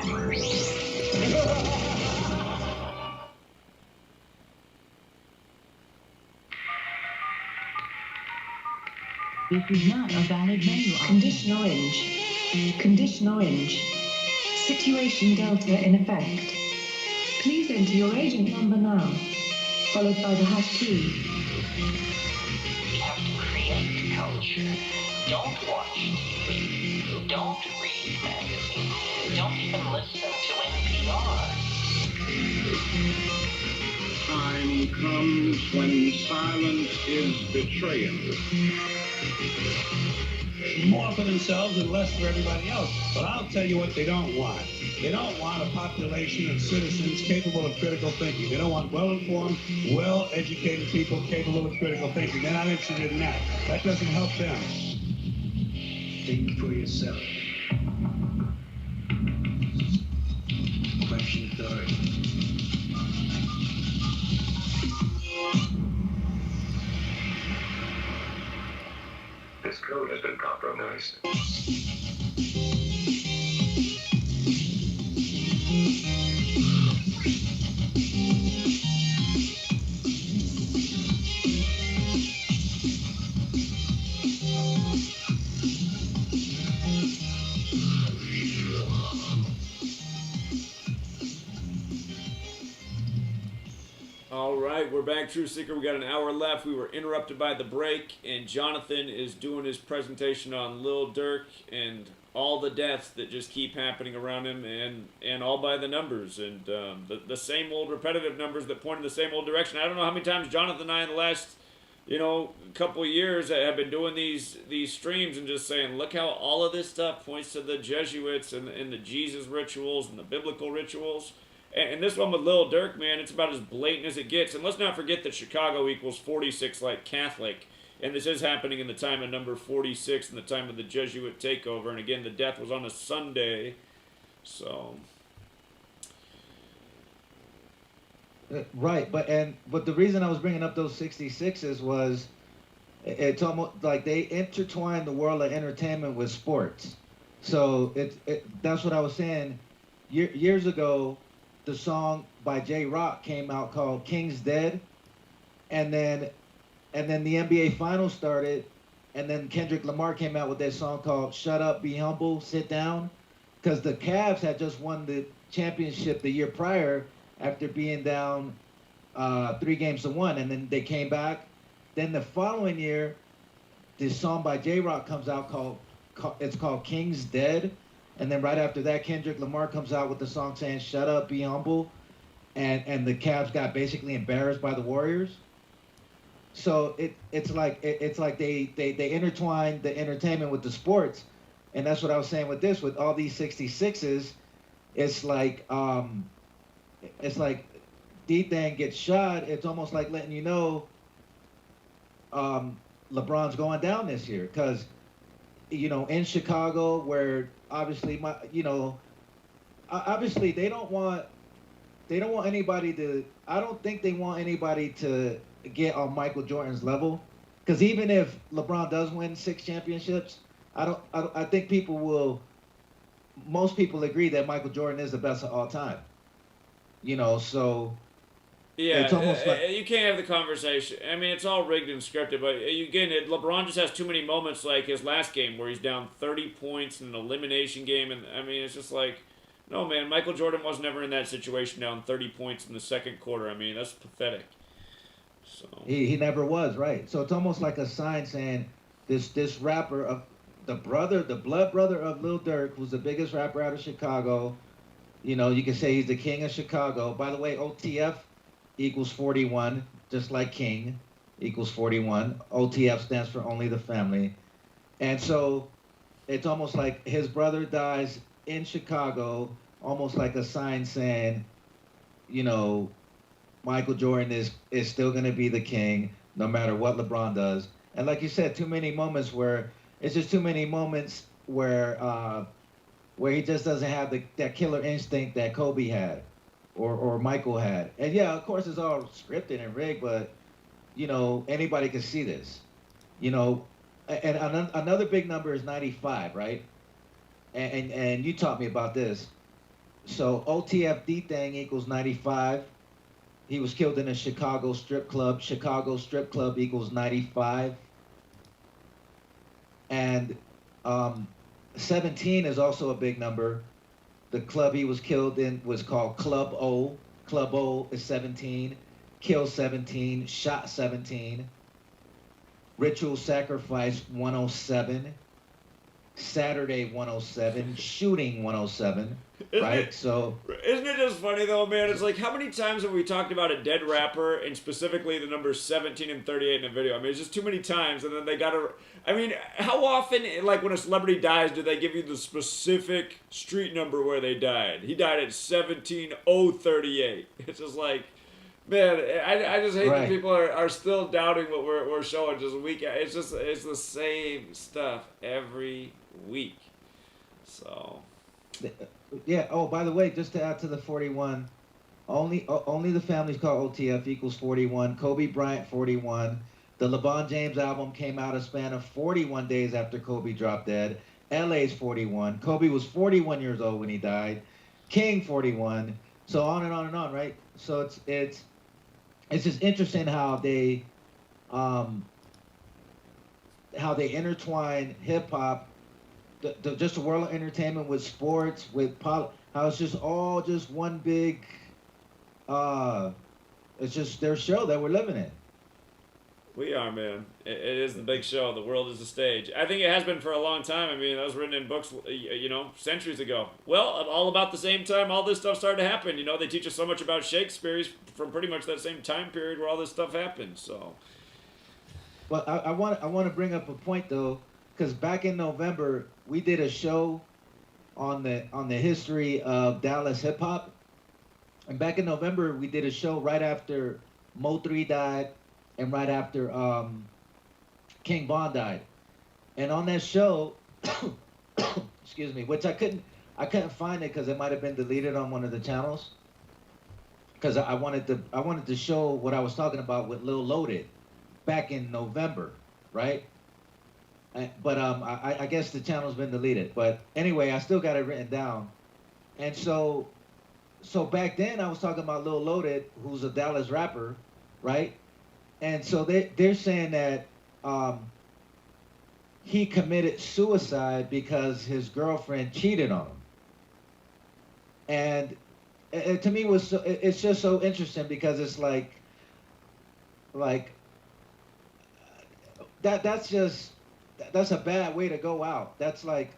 This is not a valid menu option. Condition orange. Condition orange. Situation delta in effect. Please enter your agent number now, followed by the hash key. Create culture. Don't watch TV. Don't read magazines. Don't even listen to NPR. Time comes when silence is betrayal. More for themselves and less for everybody else. But I'll tell you what they don't want. They don't want a population of citizens capable of critical thinking. They don't want well-informed, well-educated people capable of critical thinking. They're not interested in that. That doesn't help them. Think for yourself. Question 30. This code has been compromised. All right, we're back, True Seeker. We got an hour left. We were interrupted by the break, and Jonathan is doing his presentation on Lil Durk and all the deaths that just keep happening around him, and all by the numbers, and the same old repetitive numbers that point in the same old direction. I don't know how many times Jonathan and I in the last, couple of years have been doing these streams and just saying, look how all of this stuff points to the Jesuits and the Jesus rituals and the biblical rituals. And this one with Lil Durk, man, it's about as blatant as it gets. And let's not forget that Chicago equals 46 like Catholic. And this is happening in the time of number 46 in the time of the Jesuit takeover. And again, the death was on a Sunday. So... Right, but the reason I was bringing up those 66s was it's almost like they intertwine the world of entertainment with sports. So that's what I was saying. Years ago, the song by J-Rock came out called King's Dead, and then the NBA Finals started, and then Kendrick Lamar came out with that song called Shut Up, Be Humble, Sit Down, because the Cavs had just won the championship the year prior after being down 3-1, and then they came back. Then the following year, this song by J-Rock comes out it's called King's Dead. And then right after that, Kendrick Lamar comes out with the song saying, Shut Up, Be Humble. And the Cavs got basically embarrassed by the Warriors. So it's like they intertwine the entertainment with the sports, and that's what I was saying with this, with all these 66s. It's like D-Thang gets shot. It's almost like letting you know LeBron's going down this year, because in Chicago, where obviously obviously they don't want anybody to. I don't think they want anybody to get on Michael Jordan's level, because even if LeBron does win 6 championships, I think most people agree that Michael Jordan is the best of all time. So Yeah, it's almost like you can't have the conversation. I mean, it's all rigged and scripted, but again, LeBron just has too many moments like his last game where he's down 30 points in an elimination game, and I mean, it's just like, no, man, Michael Jordan was never in that situation down 30 points in the second quarter. I mean, that's pathetic. So he never was, right. So it's almost like a sign saying this rapper of the blood brother of Lil Durk, who's the biggest rapper out of Chicago. You can say he's the king of Chicago. By the way, OTF equals 41, just like King equals 41. OTF stands for Only the Family. And so it's almost like his brother dies in Chicago, almost like a sign saying, Michael Jordan is still going to be the king no matter what LeBron does. And like you said, too many moments where he just doesn't have that killer instinct that Kobe had or Michael had. And yeah, of course it's all scripted and rigged, but anybody can see this. And another big number is 95, right? And you taught me about this. So OTF D-Thang equals 95. He was killed in a Chicago strip club. Chicago strip club equals 95. And 17 is also a big number. The club he was killed in was called Club O. Club O is 17. Kill 17. Shot 17. Ritual sacrifice 107. Saturday 107. Shooting 107. Right? So isn't it just funny though, man? It's like, how many times have we talked about a dead rapper and specifically the numbers 17 and 38 in a video? I mean, it's just too many times, and then they gotta. I mean, how often, like when a celebrity dies, do they give you the specific street number where they died? He died at 17038. It's just like, man, I just hate that people are still doubting what we're showing just week. It's the same stuff every week. So. Yeah. Oh, by the way, just to add to the 41, only the Family's called OTF equals 41. Kobe Bryant 41. The LeBron James album came out a span of 41 days after Kobe dropped dead. LA's 41. Kobe was 41 years old when he died. King 41. So on and on and on, right? So it's just interesting how they intertwine hip hop. Just the world of entertainment with sports, with how it's just all just one big, it's just their show that we're living in. We are, man. It is the big show. The world is the stage. I think it has been for a long time. I mean, that was written in books, centuries ago. Well, all about the same time all this stuff started to happen. They teach us so much about Shakespeare from pretty much that same time period where all this stuff happened. So. Well, I want to bring up a point though, because back in November we did a show on the history of Dallas hip hop, and back in November we did a show right after Mo 3 died. And right after King Von died, and on that show, excuse me, which I couldn't find it because it might have been deleted on one of the channels. Because I wanted to show what I was talking about with Lil Loaded, back in November, right? But I guess the channel's been deleted. But anyway, I still got it written down, and so back then I was talking about Lil Loaded, who's a Dallas rapper, right? And so they're saying that he committed suicide because his girlfriend cheated on him. And to me it's just so interesting, because it's like that's a bad way to go out. That's like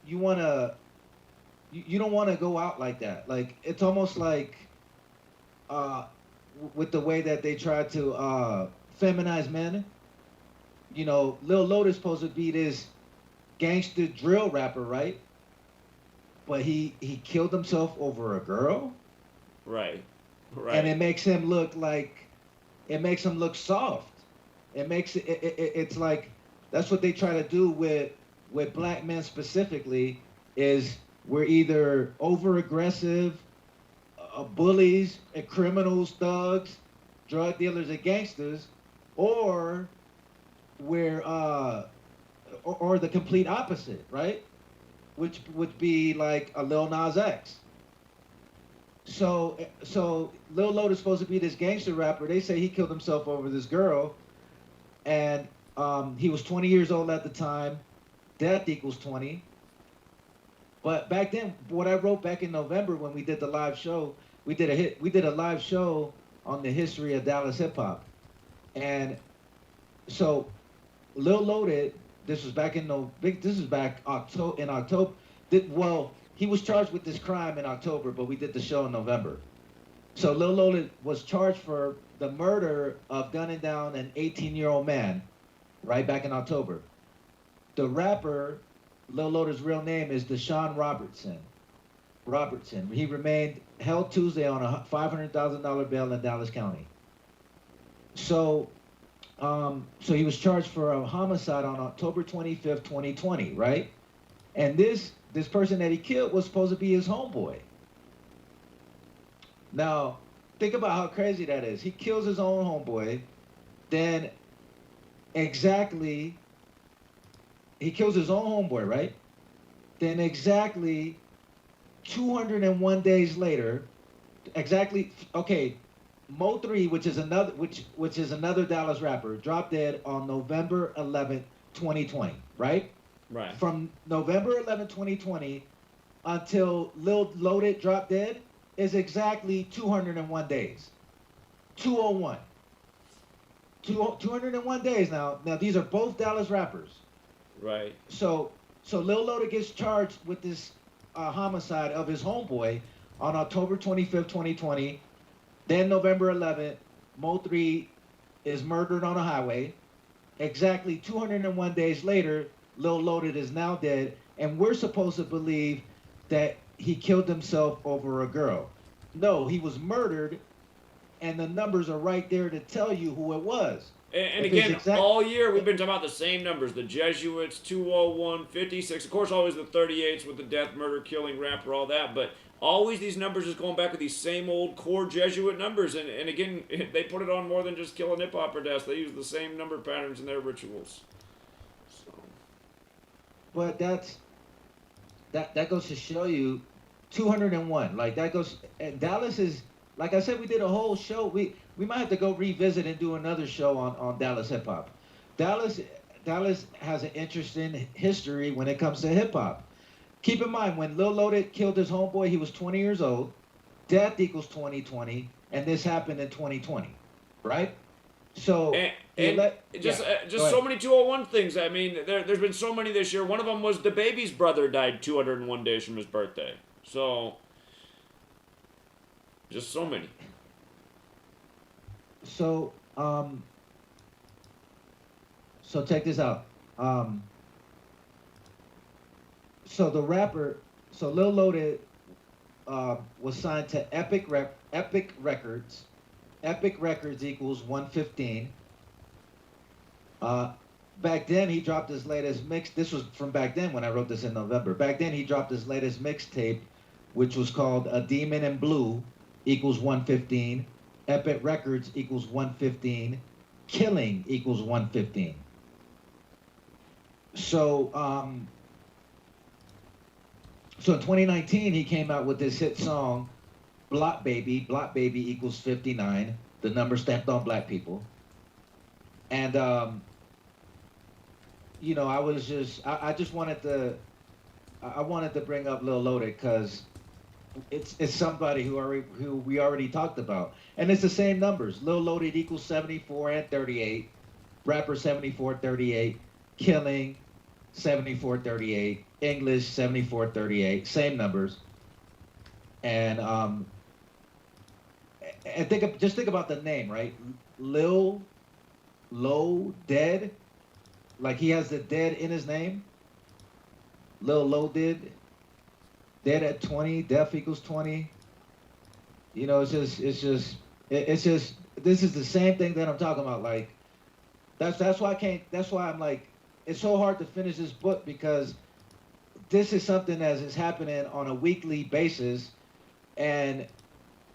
you don't want to go out like that. Like it's almost like with the way that they try to feminized men. You know, Lil Lotus supposed to be this gangster drill rapper, right? But he killed himself over a girl. Right. And it makes him look soft. It's like that's what they try to do with black men specifically, is we're either over aggressive, bullies and criminals, thugs, drug dealers and gangsters, or we're or the complete opposite, right? Which would be like a Lil Nas X. So Lil Lotus is supposed to be this gangster rapper. They say he killed himself over this girl, and he was 20 years old at the time. Death equals 20. But back then, what I wrote back in November when we did the live show, we did a live show on the history of Dallas hip hop, and so Lil Loaded. This was back in October. Well, he was charged with this crime in October, but we did the show in November. So Lil Loaded was charged for the murder of gunning down an 18-year-old man, right back in October. The rapper, Lil Loaded's real name is Deshaun Robertson. He remained held Tuesday on a $500,000 bail in Dallas County. So he was charged for a homicide on October 25th, 2020, right? And this person that he killed was supposed to be his homeboy. Now, think about how crazy that is. He kills his own homeboy, then he kills his own homeboy, right? Then exactly 201 days later, Mo 3, which is another Dallas rapper, dropped dead on November 11th, 2020, right? Right. From November 11th, 2020 until Lil Loaded dropped dead is exactly 201 days. 201. 201 days now. Now these are both Dallas rappers. Right. So Lil Loaded gets charged with this homicide of his homeboy on October 25th, 2020. Then November 11th, Mo 3 is murdered on a highway. Exactly 201 days later, Lil Loaded is now dead, and we're supposed to believe that he killed himself over a girl. No, he was murdered, and the numbers are right there to tell you who it was. And again, all year we've been talking about the same numbers. The Jesuits, 201, 56. Of course, always the 38s with the death, murder, killing, rapper, all that. But always these numbers is going back with these same old core Jesuit numbers. And again, they put it on more than just killing hip-hop deaths. They use the same number patterns in their rituals. So. But that goes to show you 201. Like, that goes... And Dallas is... Like I said, we did a whole show. We might have to go revisit and do another show on Dallas hip hop. Dallas has an interesting history when it comes to hip hop. Keep in mind, when Lil Loaded killed his homeboy, he was 20 years old. Death equals 2020, and this happened in 2020, right? So so many 201 things. I mean, there's been so many this year. One of them was the baby's brother died 201 days from his birthday. So. Just so many. So check this out. So Lil Loaded was signed to Epic Records. Epic Records equals 115. Back then he dropped his latest mix. This was from back then when I wrote this in November. Back then he dropped his latest mixtape, which was called A Demon in Blue. Equals 115. Epic Records equals 115. Killing equals 115. So in 2019 he came out with this hit song, Block Baby. Block Baby equals 59. The number stamped on black people. And I wanted to bring up Lil Loaded because it's somebody who we already talked about, and it's the same numbers. Lil Loaded equals 74 and 38, rapper 74, 38, killing 74, 38, English 74, 38, same numbers. And think about the name, right? Lil Low Dead, like he has the dead in his name. Lil Low did. Dead at 20, death equals 20. You know, it's just this is the same thing that I'm talking about. Like that's why I can't. That's why I'm like, it's so hard to finish this book because this is something that is happening on a weekly basis, and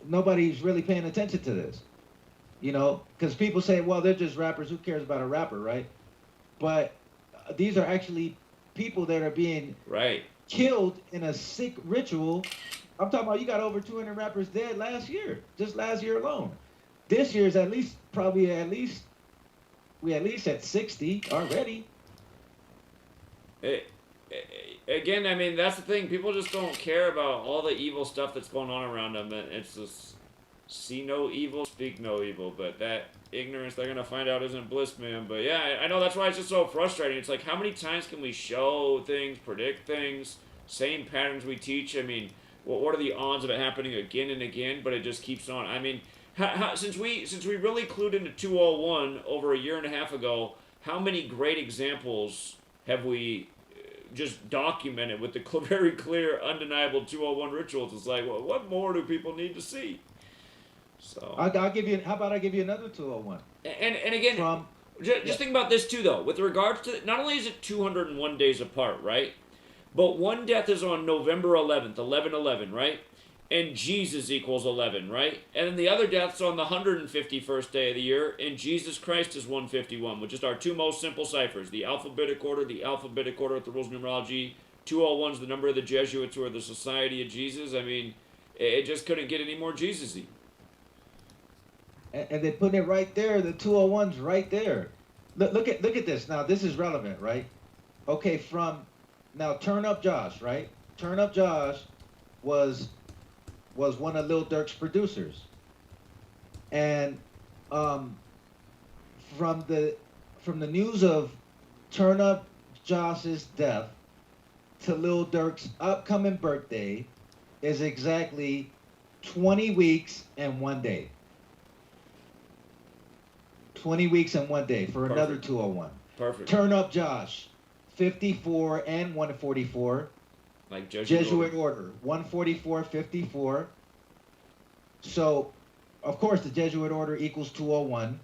nobody's really paying attention to this. You know, because people say, well, they're just rappers. Who cares about a rapper, right? But these are actually people that are being killed in a sick ritual. I'm talking about, you got over 200 rappers dead last year, just last year alone. This year's we at least at 60 already. Again, I mean, that's the thing. People just don't care about all the evil stuff that's going on around them. And it's just, see no evil, speak no evil. But that ignorance they're going to find out isn't bliss, man. But yeah, I know that's why it's just so frustrating. It's like, how many times can we show things, predict things, same patterns we teach? I mean, what are the odds of it happening again and again? But it just keeps on. I mean, since we really clued into 201 over a year and a half ago, how many great examples have we just documented with the very clear, undeniable 201 rituals? It's like, well, what more do people need to see? So I'll give you. How about I give you another 201? And again, just think about this too, though. With regards to, not only is it 201 days apart, right? But one death is on November 11th, 11/11, right? And Jesus equals 11, right? And then the other death's on the 151st day of the year, and Jesus Christ is 151, which is our two most simple ciphers. The alphabetic order with the rules of numerology. 201 is the number of the Jesuits, who are the Society of Jesus. I mean, it just couldn't get any more Jesus-y. And they put it right there. The 201's right there. Look at this. Now this is relevant, right? Okay, now Turn Up Josh, right? Turn Up Josh was one of Lil Durk's producers, and from the news of Turn Up Josh's death to Lil Durk's upcoming birthday is exactly 20 weeks and 1 day. 20 weeks and 1 day for another 201. Perfect. Turn Up Josh, 54 and 144. Like Jesuit order, 144, 54. So, of course, the Jesuit order equals 201.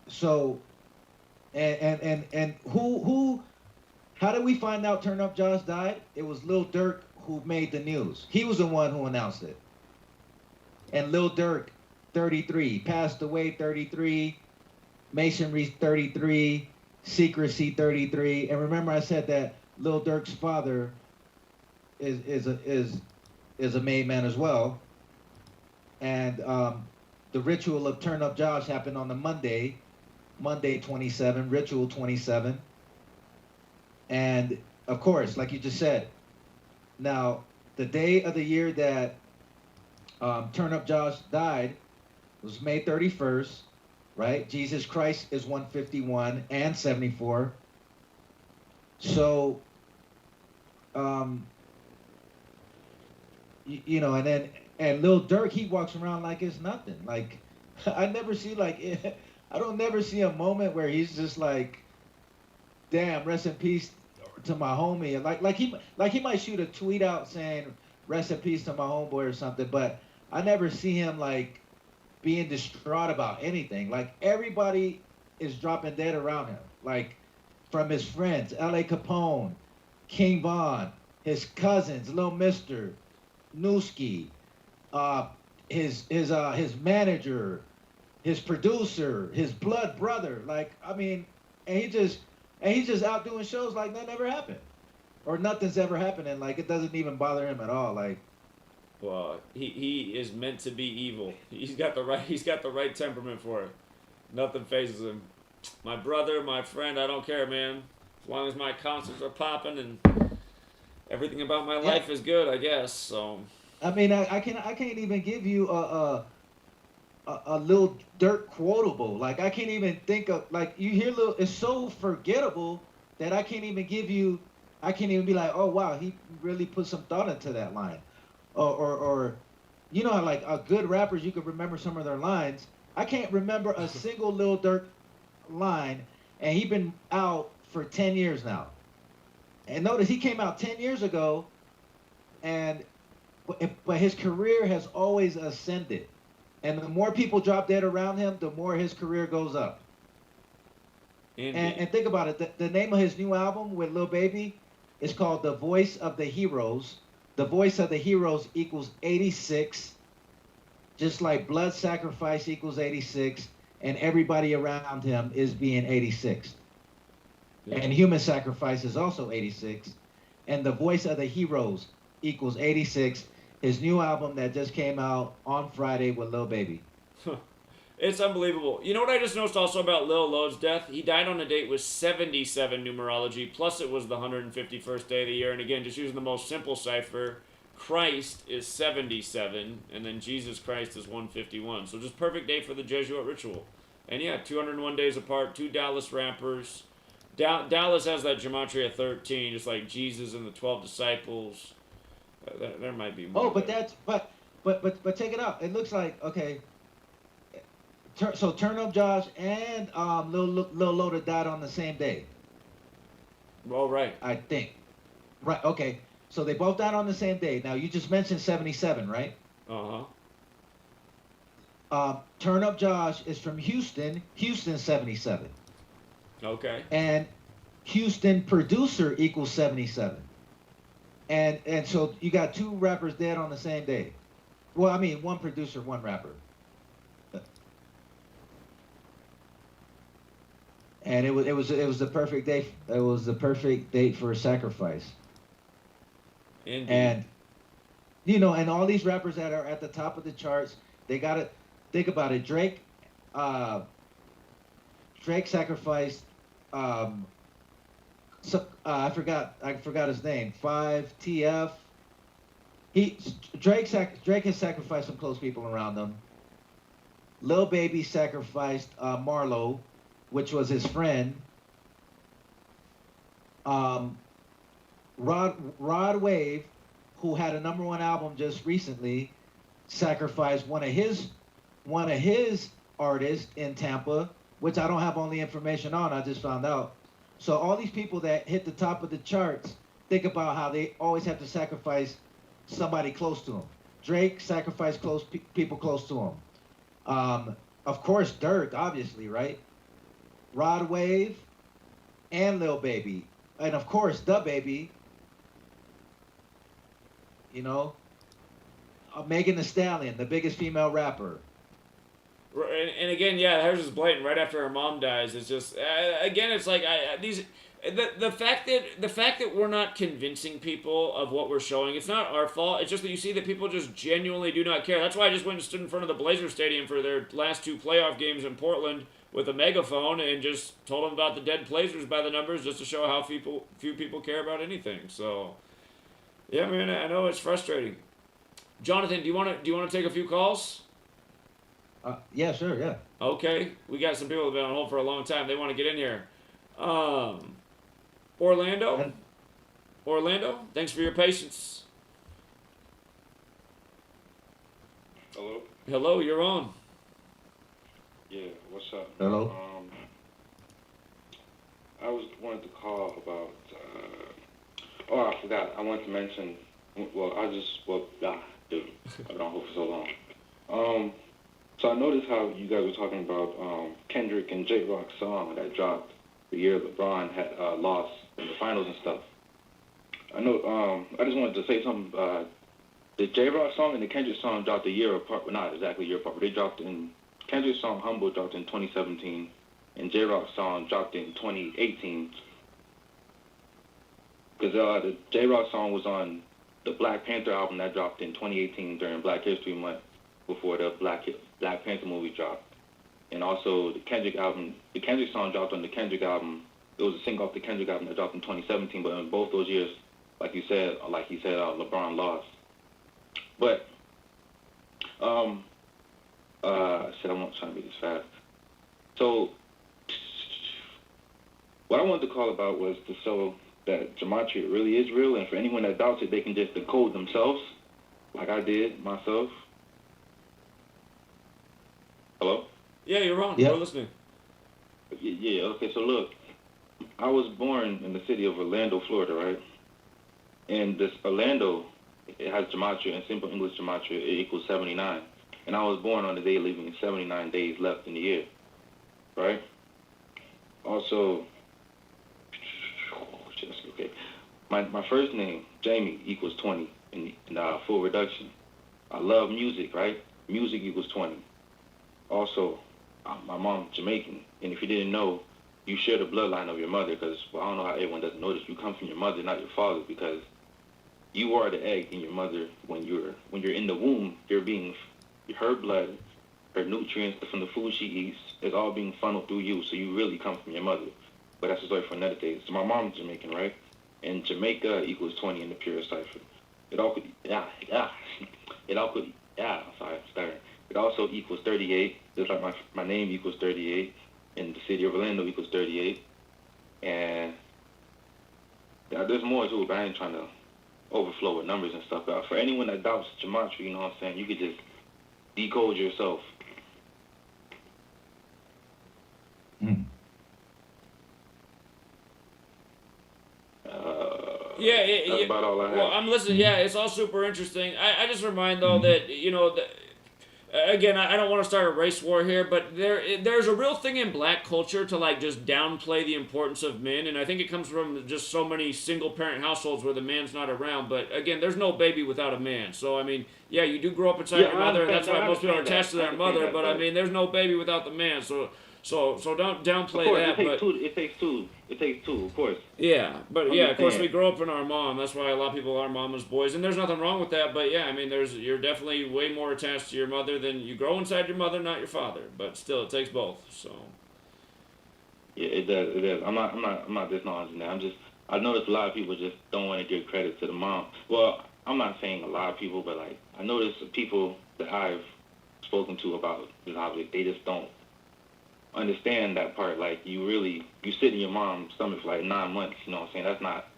So, and who? How did we find out Turn Up Josh died? It was Lil Durk who made the news. He was the one who announced it. And Lil Durk, 33, passed away 33, Masonry 33. Secrecy 33, and remember I said that Lil Durk's father is a made man as well, and the ritual of Turn Up Josh happened on the Monday 27, ritual 27, and of course, like you just said, now the day of the year that Turn Up Josh died was May 31st. Right? Jesus Christ is 151 and 74. So, you know, and Lil Durk, he walks around like it's nothing. Like, I never see I don't never see a moment where he's just like, damn, rest in peace to my homie. Like he might shoot a tweet out saying rest in peace to my homeboy or something, but I never see him like being distraught about anything. Like, everybody is dropping dead around him. Like, from his friends, L.A. Capone, King Von, his cousins, Lil Mister, Newski, his manager, his producer, his blood brother. Like, I mean, and he's just out doing shows like that never happened, or nothing's ever happened, and like it doesn't even bother him at all. Like, well, he is meant to be evil. He's got the right temperament for it. Nothing phases him. My brother, my friend, I don't care, man. As long as my concerts are popping and everything about my life is good, I guess. So, I mean, I can't even give you a Lil Durk quotable. Like, I can't even think of, like, you hear Lil, it's so forgettable that I can't even be like, oh wow, he really put some thought into that line. Or you know how like good rappers, you could remember some of their lines, I can't remember a single Lil Durk line, and he been out for 10 years now. And notice he came out 10 years ago, but his career has always ascended. And the more people drop dead around him, the more his career goes up. And think about it. The name of his new album with Lil Baby is called The Voice of the Heroes. The Voice of the Heroes equals 86, just like blood sacrifice equals 86, and everybody around him is being 86. Yeah. And human sacrifice is also 86. And The Voice of the Heroes equals 86. His new album that just came out on Friday with Lil Baby. It's unbelievable. You know what I just noticed also about Lil Load's death? He died on a date with 77 numerology, plus it was the 151st day of the year. And again, just using the most simple cipher, Christ is 77, and then Jesus Christ is 151. So just perfect day for the Jesuit ritual. And yeah, 201 days apart, 2 Dallas rappers. Dallas has that Gematria 13, just like Jesus and the 12 disciples. There might be more. Oh, but that's but check it out. It looks like, okay. So Turn Up Josh and Lil Loader died on the same day. Well, right. I think. Right. Okay. So they both died on the same day. Now you just mentioned 77, right? Turn Up Josh is from Houston. Houston 77. Okay. And Houston producer equals 77. And so you got 2 rappers dead on the same day. Well, I mean, 1 producer, 1 rapper. And it was the perfect day. It was the perfect date for a sacrifice. Indeed. And you know, and all these rappers that are at the top of the charts, they gotta think about it. Drake sacrificed. I forgot his name. 5 TF. Drake has sacrificed some close people around him. Lil Baby sacrificed Marlo, which was his friend. Rod Wave, who had a #1 album just recently, sacrificed one of his artists in Tampa, which I don't have all the information on. I just found out. So all these people that hit the top of the charts, think about how they always have to sacrifice somebody close to them. Drake sacrificed people close to him. Of course, Durk, obviously, right? Rod Wave and Lil Baby. And of course, Da Baby. You know, Megan Thee Stallion, the biggest female rapper. And again, yeah, hers is blatant. Right after her mom dies, it's just again, it's like the fact that we're not convincing people of what we're showing. It's not our fault. It's just that you see that people just genuinely do not care. That's why I just went and stood in front of the Blazers Stadium for their last 2 playoff games in Portland with a megaphone and just told them about the dead Blazers by the numbers, just to show how few people care about anything. So, yeah, man, I know it's frustrating. Jonathan, do you want to take a few calls? Yeah, sure, yeah. Okay, we got some people that have been on hold for a long time. They want to get in here. Orlando, thanks for your patience. Hello? Hello, you're on. Yeah, what's up? Hello. I wanted to call about, I forgot. I wanted to mention, dude, I've been on hold for so long. So I noticed how you guys were talking about Kendrick and J Rock's song that dropped the year LeBron had lost in the finals and stuff. I know. I just wanted to say something. The J Rock song and the Kendrick song dropped a year apart. Well, not exactly a year apart, but they dropped in. Kendrick's song Humble dropped in 2017, and J Rock's song dropped in 2018. Because the J Rock song was on the Black Panther album that dropped in 2018 during Black History Month, before the Black Panther movie dropped. And also the Kendrick song dropped on the Kendrick album. It was a single off the Kendrick album that dropped in 2017, but in both those years, like he said, LeBron lost. But, I'm not trying to make this fast. So, what I wanted to call about was to show that Gematria really is real, and for anyone that doubts it, they can just decode themselves, like I did myself. Hello? Yeah, you're wrong. Yep. We're listening. Yeah, okay, so look, I was born in the city of Orlando, Florida, right? And this Orlando, it has gematria, and simple English gematria, it equals 79. And I was born on the day leaving 79 days left in the year, right? Also, okay, my first name, Jamie, equals 20 in full reduction. I love music, right? Music equals 20. Also, my mom's Jamaican, and if you didn't know, you share the bloodline of your mother, because, well, I don't know how everyone doesn't know this, you come from your mother, not your father, because you are the egg in your mother. When you're in the womb, her blood, her nutrients from the food she eats is all being funneled through you, so you really come from your mother. But that's a story for another day. So my mom's Jamaican, right? And Jamaica equals 20 in the pure cipher. It also equals 38, just like my name equals 38, and the city of Orlando equals 38. And there's more to it, but I ain't trying to overflow with numbers and stuff. But for anyone that doubts gematria, you know what I'm saying, you could just decode yourself. That's about all I have. Well, I'm listening. Yeah, it's all super interesting. I just remind, though, that, you know, again, I don't want to start a race war here, but there's a real thing in black culture to, like, just downplay the importance of men, and I think it comes from just so many single-parent households where the man's not around. But, again, there's no baby without a man. So, I mean, yeah, you do grow up inside your mother, and that's why most people are attached to their mother, but, I mean, there's no baby without the man. So don't downplay that. It takes two, of course. Yeah, but yeah, of course we grow up in our mom. That's why a lot of people are mama's boys, and there's nothing wrong with that. But yeah, I mean, you're definitely way more attached to your mother than you grow inside your mother, not your father. But still, it takes both. So. Yeah, it does. It does. I'm not disacknowledging that. I noticed a lot of people just don't want to give credit to the mom. Well, I'm not saying a lot of people, but like I noticed people that I've spoken to about this topic, they just don't understand that part. Like you sit in your mom's stomach for like 9 months, you know what I'm saying? That's not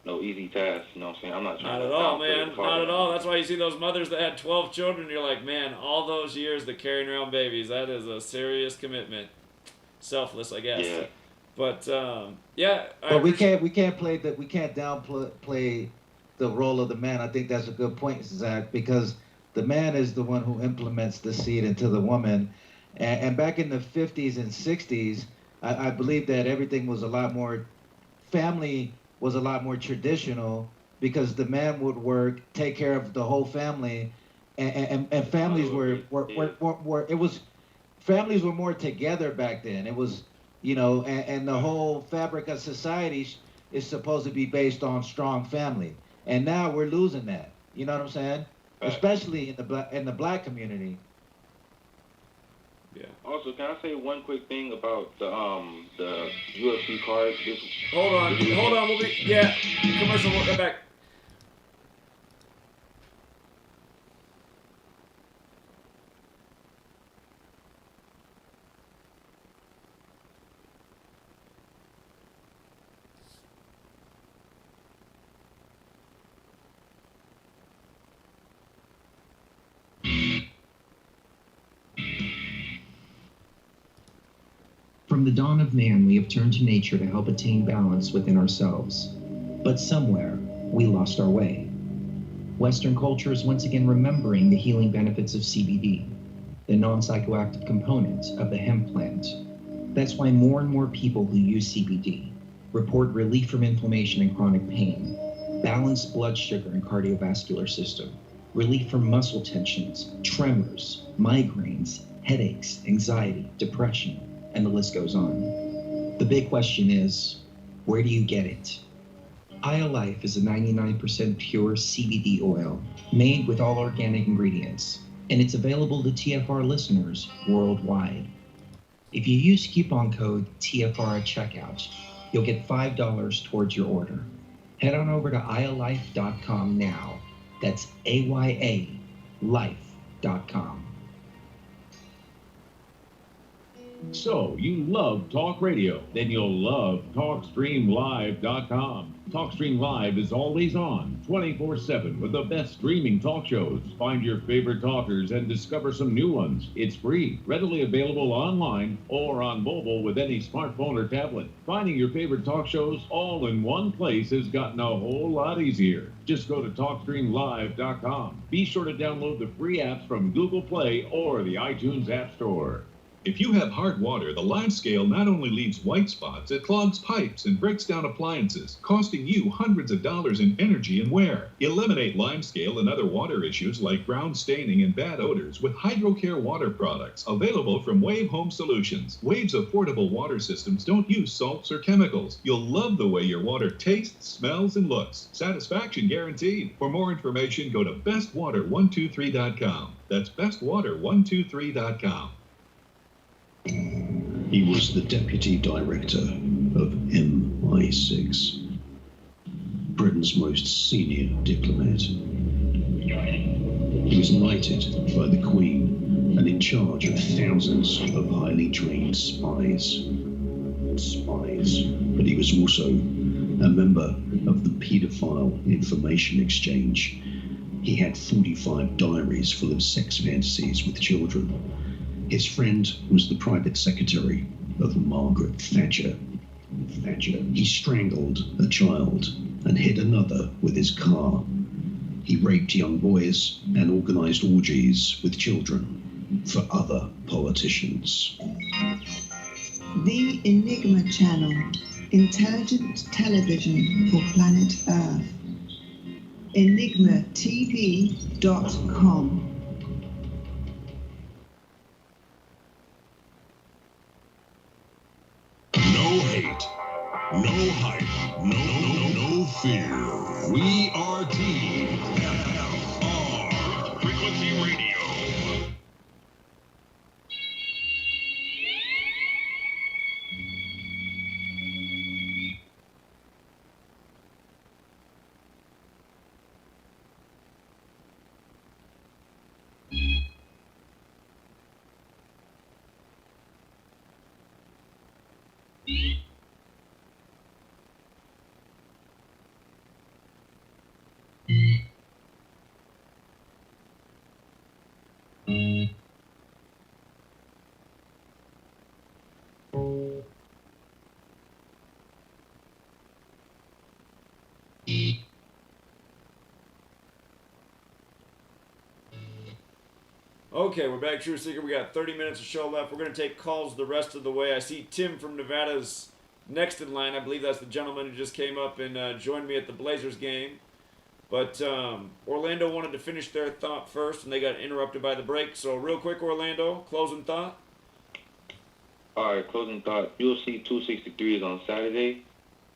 no easy task, you know what I'm saying? I'm not trying Not at all, man. Not at all. That's why you see those mothers that had 12 children, you're like, man, all those years to carrying around babies, that is a serious commitment. Selfless, I guess. Yeah. But yeah. But we can't downplay the role of the man. I think that's a good point, Zach, because the man is the one who implements the seed into the woman. And back in the 50s and 60s, I believe that everything was family was a lot more traditional, because the man would work, take care of the whole family, and families families were more together back then. It was, you know, and the whole fabric of society is supposed to be based on strong family. And now we're losing that. You know what I'm saying? Especially in the black community. Yeah. Also, can I say one quick thing about the UFC card? Hold on. Commercial. We'll get back. From the dawn of man, we have turned to nature to help attain balance within ourselves. But somewhere, we lost our way. Western culture is once again remembering the healing benefits of CBD, the non-psychoactive component of the hemp plant. That's why more and more people who use CBD report relief from inflammation and chronic pain, balanced blood sugar and cardiovascular system, relief from muscle tensions, tremors, migraines, headaches, anxiety, depression, and the list goes on. The big question is, where do you get it? Life is a 99% pure CBD oil made with all organic ingredients, and it's available to TFR listeners worldwide. If you use coupon code TFR at checkout, you'll get $5 towards your order. Head on over to ialife.com now. That's AYA life.com. So, you love talk radio? Then you'll love TalkStreamLive.com. TalkStream Live is always on, 24/7, with the best streaming talk shows. Find your favorite talkers and discover some new ones. It's free, readily available online or on mobile with any smartphone or tablet. Finding your favorite talk shows all in one place has gotten a whole lot easier. Just go to TalkStreamLive.com. Be sure to download the free apps from Google Play or the iTunes App Store. If you have hard water, the Live Scale not only leaves white spots, it clogs pipes and breaks down appliances, costing you hundreds of dollars in energy and wear. Eliminate Lime Scale and other water issues like brown staining and bad odors with HydroCare water products, available from Wave Home Solutions. Wave's affordable water systems don't use salts or chemicals. You'll love the way your water tastes, smells, and looks. Satisfaction guaranteed. For more information, go to bestwater123.com. That's bestwater123.com. He was the deputy director of MI6, Britain's most senior diplomat. He was knighted by the Queen and in charge of thousands of highly trained spies. But he was also a member of the Paedophile Information Exchange. He had 45 diaries full of sex fantasies with children. His friend was the private secretary of Margaret Thatcher. He strangled a child and hit another with his car. He raped young boys and organized orgies with children for other politicians. The Enigma Channel, intelligent television for planet Earth. EnigmaTV.com. No hate, no hype, no fear. We are TFR Frequency Radio. Okay, we're back, True Seeker. We got 30 minutes of show left. We're going to take calls the rest of the way. I see Tim from Nevada's next in line. I believe that's the gentleman who just came up and joined me at the Blazers game. But Orlando wanted to finish their thought first, and they got interrupted by the break. So real quick, Orlando, closing thought? All right, closing thought. UFC 263 is on Saturday,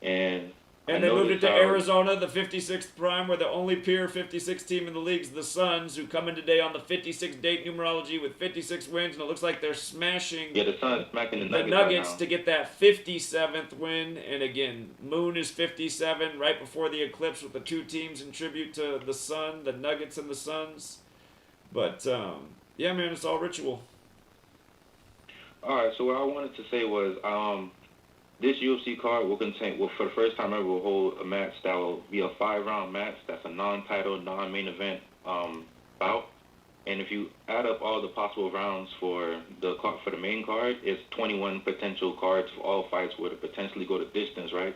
and they moved it to Arizona, the 56th prime, where the only peer 56 team in the league is the Suns, who come in today on the 56 date numerology with 56 wins, and it looks like they're smashing the Suns smacking the Nuggets Nuggets right to get that 57th win. And again, Moon is 57 right before the eclipse with the two teams in tribute to the Sun, the Nuggets and the Suns. But yeah, man, it's all ritual. All right, so what I wanted to say was this UFC card will contain, for the first time ever, will hold a match that will be a 5-round match. That's a non-title, non-main event bout. And if you add up all the possible rounds for the main card, it's 21 potential cards for all fights where to potentially go the distance, right?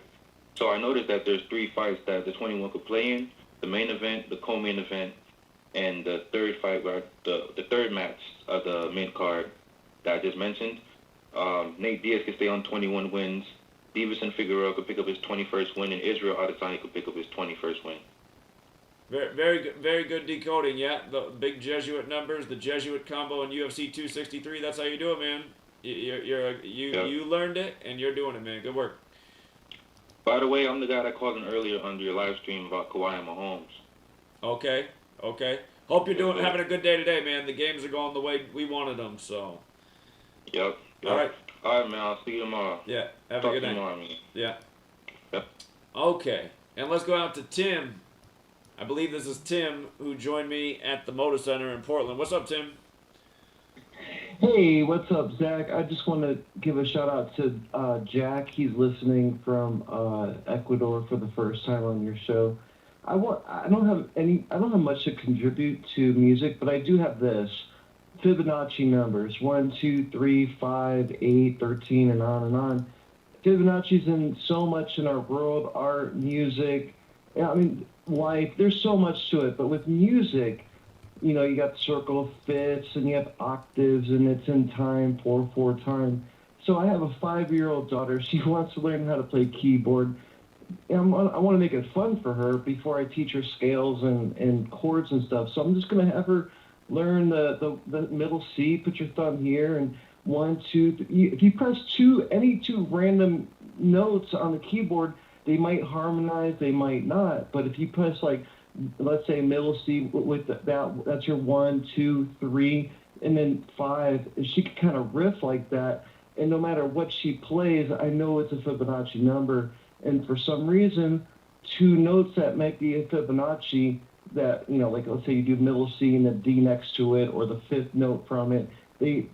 So I noticed that there's 3 fights that the 21 could play in: the main event, the co-main event, and the third fight, the third match of the main card that I just mentioned. Nate Diaz could stay on 21 wins. Stevenson Figueroa could pick up his 21st win, and Israel Adesanya could pick up his 21st win. Very good decoding. Yeah, the big Jesuit numbers, the Jesuit combo in UFC 263. That's how you do it, man. You learned it, and you're doing it, man. Good work. By the way, I'm the guy that called in earlier under your live stream about Kawhi and Mahomes. Okay. Hope you're having a good day today, man. The games are going the way we wanted them, so. Yep. All right, man. I'll see you tomorrow. Yeah. Have Talk a good night. Tomorrow, man. Yeah. Yep. Okay, and let's go out to Tim. I believe this is Tim who joined me at the Motor Center in Portland. What's up, Tim? Hey, what's up, Zach? I just want to give a shout out to Jack. He's listening from Ecuador for the first time on your show. I don't have much to contribute to music, but I do have this. Fibonacci numbers, 1, 2, 3, 5, 8, 13, and on and on. Fibonacci's in so much in our world, art, music, I mean, life. There's so much to it, but with music, you know, you got the circle of fifths, and you have octaves, and it's in time, 4/4 time. So I have a 5-year-old daughter. She wants to learn how to play keyboard. And I want to make it fun for her before I teach her scales and chords and stuff. So I'm just going to have her learn the middle C, put your thumb here, and 1, 2, 3. If you press any two random notes on the keyboard, they might harmonize, they might not. But if you press, like, let's say middle C with that's your 1, 2, 3, and then 5. She can kind of riff like that, and no matter what she plays, I know it's a Fibonacci number. And for some reason, 2 notes that might be a Fibonacci, that, you know, like let's say you do middle C and a D next to it, or the 5th note from it, they,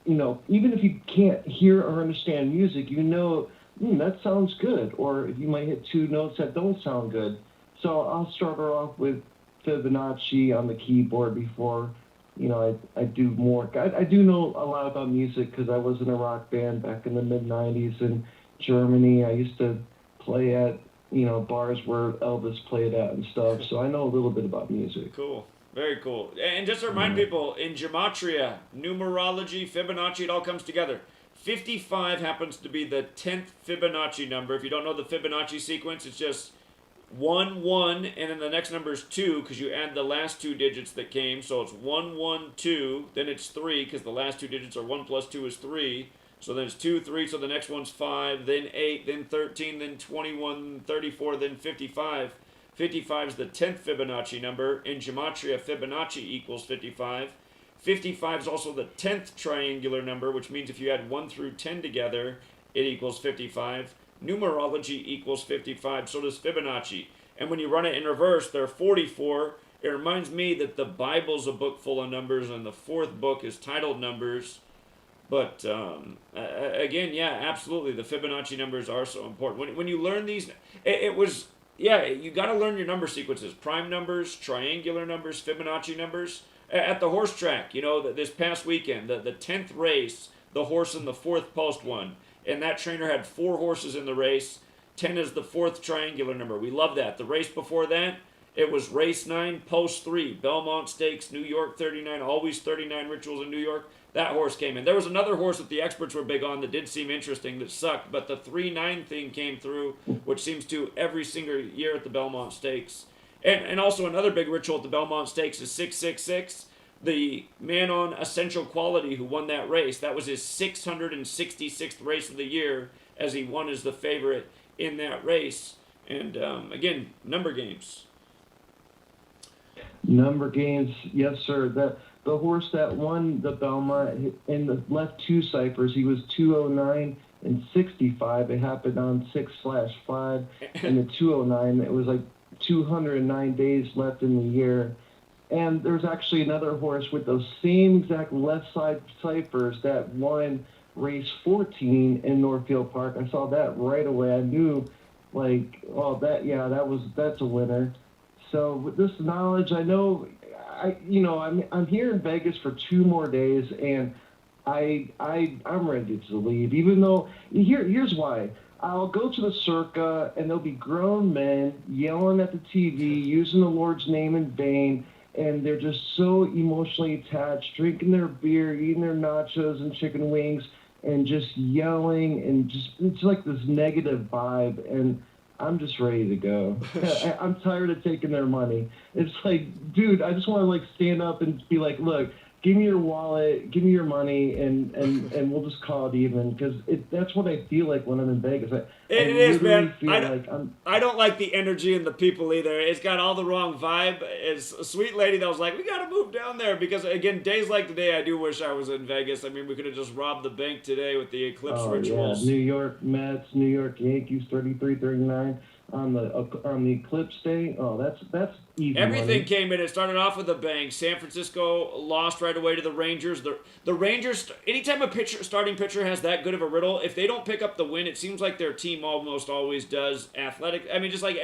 you know, even if you can't hear or understand music, you know, that sounds good. Or you might hit 2 notes that don't sound good. So I'll start her off with Fibonacci on the keyboard before, you know, I do more. I do know a lot about music because I was in a rock band back in the mid-'90s in Germany. I used to play at, you know, bars where Elvis played at and stuff. So I know a little bit about music. Cool. Very cool. And just to remind people, in Gematria, numerology, Fibonacci, it all comes together. 55 happens to be the 10th Fibonacci number. If you don't know the Fibonacci sequence, it's just 1, 1, and then the next number is 2 because you add the last 2 digits that came. So it's 1, 1, 2, then it's 3 because the last 2 digits are 1 plus 2 is 3. So then it's 2, 3, so the next one's 5, then 8, then 13, then 21, 34, then 55. 55 is the 10th Fibonacci number. In Gematria, Fibonacci equals 55. 55 is also the 10th triangular number, which means if you add 1 through 10 together, it equals 55. Numerology equals 55, so does Fibonacci. And when you run it in reverse, there are 44. It reminds me that the Bible's a book full of numbers, and the 4th book is titled Numbers. But again, yeah, absolutely, the Fibonacci numbers are so important. When you learn these, you got to learn your number sequences. Prime numbers, triangular numbers, Fibonacci numbers. At the horse track, you know, this past weekend, the 10th race, the horse in the 4th post won. And that trainer had 4 horses in the race. 10 is the 4th triangular number. We love that. The race before that, it was race 9, post 3, Belmont Stakes, New York 39, always 39 rituals in New York. That horse came in. There was another horse that the experts were big on that did seem interesting that sucked, but the 3-9 thing came through, which seems to every single year at the Belmont Stakes. And also another big ritual at the Belmont Stakes is 666. The man on Essential Quality who won that race, that was his 666th race of the year, as he won as the favorite in that race. And again, number games. Number games, yes, sir. The horse that won the Belmont in the left 2 ciphers, he was 209 and 65. It happened on 6/5. And the 209, it was like 209 days left in the year. And there's actually another horse with those same exact left side ciphers that won race 14 in Northfield Park. I saw that right away. I knew, like, oh, that's a winner. So with this knowledge, I know, I'm here in Vegas for 2 more days, and I'm ready to leave. Even though here's why. I'll go to the Circa, and there'll be grown men yelling at the TV, using the Lord's name in vain. And they're just so emotionally attached, drinking their beer, eating their nachos and chicken wings, and just yelling, and it's like this negative vibe, and I'm just ready to go. I'm tired of taking their money. It's like, dude, I just want to, like, stand up and be like, look, give me your wallet, give me your money, and we'll just call it even, because that's what I feel like when I'm in Vegas. It is, man. Like I don't like the energy and the people either. It's got all the wrong vibe. It's a sweet lady that was like, we got to move down there because, again, days like today, I do wish I was in Vegas. I mean, we could have just robbed the bank today with the eclipse rituals. Yeah. New York Mets, New York Yankees, 33-39 on the eclipse day. Oh, that's easy. Everything money. came in. It started off with a bang. San Francisco lost right away to the Rangers. The Rangers, anytime a starting pitcher has that good of a riddle, if they don't pick up the win, it seems like their team almost always does. Athletic. I mean, just like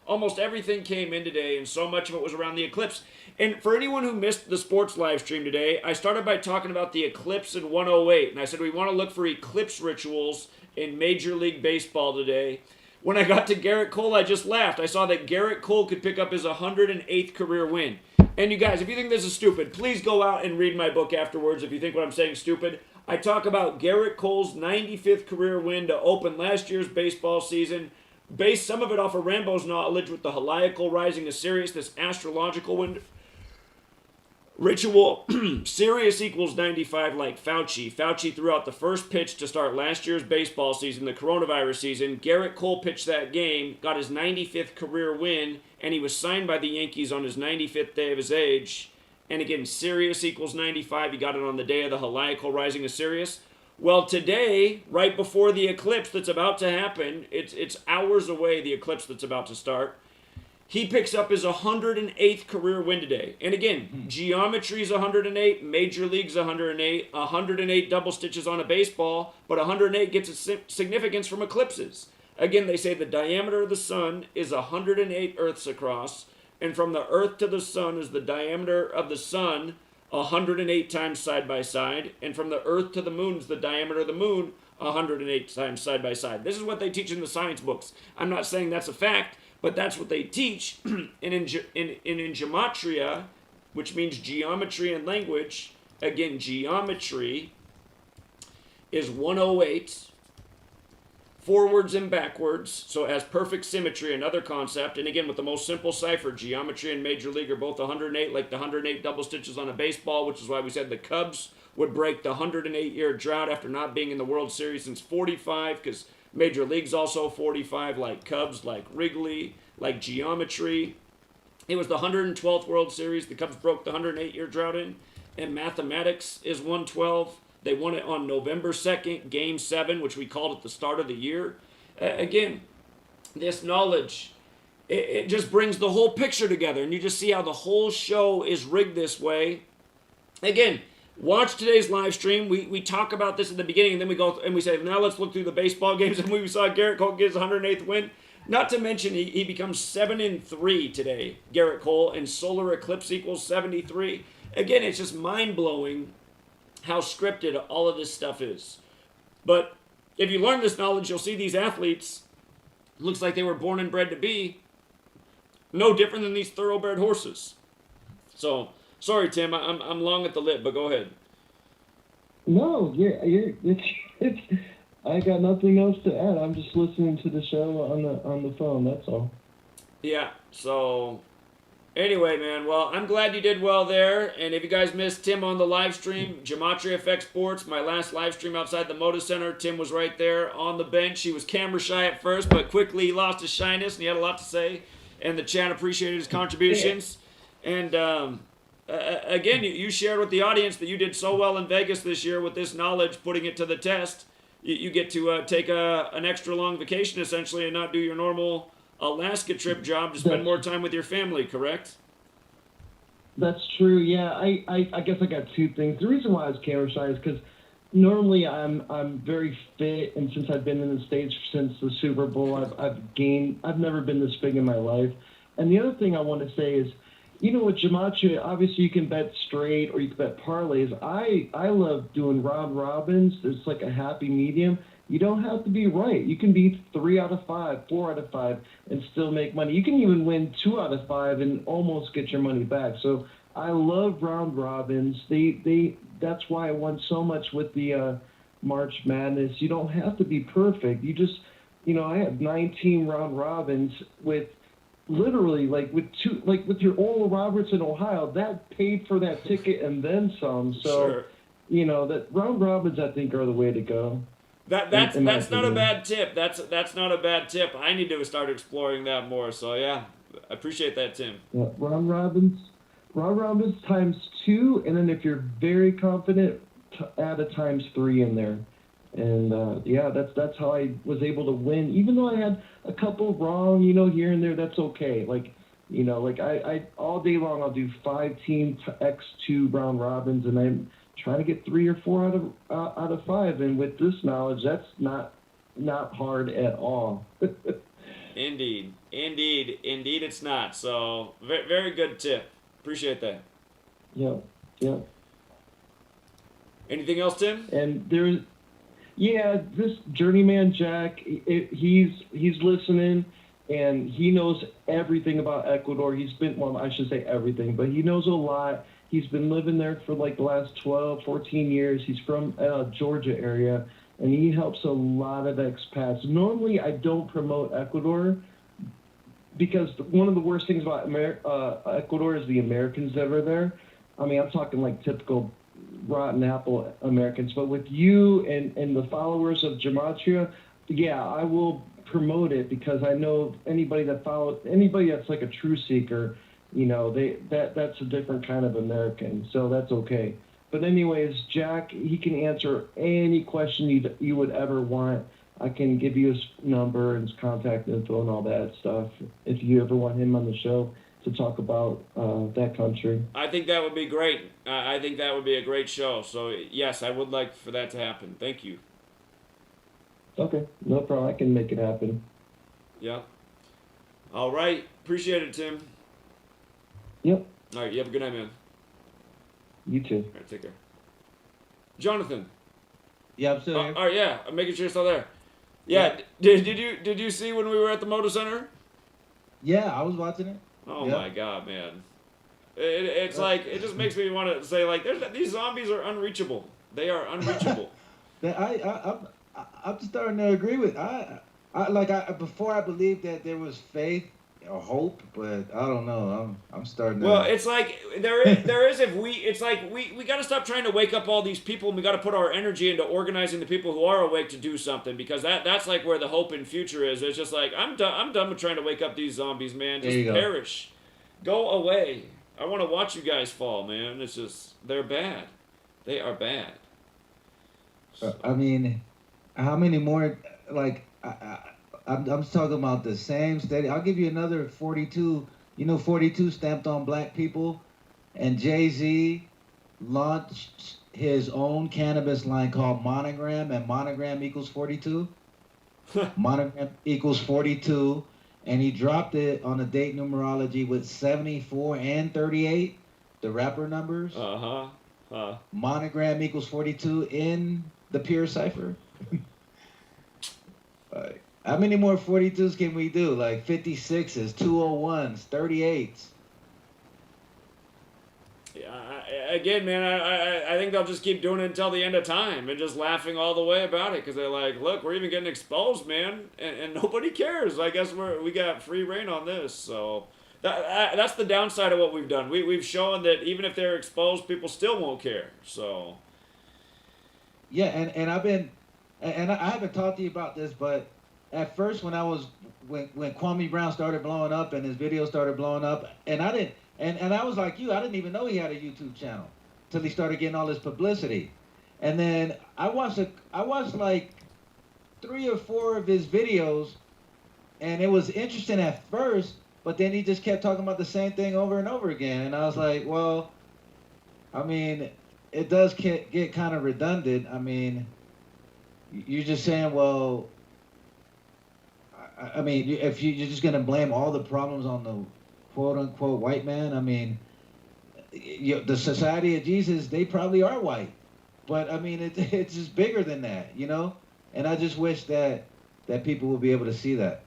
almost everything came in today, and so much of it was around the eclipse. And for anyone who missed the sports live stream today, I started by talking about the eclipse in 108, and I said we want to look for eclipse rituals in Major League Baseball today. When I got to Garrett Cole, I just laughed. I saw that Garrett Cole could pick up his 108th career win. And you guys, if you think this is stupid, please go out and read my book afterwards if you think what I'm saying is stupid. I talk about Garrett Cole's 95th career win to open last year's baseball season. Based some of it off of Rambo's knowledge with the Heliacal rising of Sirius, this astrological ritual. Sirius equals 95 like Fauci. Fauci threw out the first pitch to start last year's baseball season, the coronavirus season. Garrett Cole pitched that game, got his 95th career win, and he was signed by the Yankees on his 95th day of his age. And again, Sirius equals 95. He got it on the day of the Heliacal rising of Sirius. Well, today, right before the eclipse that's about to happen, it's hours away, the eclipse that's about to start, he picks up his 108th career win today. And again, geometry's 108, Major League's 108, 108 double stitches on a baseball, but 108 gets its significance from eclipses. Again, they say the diameter of the sun is 108 Earths across, and from the Earth to the sun is the diameter of the sun 108 times side by side, and from the Earth to the moon is the diameter of the moon 108 times side by side. This is what they teach in the science books. I'm not saying that's a fact, but that's what they teach. And in Gematria, which means geometry and language, again, geometry is 108, forwards and backwards, so it has perfect symmetry, another concept. And again, with the most simple cipher, geometry and Major League are both 108, like the 108 double stitches on a baseball, which is why we said the Cubs would break the 108-year drought after not being in the World Series since 45, because Major League's also 45, like Cubs, like Wrigley, like geometry. It was the 112th World Series. The Cubs broke the 108-year drought in. And mathematics is 112. They won it on November 2nd, Game 7, which we called at the start of the year. Again, this knowledge, it just brings the whole picture together. And you just see how the whole show is rigged this way. Again, watch today's live stream. We talk about this at the beginning, and then we go and we say, now let's look through the baseball games. And we saw Garrett Cole get his 108th win. Not to mention, he becomes 7-3 today, Garrett Cole, and solar eclipse equals 73. Again, it's just mind-blowing how scripted all of this stuff is. But if you learn this knowledge, you'll see these athletes, looks like they were born and bred to be, no different than these thoroughbred horses. So, sorry, Tim, I'm long at the lip, but go ahead. No, it's I got nothing else to add. I'm just listening to the show on the phone. That's all. Yeah. So, anyway, man. Well, I'm glad you did well there. And if you guys missed Tim on the live stream, Gematria Effect Sports, my last live stream outside the Moda Center, Tim was right there on the bench. He was camera shy at first, but quickly he lost his shyness and he had a lot to say. And the chat appreciated his contributions. And again, you shared with the audience that you did so well in Vegas this year with this knowledge, putting it to the test. You get to take an extra long vacation, essentially, and not do your normal Alaska trip job to spend more time with your family, correct? That's true, yeah. I guess I got two things. The reason why I was camera shy is because normally I'm very fit, and since I've been in the States since the Super Bowl, I've never been this big in my life. And the other thing I want to say is, you know, with Gematria, obviously you can bet straight or you can bet parlays. I love doing round robins. It's like a happy medium. You don't have to be right. You can be 3 out of 5, 4 out of 5, and still make money. You can even win 2 out of 5 and almost get your money back. So I love round robins. That's why I won so much with the March Madness. You don't have to be perfect. You just, you know, I had 19 round robins with literally with your Oral Roberts in Ohio, that paid for that ticket and then some. So, Sure. You know, that round robins I think are the way to go. That's in my not a opinion. bad tip. That's not a bad tip. I need to start exploring that more. So yeah, I appreciate that, Tim. Yeah, Ron Robbins times 2, and then if you're very confident, add a times 3 in there. And yeah, that's how I was able to win. Even though I had a couple wrong, here and there, that's okay. Like, I all day long I'll do 5 team X2 round robins, and I'm trying to get 3 or 4 out of 5. And with this knowledge, that's not hard at all. Indeed, it's not. So very, very good tip. Appreciate that. Yeah. Anything else, Tim? And this journeyman Jack, he's listening, and he knows everything about Ecuador. I should say everything, but he knows a lot. He's been living there for like the last 12, 14 years. He's from Georgia area, and he helps a lot of expats. Normally, I don't promote Ecuador because one of the worst things about Ecuador is the Americans that are there. I mean, I'm talking like typical rotten apple Americans. But with you and the followers of Gematria, yeah, I will promote it because I know anybody that's like a true seeker, that's a different kind of American. So that's okay. But anyways, Jack, he can answer any question you would ever want. I can give you his number and his contact info and all that stuff if you ever want him on the show to talk about that country. I think that would be great. I think that would be a great show. So yes, I would like for that to happen. Thank you. Okay, no problem. I can make it happen. Yeah. All right. Appreciate it, Tim. Yep. All right. You have a good night, man. You too. All right. Take care. Jonathan. Yeah, I'm still here. All right. Yeah. I'm making sure you're still there. Yeah. Did you see when we were at the Motor Center? Yeah, I was watching it. Oh my God, man. It's like, it just makes me want to say, like, these zombies are unreachable. They are unreachable. I'm starting to agree with. Before I believed that there was faith or hope, but I don't know. I'm starting to. Well, it's like there is it's like we got to stop trying to wake up all these people, and we got to put our energy into organizing the people who are awake to do something, because that's like where the hope and future is. It's just like I'm done with trying to wake up these zombies, man. Just perish, go away. I want to watch you guys fall, man. It's just they're bad. They are bad. I mean, how many more? Like I'm talking about the same steady. I'll give you another 42. 42 stamped on black people, and Jay-Z launched his own cannabis line called Monogram, and Monogram equals 42. Monogram equals 42, and he dropped it on a date numerology with 74 and 38, the rapper numbers. Monogram equals 42 in the pure cipher. How many more 42s can we do? Like 56s, 201s, 38s. Yeah, again, man, I think they'll just keep doing it until the end of time and just laughing all the way about it, because they're like, look, we're even getting exposed, man, and nobody cares. I guess we got free reign on this. So that's the downside of what we've done. We've shown that even if they're exposed, people still won't care. So yeah, and I haven't talked to you about this, but at first when Kwame Brown started blowing up and his videos started blowing up, and I was like you, I didn't even know he had a YouTube channel till he started getting all this publicity. And then I watched like 3 or 4 of his videos, and it was interesting at first, but then he just kept talking about the same thing over and over again. And I was like, well, I mean, it does get kind of redundant. I mean, you're just saying, well, I mean, if you're just going to blame all the problems on the quote-unquote white man, I mean, the Society of Jesus, they probably are white. But, I mean, it's just bigger than that, And I just wish that people would be able to see that.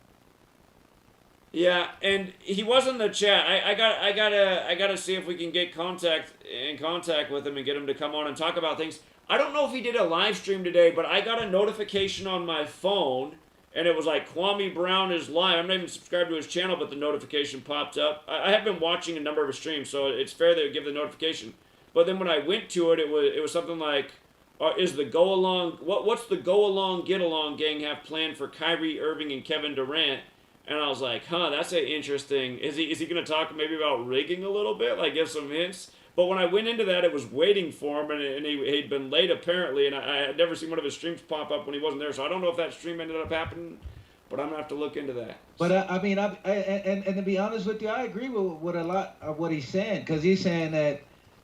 yeah, and he was in the chat. I gotta see if we can get in contact with him and get him to come on and talk about things. I don't know if he did a live stream today, but I got a notification on my phone, and it was like, Kwame Brown is live. I'm not even subscribed to his channel, but the notification popped up. I have been watching a number of his streams, so it's fair they would give the notification. But then when I went to it, it was something like, is the go along? What's the go along get along gang have planned for Kyrie Irving and Kevin Durant? And I was like, that's interesting. Is he going to talk maybe about rigging a little bit, like give some hints? But when I went into that, it was waiting for him, and he'd been late apparently, and I had never seen one of his streams pop up when he wasn't there. So I don't know if that stream ended up happening, but I'm gonna have to look into that. But and to be honest with you, I agree with a lot of what he's saying, because he's saying that,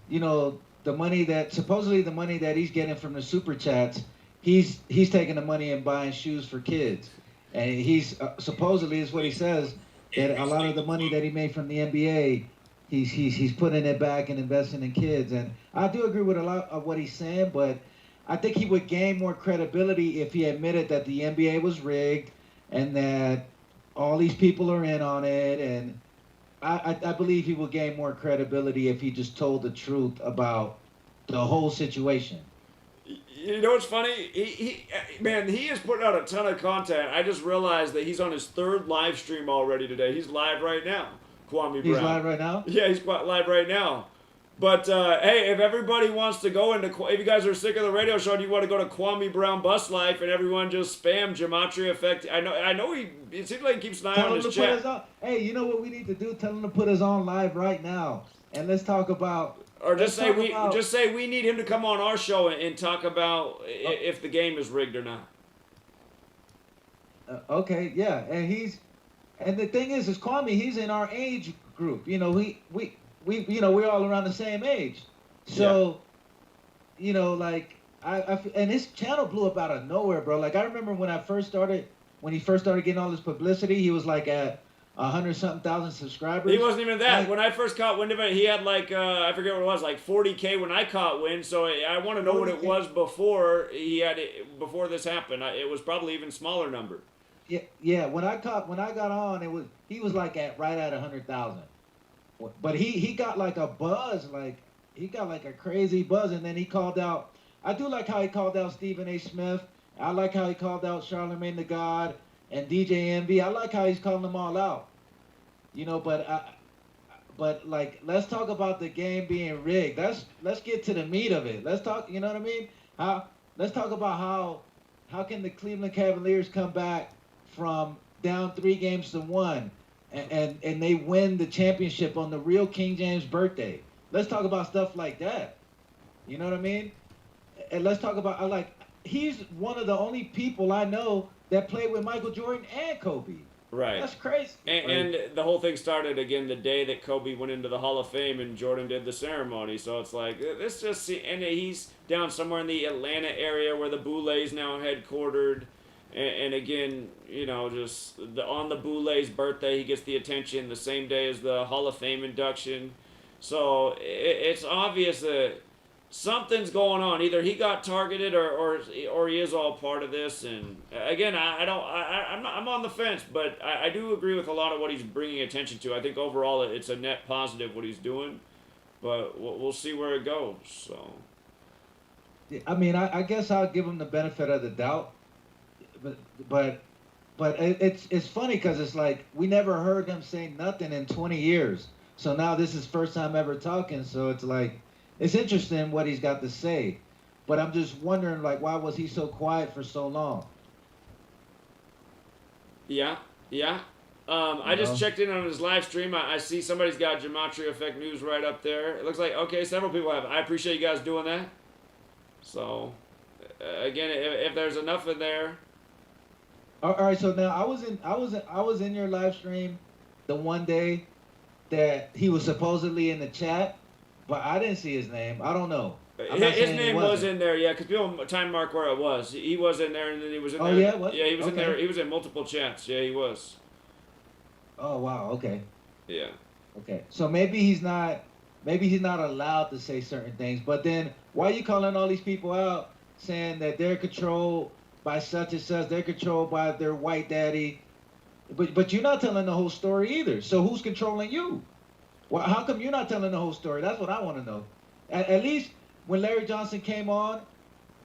the money that he's getting from the super chats, he's taking the money and buying shoes for kids, and he's supposedly is what he says, that a lot of the money that he made from the NBA, he's putting it back and investing in kids. And I do agree with a lot of what he's saying, but I think he would gain more credibility if he admitted that the NBA was rigged and that all these people are in on it. And I believe he will gain more credibility if he just told the truth about the whole situation. You know what's funny? He is putting out a ton of content. I just realized that he's on his 3rd live stream already today. He's live right now, Kwame Brown. He's live right now? Yeah, he's live right now. But, hey, if everybody wants to go into, if you guys are sick of the radio show and you want to go to Kwame Brown Bus Life and everyone just spam Gematria Effect. I know it seems like he keeps an eye on his chat. Hey, you know what we need to do? Tell him to put us on live right now. And let's talk about... Or just say we need him to come on our show and talk about if the game is rigged or not. Okay, yeah. And the thing is Kwame, he's in our age group. We're all around the same age. So, like, and his channel blew up out of nowhere, bro. Like, I remember when he first started getting all this publicity, he was like at 100-something thousand subscribers. He wasn't even that. When I first caught wind of it, he had like, I forget what it was, like 40K when I caught wind. So I want to know what it was before before this happened. It was probably even smaller number. Yeah. When I got on, he was like right at 100,000. But he got like a buzz, like he got like a crazy buzz, and then he called out. I do like how he called out Stephen A. Smith. I like how he called out Charlamagne the God and DJ Envy. I like how he's calling them all out. But like, let's talk about the game being rigged. Let's get to the meat of it. Let's talk. You know what I mean? Let's talk about how can the Cleveland Cavaliers come back from down 3-1. And they win the championship on the real King James birthday. Let's talk about stuff like that. You know what I mean? And let's talk about, he's one of the only people I know that played with Michael Jordan and Kobe. Right. That's crazy. And the whole thing started, again, the day that Kobe went into the Hall of Fame and Jordan did the ceremony. So it's like, this just, and he's down somewhere in the Atlanta area where the Boulet's now headquartered. And again, just on the Boulet's birthday, he gets the attention the same day as the Hall of Fame induction. So it's obvious that something's going on. Either he got targeted or he is all part of this. And again, I'm on the fence, but I do agree with a lot of what he's bringing attention to. I think overall it's a net positive what he's doing, but we'll see where it goes. So, I mean, I guess I'll give him the benefit of the doubt. But it's funny because it's like we never heard him say nothing in 20 years. So now this is first time ever talking. So it's like it's interesting what he's got to say. But I'm just wondering, like, why was he so quiet for so long? Yeah. I just checked in on his live stream. I see somebody's got GematriaEffectNews right up there. It looks like several people have. I appreciate you guys doing that. So again, if there's enough in there. All right, so now I was in your live stream the one day that he was supposedly in the chat, but I didn't see his name. I don't know. His name was in there, yeah, because people time mark where it was. He was in there, and then he was in there. Oh yeah, what? Yeah, he was in there. He was in multiple chats. Yeah, he was. Oh wow. Okay. Yeah. Okay. So maybe he's not allowed to say certain things. But then why are you calling all these people out saying that they're controlled by such and such, they're controlled by their white daddy, but you're not telling the whole story either. So who's controlling you? Well, how come you're not telling the whole story? That's what I want to know. At least when Larry Johnson came on,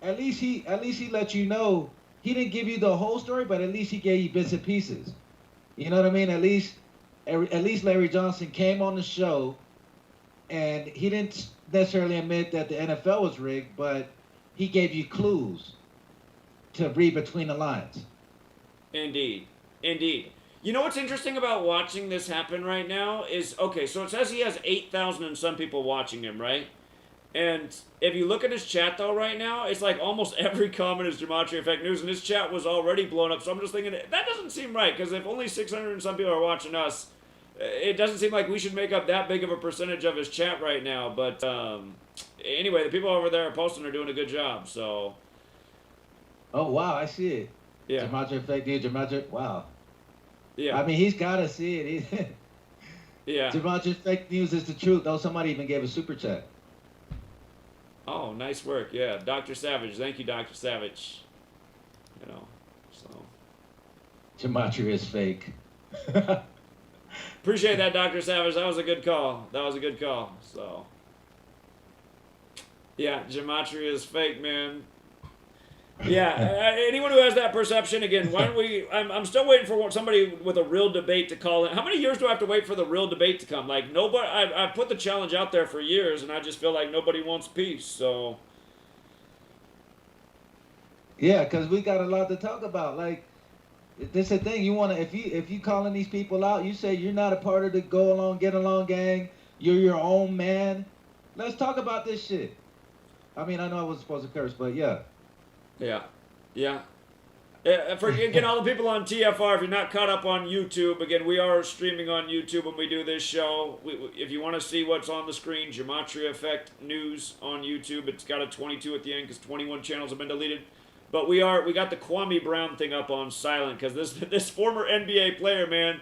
at least he let you know. He didn't give you the whole story, but at least he gave you bits and pieces. You know what I mean? At least Larry Johnson came on the show, and he didn't necessarily admit that the NFL was rigged, but he gave you clues to read between the lines. Indeed. Indeed. You know what's interesting about watching this happen right now is, okay, so it says he has 8,000 and some people watching him, right? And if you look at his chat, though, right now, it's like almost every comment is Gematria Effect News, and his chat was already blown up. So I'm just thinking, that doesn't seem right, because if only 600 and some people are watching us, it doesn't seem like we should make up that big of a percentage of his chat right now. But anyway, the people over there are posting are doing a good job, so. Oh, wow, I see it. Yeah. Gematria Effect News, Gematria, wow. Yeah. I mean, he's got to see it. Yeah. Gematria Effect News is the truth. Oh, somebody even gave a super chat. Oh, nice work. Yeah, Dr. Savage. Thank you, Dr. Savage. You know, so. Gematria is fake. Appreciate that, Dr. Savage. That was a good call. That was a good call. So. Yeah, Gematria is fake, man. Yeah, anyone who has that perception, again, why don't we, I'm still waiting for somebody with a real debate to call in. How many years do I have to wait for the real debate to come? Like, nobody, I've put the challenge out there for years, and I just feel like nobody wants peace, so. Yeah, because we got a lot to talk about. Like, this is the thing, you want to, if you calling these people out, you say you're not a part of the go along, get along gang, you're your own man. Let's talk about this shit. I mean, I know I wasn't supposed to curse, but yeah. Yeah, yeah. For again, all the people on TFR, if you're not caught up on YouTube, again, we are streaming on YouTube when we do this show. If you want to see what's on the screen, GematriaEffectNews on YouTube. It's got a 22 at the end because 21 channels have been deleted. But we got the Kwame Brown thing up on silent because this former NBA player, man,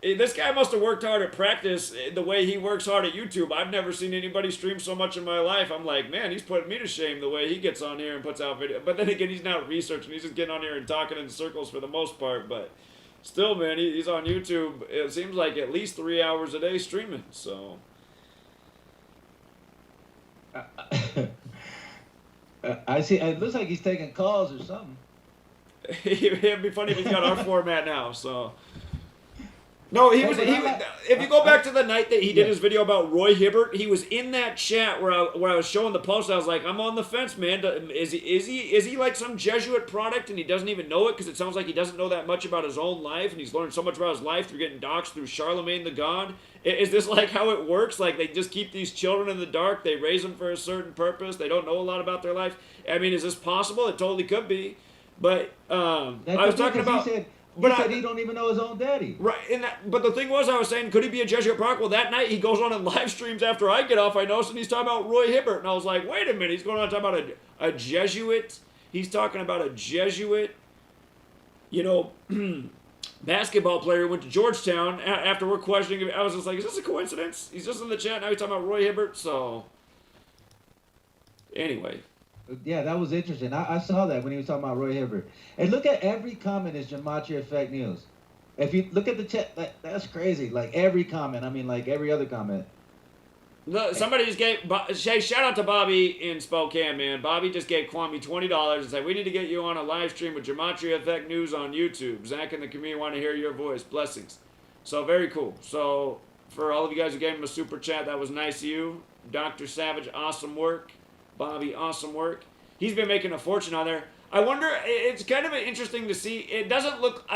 this guy must have worked hard at practice the way he works hard at YouTube. I've never seen anybody stream so much in my life. I'm like, man, he's putting me to shame the way he gets on here and puts out video. But then again, he's not researching. He's just getting on here and talking in circles for the most part. But still, man, he's on YouTube. It seems like at least 3 hours a day streaming. So. I see. It looks like he's taking calls or something. It'd be funny if he's got our format now. So. No, if you go back to the night that he did his video about Roy Hibbert, he was in that chat where I was showing the post. I was like, I'm on the fence, man. Is he like some Jesuit product and he doesn't even know it because it sounds like he doesn't know that much about his own life and he's learned so much about his life through getting doxxed through Charlemagne the God? Is this like how it works? Like they just keep these children in the dark, they raise them for a certain purpose, they don't know a lot about their life? I mean, is this possible? It totally could be. But I was talking about... He said he don't even know his own daddy. Right, but the thing was, I was saying, could he be a Jesuit product? Well, that night he goes on and live streams after I get off, I noticed, and he's talking about Roy Hibbert. And I was like, wait a minute, he's going on talking about a Jesuit. He's talking about a Jesuit, basketball player who went to Georgetown after we're questioning him. I was just like, is this a coincidence? He's just in the chat, now he's talking about Roy Hibbert, so. Anyway. Yeah, that was interesting. I saw that when he was talking about Roy Hibbert. And look at every comment is Gematria Effect News. If you look at the chat, that's crazy. Like every comment, I mean like every other comment. Look, somebody just gave, shout out to Bobby in Spokane, man. Bobby just gave Kwame $20 and said, we need to get you on a live stream with Gematria Effect News on YouTube. Zach and the community want to hear your voice. Blessings. So very cool. So for all of you guys who gave him a super chat, that was nice of you. Dr. Savage, awesome work. Bobby, awesome work. He's been making a fortune on there. I wonder, it's kind of interesting to see. It doesn't look,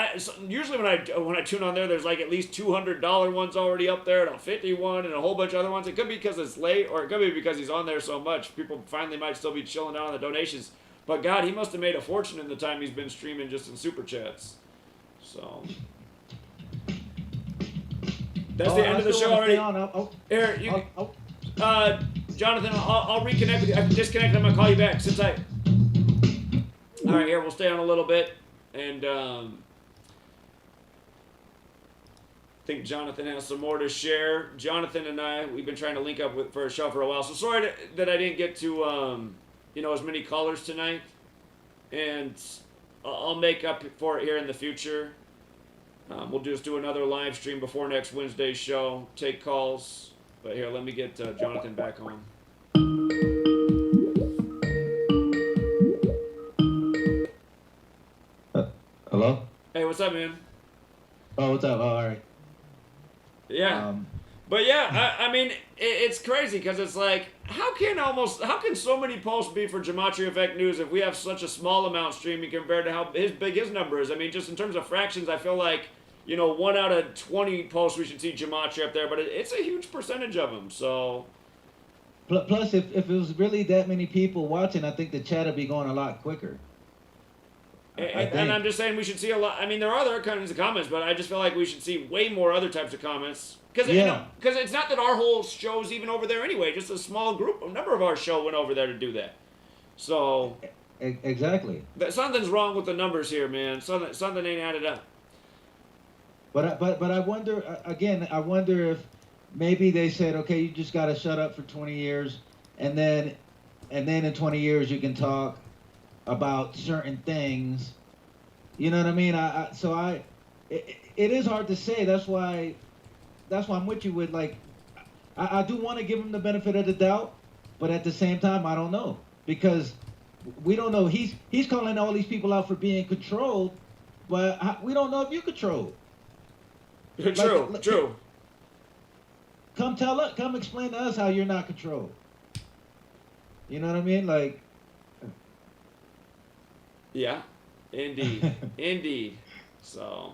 usually when I tune on there, there's like at least $200 ones already up there and a 51 and a whole bunch of other ones. It could be because it's late or it could be because he's on there so much. People finally might still be chilling out on the donations. But God, he must have made a fortune in the time he's been streaming just in super chats. So. That's the end of the show already. Here, Jonathan, I'll reconnect with you. I can disconnect. I'm going to call you back. Sit tight. All right, here. We'll stay on a little bit. And I think Jonathan has some more to share. Jonathan and I, we've been trying to link up for a show for a while. So sorry that I didn't get to, as many callers tonight. And I'll make up for it here in the future. We'll just do another live stream before next Wednesday's show. Take calls. But here, let me get Jonathan back on. Hello? Hey, what's up, man? Oh, what's up? Oh, all right. Yeah. But yeah, I mean, it's crazy because it's like, how can so many posts be for Gematria Effect News if we have such a small amount streaming compared to how big his number is? I mean, just in terms of fractions, I feel like, 1 out of 20 posts we should see Gematria up there, but it's a huge percentage of them, so. Plus, if it was really that many people watching, I think the chat would be going a lot quicker. And I'm just saying we should see a lot. I mean, there are other kinds of comments, but I just feel like we should see way more other types of comments. Because it's not that our whole show's even over there anyway. Just a small group, a number of our show went over there to do that. So. Exactly. Something's wrong with the numbers here, man. Something ain't added up. But I wonder, again, if maybe they said, okay, you just got to shut up for 20 years, and then in 20 years you can talk about certain things. You know what I mean? It is hard to say. That's why I'm with you with, like, I do want to give him the benefit of the doubt, but at the same time, I don't know, because we don't know. He's calling all these people out for being controlled, but we don't know if you controlled. True. Come explain to us how you're not controlled. You know what I mean? Like. Yeah, indeed, indeed. So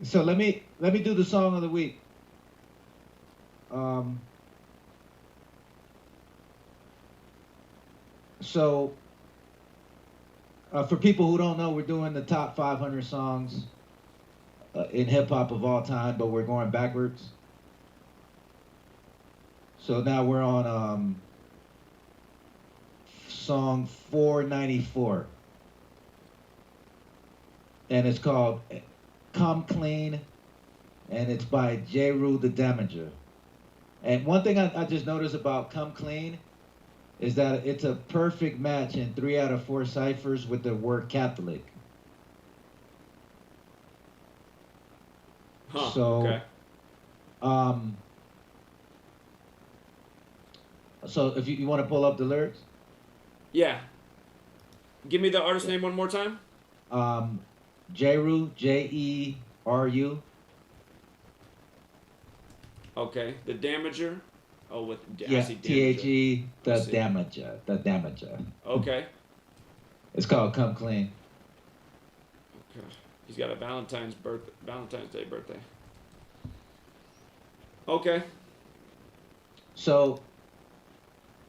let me do the song of the week. For people who don't know, we're doing the top 500 songs in hip hop of all time, but we're going backwards. So now we're on song 494, and it's called "Come Clean," and it's by Jeru the Damager. And one thing I just noticed about "Come Clean" is that it's a perfect match in 3 out of 4 ciphers with the word Catholic. Okay. So if you want to pull up the lyrics. Yeah. Give me the artist name one more time. Jeru, Jeru. Okay. The Damager. Oh, with Yeah, THE, the Damager. Okay. It's called "Come Clean." Okay. He's got a Valentine's Day birthday. Okay. So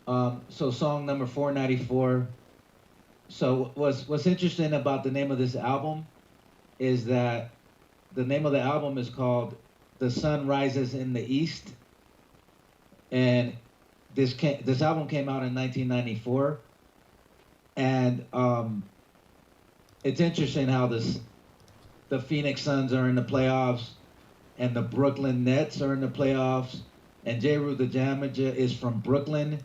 song number 494. So what's interesting about the name of this album is that the name of the album is called "The Sun Rises in the East," and this album came out in 1994, and it's interesting how the Phoenix Suns are in the playoffs, and the Brooklyn Nets are in the playoffs, and Jeru the Damager is from Brooklyn.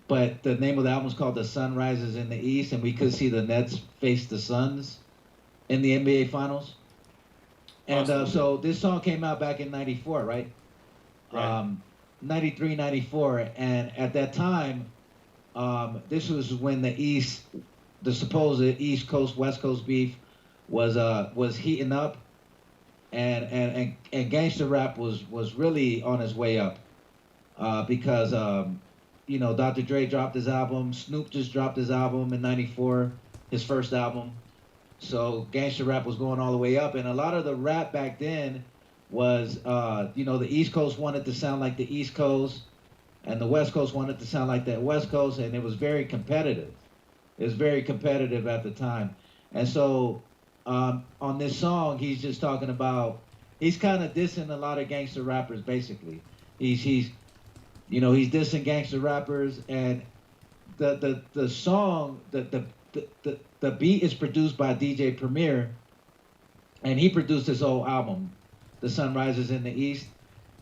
But the name of the album is called "The Sun Rises in the East," and we could see the Nets face the Suns in the NBA Finals. And so this song came out back in 94, right? 93, 94. And at that time, this was when the supposed East Coast, West Coast beef was heating up. And gangster rap was really on its way up. Because Dr. Dre dropped his album. Snoop just dropped his album in 94, his first album. So gangster rap was going all the way up. And a lot of the rap back then was, the East Coast wanted to sound like the East Coast, and the West Coast wanted to sound like that West Coast, and it was very competitive. It was very competitive at the time. And so on this song, he's just talking about, he's kind of dissing a lot of gangster rappers, basically. He's dissing gangster rappers, and the song, the beat is produced by DJ Premier, and he produced this whole album, "The Sun Rises in the East,"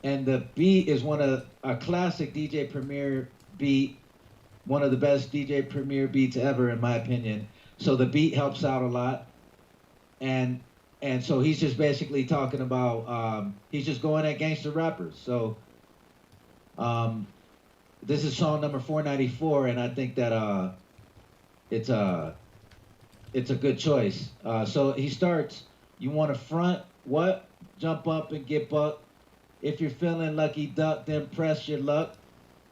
and the beat is a classic DJ Premier beat, one of the best DJ Premier beats ever, in my opinion. So the beat helps out a lot, and so he's just basically talking about, he's just going at gangster rappers. So this is song number 494, and I think that it's a good choice. So he starts, "You want to front what? Jump up and get bucked. If you're feeling lucky, duck, then press your luck.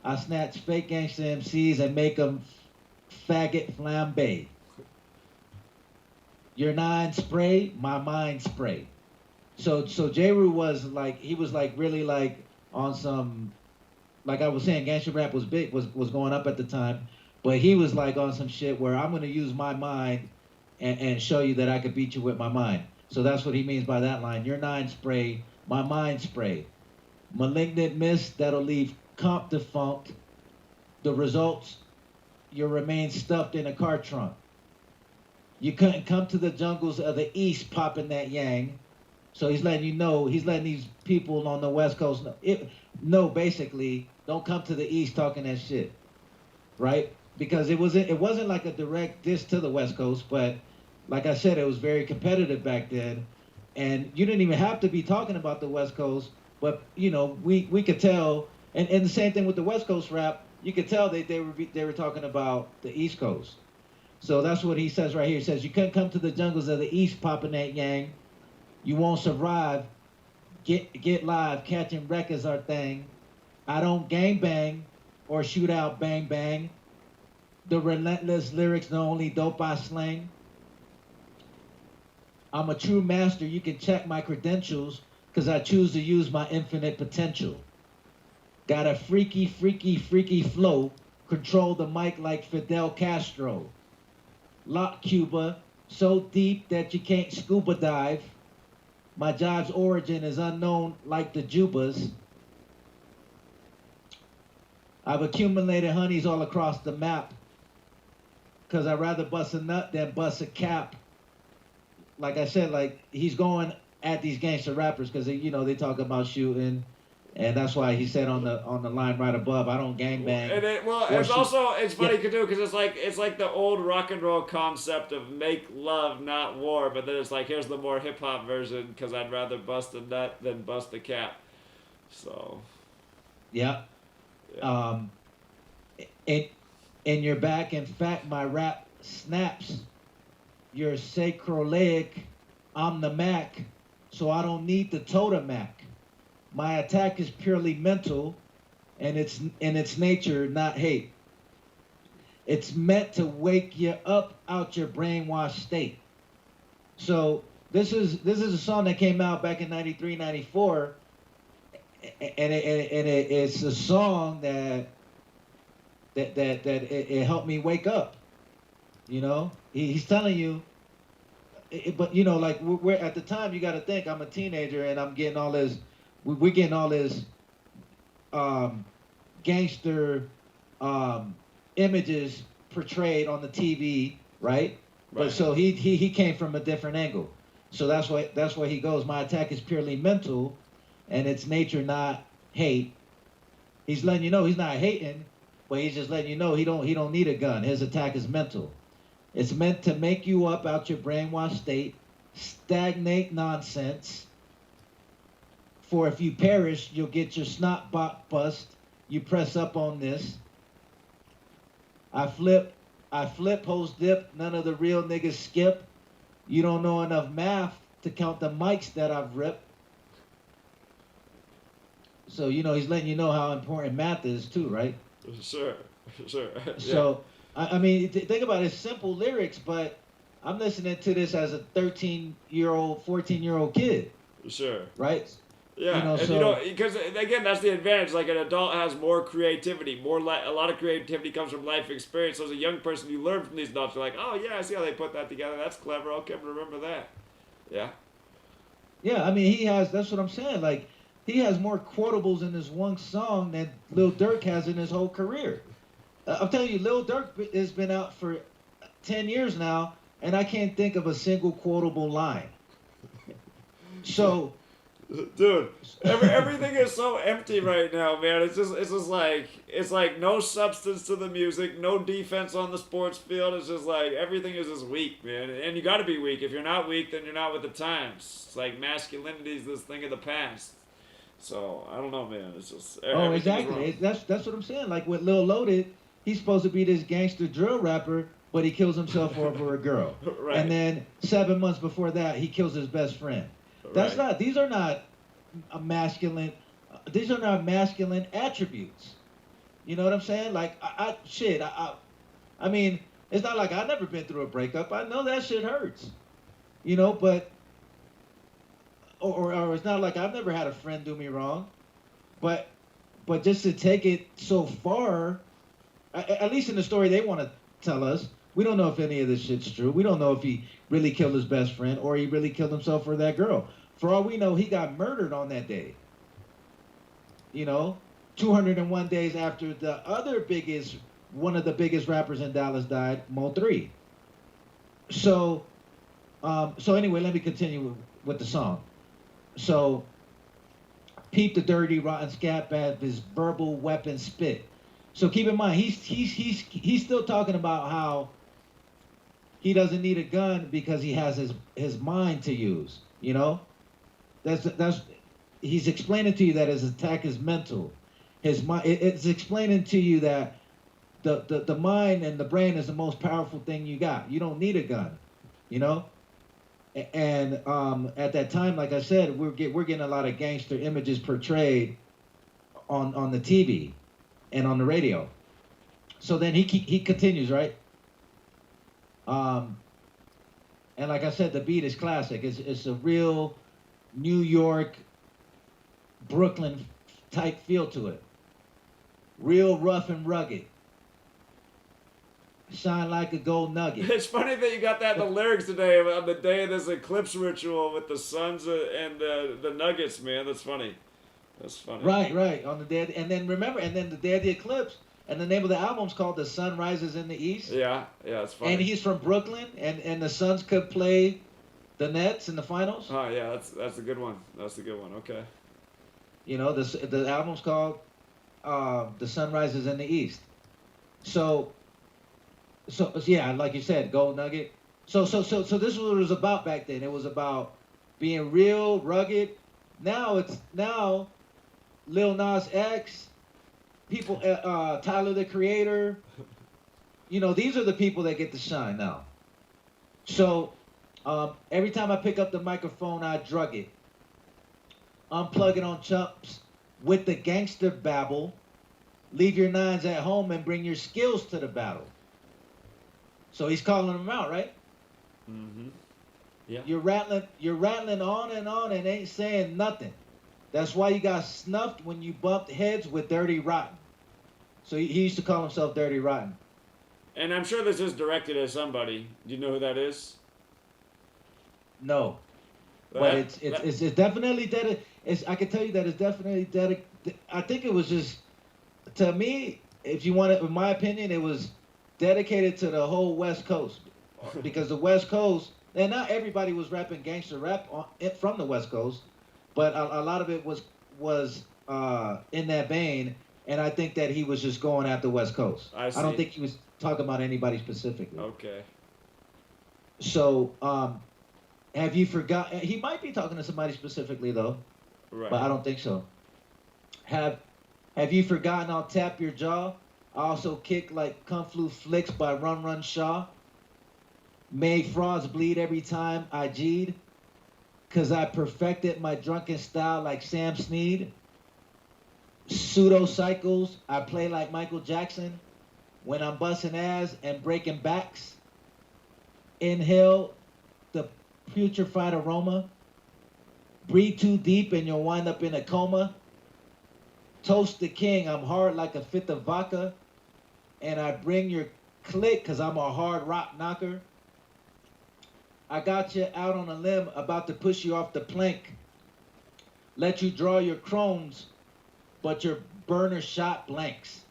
I snatch fake gangster MCs and make them faggot flambe. Your nine spray, my mind spray. So J-Ru was like, he was like really like on some, like I was saying, gangster rap was big, was going up at the time, but he was like on some shit where I'm gonna use my mind and show you that I could beat you with my mind. So that's what he means by that line. Your nine spray, my mind spray. Malignant mist that'll leave comp defunct. The results, you'll remain stuffed in a car trunk. You couldn't come to the jungles of the East popping that yang. So he's letting you know, he's letting these people on the West Coast know, basically, don't come to the East talking that shit, right? Because it wasn't like a direct diss to the West Coast, but like I said, it was very competitive back then. And you didn't even have to be talking about the West Coast, but you know, we could tell, and the same thing with the West Coast rap, you could tell they were talking about the East Coast. So that's what he says right here. He says, you couldn't come to the jungles of the East popping that yang. You won't survive. Get live. Catching wreck is our thing. I don't gang bang or shoot out bang bang. The relentless lyrics, the only dope I slang. I'm a true master. You can check my credentials because I choose to use my infinite potential. Got a freaky, freaky, freaky flow. Control the mic like Fidel Castro. Lock Cuba, so deep that you can't scuba dive. My job's origin is unknown like the Jubas. I've accumulated honeys all across the map because I'd rather bust a nut than bust a cap. Like I said, like he's going at these gangster rappers because you know they talk about shooting, and that's why he said on the line right above, I don't gangbang. And it's funny too because it's like the old rock and roll concept of make love not war, but then it's like here's the more hip hop version because I'd rather bust a nut than bust a cap. So. Yeah. In your back, in fact, my rap snaps. You're sacroleic. I'm the Mac, so I don't need the Totemac. My attack is purely mental, and it's in its nature, not hate. It's meant to wake you up out your brainwashed state. So this is a song that came out back in 93, 94, and it's a song that it helped me wake up. You know, he's telling you. But you know, like we're at the time, you got to think I'm a teenager and I'm getting all this. We're getting all this gangster images portrayed on the TV, right? But so he came from a different angle. So that's why he goes. My attack is purely mental, and it's nature, not hate. He's letting you know he's not hating, but he's just letting you know he don't need a gun. His attack is mental. It's meant to make you up out your brainwashed state, stagnate nonsense. For if you perish, you'll get your snot bust. You press up on this. I flip, host dip, none of the real niggas skip. You don't know enough math to count the mics that I've ripped. So, you know, he's letting you know how important math is too, right? Sure. So, I mean, think about it, it's simple lyrics, but I'm listening to this as a 13-year-old, 14-year-old kid. Sure. Right? Yeah, you know, and so, because again, that's the advantage. Like an adult has more creativity, a lot of creativity comes from life experience. So as a young person, you learn from these adults. You're like, oh yeah, I see how they put that together. That's clever. Okay, remember that. Yeah. Yeah, I mean, that's what I'm saying. Like, he has more quotables in this one song than Lil Durk has in his whole career. I'm telling you, Lil Durk has been out for 10 years now, and I can't think of a single quotable line. So, dude, everything is so empty right now, man. It's just like no substance to the music, no defense on the sports field. It's just like everything is just weak, man. And you got to be weak. If you're not weak, then you're not with the times. It's like masculinity is this thing of the past. So I don't know, man. It's just exactly. That's what I'm saying. Like with Lil Loaded, he's supposed to be this gangster drill rapper, but he kills himself over a girl. Right. And then 7 months before that, he kills his best friend. These are not masculine These are not masculine attributes. You know what I'm saying? Like, I mean, it's not like I've never been through a breakup. I know that shit hurts. You know, but, or it's not like I've never had a friend do me wrong. But just to take it so far, at least in the story they want to tell us, we don't know if any of this shit's true. We don't know if he really killed his best friend or he really killed himself for that girl. For all we know, he got murdered on that day. You know, 201 days after the other one of the biggest rappers in Dallas died, Mo3. So anyway, let me continue with the song. So, peep the dirty, rotten scat bag, his verbal weapon spit. So keep in mind, he's still talking about how he doesn't need a gun because he has his mind to use. You know, that's he's explaining to you that his attack is mental. His mind, it's explaining to you that the mind and the brain is the most powerful thing you got. You don't need a gun. You know. And at that time, like I said, we're getting a lot of gangster images portrayed on the TV and on the radio. So then he continues, right? And like I said, the beat is classic. It's a real New York, Brooklyn type feel to it. Real rough and rugged. Shine like a gold nugget. It's funny that you got that in the lyrics today on the day of this eclipse ritual with the suns and the nuggets, man. That's funny. That's funny. Right. On the day, and then remember, and then the day of the eclipse, and the name of the album's called "The Sun Rises in the East." Yeah, it's funny. And he's from Brooklyn, and the Suns could play the Nets in the finals. Oh yeah, that's a good one. That's a good one. Okay. You know, the album's called "The Sun Rises in the East." So yeah, like you said, gold nugget. So this is what it was about back then. It was about being real, rugged. Now Lil Nas X, people, Tyler the Creator. You know, these are the people that get to shine now. So every time I pick up the microphone, I drug it. Unplug it on chumps with the gangster babble. Leave your nines at home and bring your skills to the battle. So he's calling them out, right? Mm-hmm. Yeah. You're rattling on and ain't saying nothing. That's why you got snuffed when you bumped heads with Dirty Rotten. So he used to call himself Dirty Rotten. And I'm sure this is directed at somebody. Do you know who that is? No. But it's definitely dedicated. I can tell you that it's definitely dedicated. I think it was just, to me, if you want it, in my opinion, it was dedicated to the whole West Coast, because the West Coast, and not everybody was rapping gangster rap from the West Coast, but a lot of it was in that vein, and I think that he was just going after West Coast. I don't think he was talking about anybody specifically. Okay. So, have you forgotten? He might be talking to somebody specifically though, right? But I don't think so. Have you forgotten? I'll tap your jaw. I also kick like Kung Flu Flicks by Run Run Shaw. Made frauds bleed every time I G'd. Cause I perfected my drunken style like Sam Snead. Pseudo cycles, I play like Michael Jackson. When I'm busting ass and breaking backs. Inhale the putrefied aroma. Breathe too deep and you'll wind up in a coma. Toast the king, I'm hard like a fifth of vodka. And I bring your click cause I'm a hard rock knocker. I got you out on a limb about to push you off the plank. Let you draw your crones, but your burner shot blanks.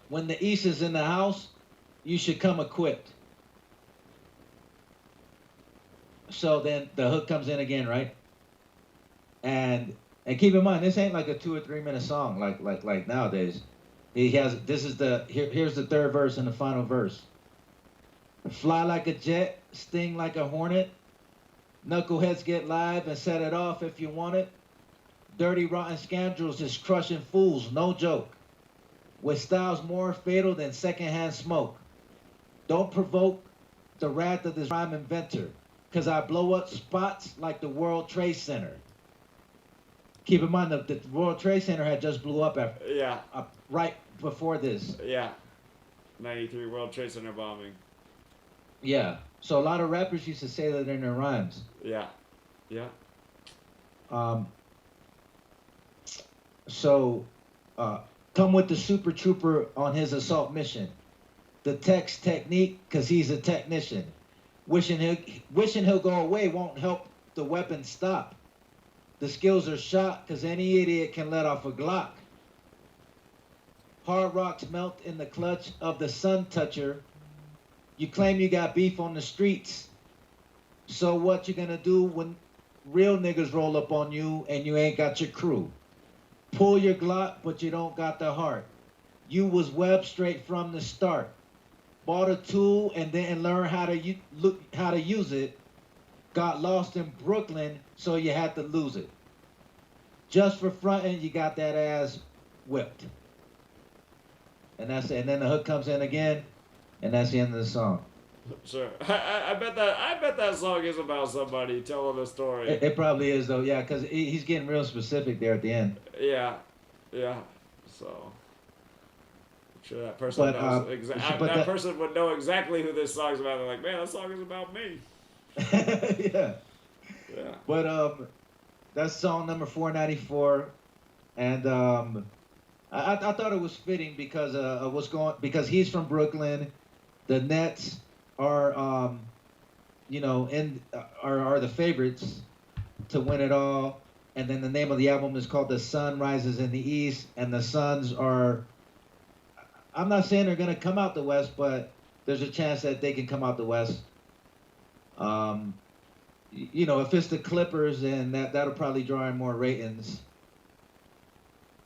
When the East is in the house, you should come equipped. So then the hook comes in again, right? And keep in mind, this ain't like a 2 or 3 minute song like nowadays. Here's the third verse and the final verse. Fly like a jet, sting like a hornet. Knuckleheads get live and set it off if you want it. Dirty rotten scoundrels is crushing fools, no joke. With styles more fatal than secondhand smoke. Don't provoke the wrath of this rhyme inventor, cause I blow up spots like the World Trade Center. keep in mind that the World Trade Center had just blew up Yeah. Right before this. Yeah. 93 World Trade Center bombing. Yeah. So a lot of rappers used to say that in their rhymes. Yeah. Yeah. So, come with the Super Trooper on his assault mission. The text technique, cause he's a technician. Wishing he'll go away won't help the weapon stop. The skills are shot, cause any idiot can let off a Glock. Hard rocks melt in the clutch of the sun toucher. You claim you got beef on the streets. So what you gonna do when real niggas roll up on you and you ain't got your crew? Pull your Glock, but you don't got the heart. You was web straight from the start. Bought a tool and didn't learn how to use it. Got lost in Brooklyn, so you had to lose it. Just for fronting, you got that ass whipped. And that's it. And then the hook comes in again, and that's the end of the song. Sure. I bet that song is about somebody telling a story. It probably is though, yeah, because he's getting real specific there at the end. Yeah. So I'm sure that person knows that person would know exactly who this song's about. They're like, man, that song is about me. Yeah. Yeah. But that's song number 494, and I thought it was fitting because because he's from Brooklyn. The Nets are are the favorites to win it all. And then the name of the album is called The Sun Rises in the East, and the Suns are, I'm not saying they're going to come out the West, but there's a chance that they can come out the West. If it's the Clippers, then that'll probably draw in more ratings.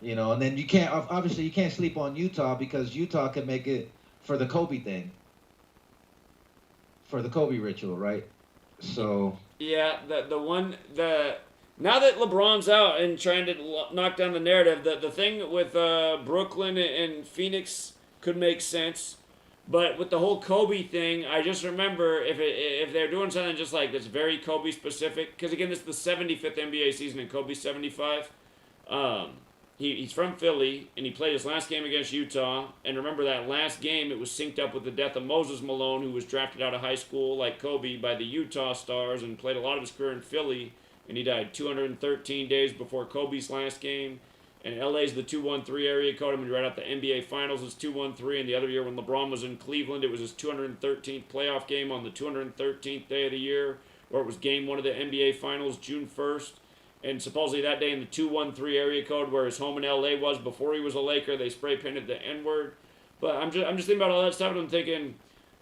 And then you can't sleep on Utah, because Utah can make it for the Kobe thing. For the Kobe ritual, right? So yeah, now that LeBron's out and trying to knock down the narrative, the thing with Brooklyn and Phoenix could make sense, but with the whole Kobe thing, I just remember if they're doing something just like this, very Kobe specific, because again, this is the 75th NBA season and Kobe's 75. He's from Philly, and he played his last game against Utah. And remember that last game, it was synced up with the death of Moses Malone, who was drafted out of high school like Kobe by the Utah Stars and played a lot of his career in Philly. And he died 213 days before Kobe's last game. And LA's the 213 area code. I mean, right out the NBA Finals is 213. And the other year when LeBron was in Cleveland, it was his 213th playoff game on the 213th day of the year, or it was game one of the NBA Finals, June 1st. And supposedly that day in the 213 area code, where his home in LA was before he was a Laker, they spray painted the N-word. But I'm just thinking about all that stuff, and I'm thinking,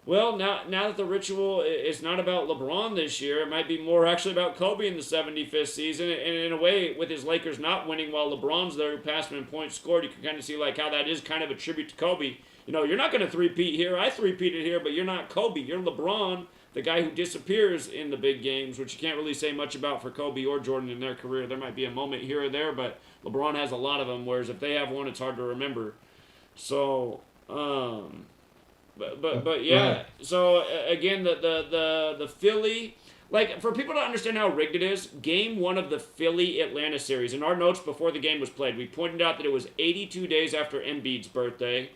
well, now that the ritual is not about LeBron this year, it might be more actually about Kobe in the 75th season. And in a way, with his Lakers not winning while LeBron's there, who passed him in points scored, you can kind of see like how that is kind of a tribute to Kobe. You're not going to three-peat here. I three-peated here, but you're not Kobe. You're LeBron, the guy who disappears in the big games, which you can't really say much about for Kobe or Jordan in their career. There might be a moment here or there, but LeBron has a lot of them, whereas if they have one, it's hard to remember. So, but yeah. Right. So again, the Philly, like for people to understand how rigged it is, game one of the Philly-Atlanta series, in our notes before the game was played, we pointed out that it was 82 days after Embiid's birthday.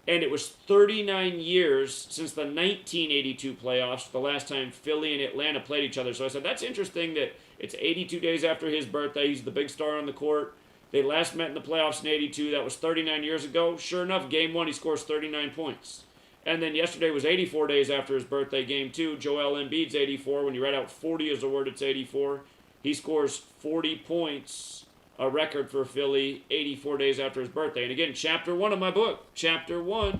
And it was 39 years since the 1982 playoffs, the last time Philly and Atlanta played each other. So I said, that's interesting that it's 82 days after his birthday. He's the big star on the court. They last met in the playoffs in 82. That was 39 years ago. Sure enough, game one, he scores 39 points. And then yesterday was 84 days after his birthday. Game two, Joel Embiid's 84. When you write out 40 as a word, it's 84. He scores 40 points. A record for Philly 84 days after his birthday. And again, chapter 1 of my book, chapter 1.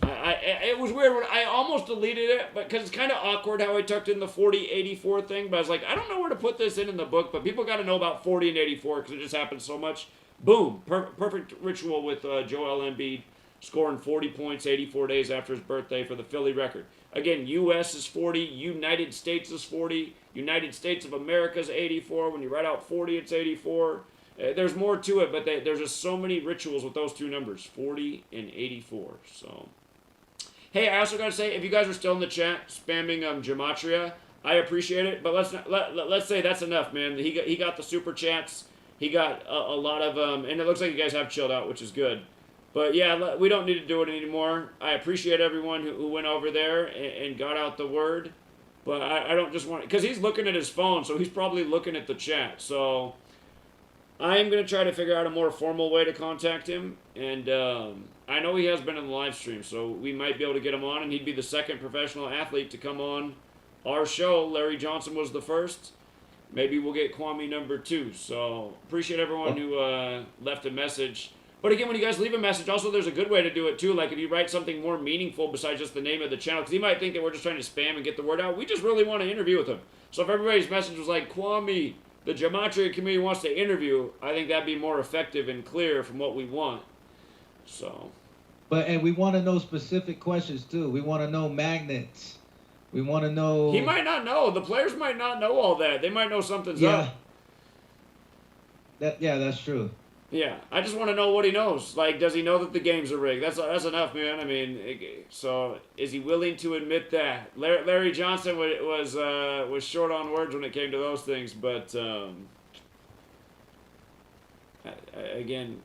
It was weird when I almost deleted it, but because it's kind of awkward how I tucked in the 40-84 thing. But I was like, I don't know where to put this in the book, but people got to know about 40 and 84 because it just happens so much. Boom, perfect ritual with Joel Embiid scoring 40 points 84 days after his birthday for the Philly record. Again, U.S. is 40, United States is 40, United States of America is 84. When you write out 40, it's 84. There's more to it, but there's just so many rituals with those two numbers, 40 and 84. So, hey, I also got to say, if you guys are still in the chat spamming Gematria, I appreciate it. But let's say that's enough, man. He got the super chats. he got a lot of and it looks like you guys have chilled out, which is good. But yeah, we don't need to do it anymore. I appreciate everyone who went over there and got out the word. But I don't just want, because he's looking at his phone, so he's probably looking at the chat. So I am going to try to figure out a more formal way to contact him. And I know he has been in the live stream, so we might be able to get him on. And he'd be the second professional athlete to come on our show. Larry Johnson was the first. Maybe we'll get Kwame number 2. So appreciate everyone who left a message. But again, when you guys leave a message, also there's a good way to do it too. Like if you write something more meaningful besides just the name of the channel, because he might think that we're just trying to spam and get the word out. We just really want to interview with him. So if everybody's message was like, Kwame, the Gematria community wants to interview, I think that'd be more effective and clear from what we want. So. And we want to know specific questions too. We want to know magnets. We want to know. He might not know. The players might not know all that. They might know something's up. That's true. Yeah, I just want to know what he knows. Like, does he know that the games are rigged? That's enough, man. I mean, so is he willing to admit that? Larry Johnson was short on words when it came to those things, but again,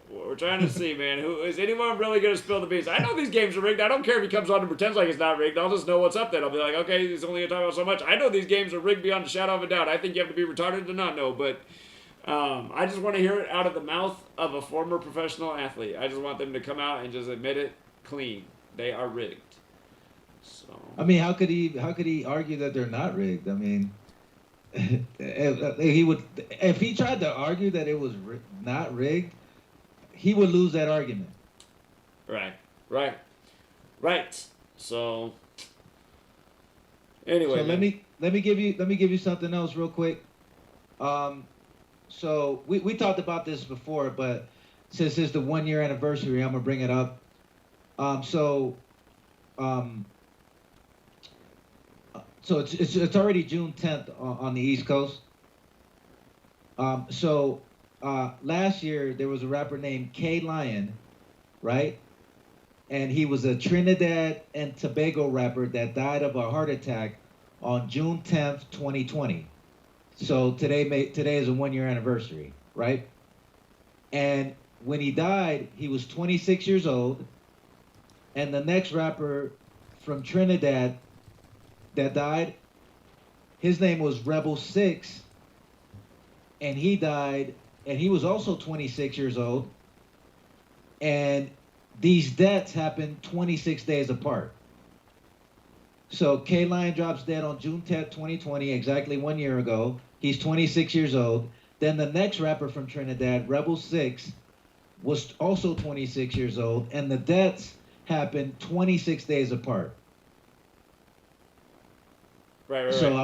we're trying to see, man. Who is anyone really going to spill the beans? I know these games are rigged. I don't care if he comes on and pretends like it's not rigged. I'll just know what's up then. I'll be like, okay, he's only going to talk about so much. I know these games are rigged beyond a shadow of a doubt. I think you have to be retarded to not know, but. I just want to hear it out of the mouth of a former professional athlete. I just want them to come out and just admit it clean. They are rigged. So. I mean, how could he argue that they're not rigged? I mean, if he tried to argue that it was not rigged, he would lose that argument. Right. So anyway, so let me give you something else real quick. So we talked about this before, but since it's the 1 year anniversary, I'm gonna bring it up. So it's already June 10th on the East Coast. Last year there was a rapper named K Lion, right? And he was a Trinidad and Tobago rapper that died of a heart attack on June 10th, 2020. So today is a 1 year anniversary, right? And when he died, he was 26 years old. And the next rapper from Trinidad that died, his name was Rebel 6. And he died, and he was also 26 years old. And these deaths happened 26 days apart. So K-Lion drops dead on June 10th, 2020, exactly 1 year ago. He's 26 years old. Then the next rapper from Trinidad, Rebel 6, was also 26 years old, and the deaths happened 26 days apart. Right. So I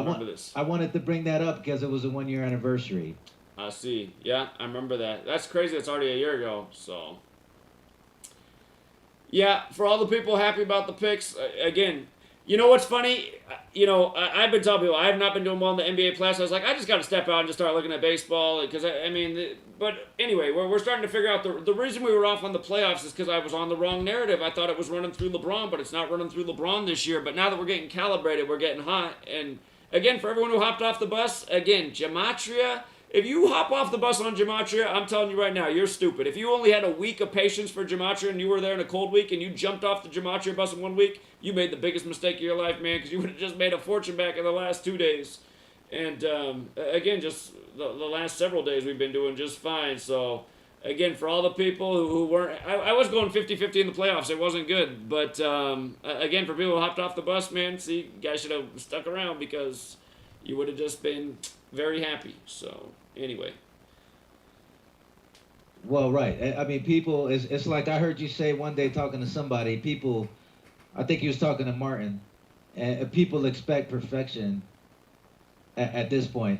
I wanted to bring that up because it was a 1 year anniversary. I see. Yeah, I remember that. That's crazy. It's already a year ago. So, yeah, for all the people happy about the picks, again, you know what's funny? I've been telling people I have not been doing well in the NBA playoffs. I was like, I just got to step out and just start looking at baseball because but anyway, we're starting to figure out the reason we were off on the playoffs is because I was on the wrong narrative. I thought it was running through LeBron, but it's not running through LeBron this year. But now that we're getting calibrated, we're getting hot. And again, for everyone who hopped off the bus, again, Gematria. If you hop off the bus on Gematria, I'm telling you right now, you're stupid. If you only had a week of patience for Gematria and you were there in a cold week and you jumped off the Gematria bus in 1 week, you made the biggest mistake of your life, man, because you would have just made a fortune back in the last 2 days. And again, just the last several days we've been doing just fine. So again, for all the people who weren't, I was going 50-50 in the playoffs. It wasn't good. But again, for people who hopped off the bus, man, see, you guys should have stuck around because you would have just been very happy. So anyway. Well, right. I mean, people, it's like I heard you say one day talking to somebody, people, I think you was talking to Martin, and people expect perfection at this point.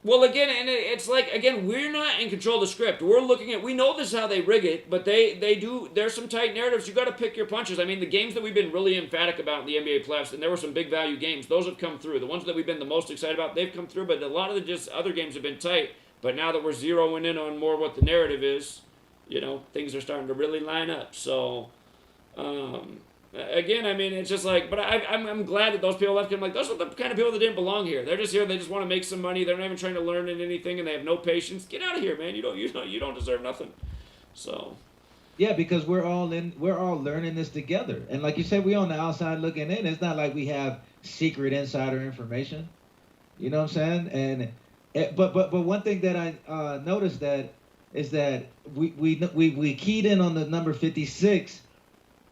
Well, again, and it's like, again, we're not in control of the script. We're looking at, we know this is how they rig it, but they do, there's some tight narratives. You got to pick your punches. I mean, the games that we've been really emphatic about in the NBA playoffs, and there were some big value games, those have come through. The ones that we've been the most excited about, they've come through, but a lot of the just other games have been tight. But now that we're zeroing in on more what the narrative is, things are starting to really line up. So, Again, I mean, it's just like, but I'm glad that those people left. I'm like, those are the kind of people that didn't belong here. They're just here. They just want to make some money. They're not even trying to learn anything, and they have no patience. Get out of here, man. You don't deserve nothing. So. Yeah, because we're all learning this together. And like you said, we on the outside looking in. It's not like we have secret insider information. You know what I'm saying? And but one thing that I noticed that is that we keyed in on the number 56,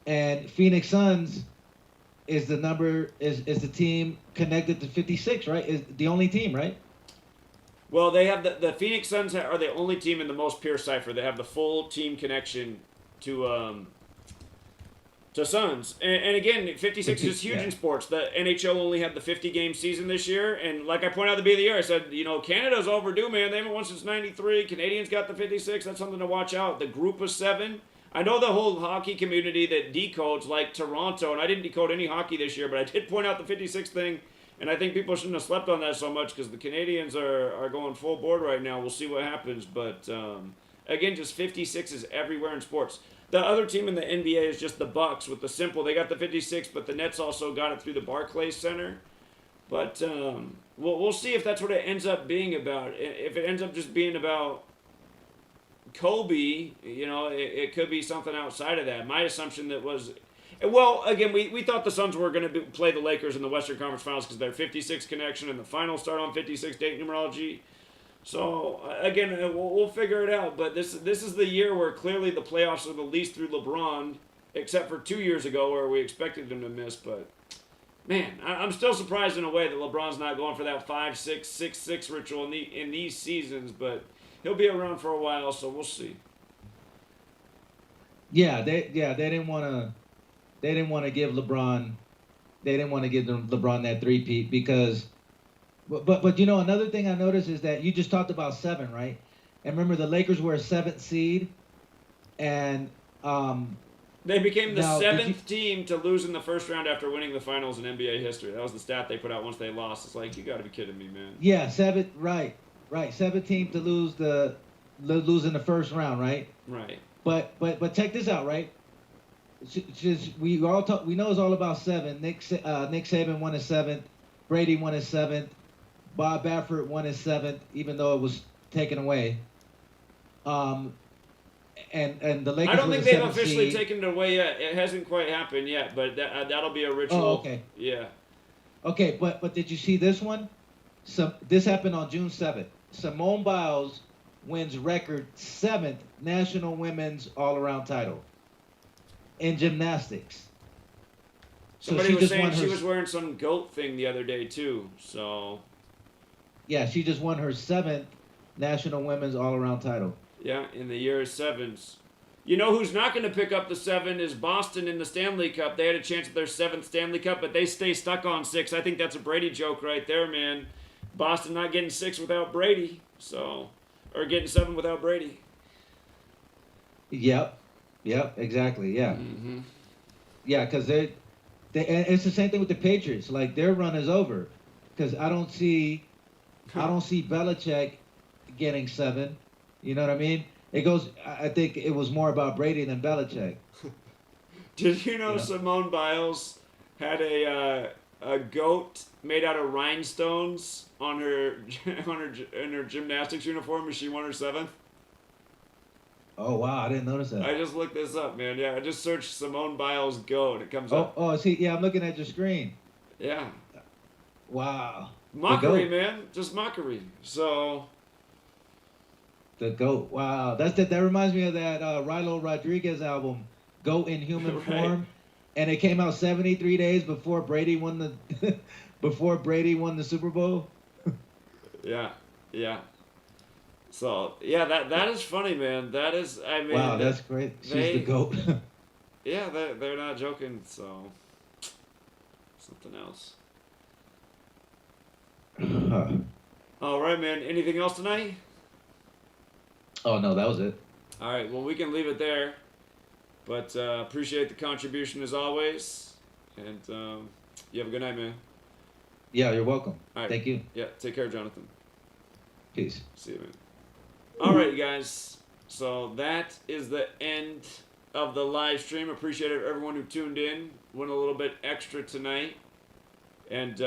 and Phoenix Suns is the team connected to 56, right? Is the only team, right? Well, they have the Phoenix Suns are the only team in the most pure cipher. They have the full team connection to Suns. And again, 56 is huge in sports. The NHL only had the 50-game season this year. And like I pointed out at the beginning of the year, I said, Canada's overdue, man. They haven't won since 93. Canadians got the 56. That's something to watch out. The group of 7. I know the whole hockey community that decodes like Toronto, and I didn't decode any hockey this year, but I did point out the 56 thing. And I think people shouldn't have slept on that so much because the Canadians are going full board right now. We'll see what happens. But, again, just 56 is everywhere in sports. The other team in the NBA is just the Bucks with the simple. They got the 56, but the Nets also got it through the Barclays Center. But we'll see if that's what it ends up being about. If it ends up just being about Kobe, it could be something outside of that. My assumption that was... Well, again, we thought the Suns were going to play the Lakers in the Western Conference Finals because they're 56 connection and the finals start on 56 date numerology. So, again, we'll figure it out. But this is the year where clearly the playoffs are the least through LeBron, except for 2 years ago where we expected him to miss. But, man, I'm still surprised in a way that LeBron's not going for that 5-6-6-6 ritual in these seasons. But he'll be around for a while, so we'll see. Yeah, they didn't want to give LeBron. They didn't want to give LeBron that three-peat because. But another thing I noticed is that you just talked about 7, right? And remember the Lakers were a 7th seed, and they became the 7th team to lose in the first round after winning the finals in NBA history. That was the stat they put out once they lost. It's like, you got to be kidding me, man. Yeah, 7th, right, 7th team to lose in the first round, right? Right. But check this out, right? We know it's all about 7. Nick Saban won his 7th. Brady won his 7th. Bob Baffert won his 7th, even though it was taken away. And the Lakers. I don't think the they've 7th officially seed. taken it away yet. It hasn't quite happened yet, but that'll be a ritual. Oh, okay. Yeah. Okay, but did you see this one? This happened on June 7th. Simone Biles wins record 7th National Women's All-Around title in gymnastics. Somebody was saying she was wearing some goat thing the other day too. So. Yeah, she just won her 7th National Women's All-Around title. Yeah, in the year of 7s. You know who's not going to pick up the 7 is Boston in the Stanley Cup. They had a chance at their 7th Stanley Cup, but they stay stuck on 6. I think that's a Brady joke right there, man. Boston not getting 6 without Brady, or getting 7 without Brady. Yep, exactly, yeah. Mm-hmm. Yeah, because and it's the same thing with the Patriots. Like, their run is over because I don't see Belichick getting 7. You know what I mean? I think it was more about Brady than Belichick. Did you know Simone Biles had a goat made out of rhinestones in her gymnastics uniform as she won her 7th? Oh, wow, I didn't notice that. I just looked this up, man. Yeah, I just searched Simone Biles goat. It comes up. Oh, see, yeah, I'm looking at your screen. Yeah. Wow. Mockery, man. Just mockery. So. The GOAT. Wow. That reminds me of that Rilo Rodriguez album, GOAT in Human Form. And it came out 73 days before Brady won the Super Bowl. Yeah. So, yeah, that is funny, man. That is, I mean. Wow, that's great. She's the GOAT. Yeah, they're not joking, so. Something else. All right, man. Anything else tonight? Oh, no, that was it. All right, well, we can leave it there. But appreciate the contribution as always. And you have a good night, man. Yeah, you're welcome. All right. Thank you. Yeah, take care, Jonathan. Peace. See you, man. All right, you guys. So that is the end of the live stream. Appreciate everyone who tuned in. Went a little bit extra tonight. And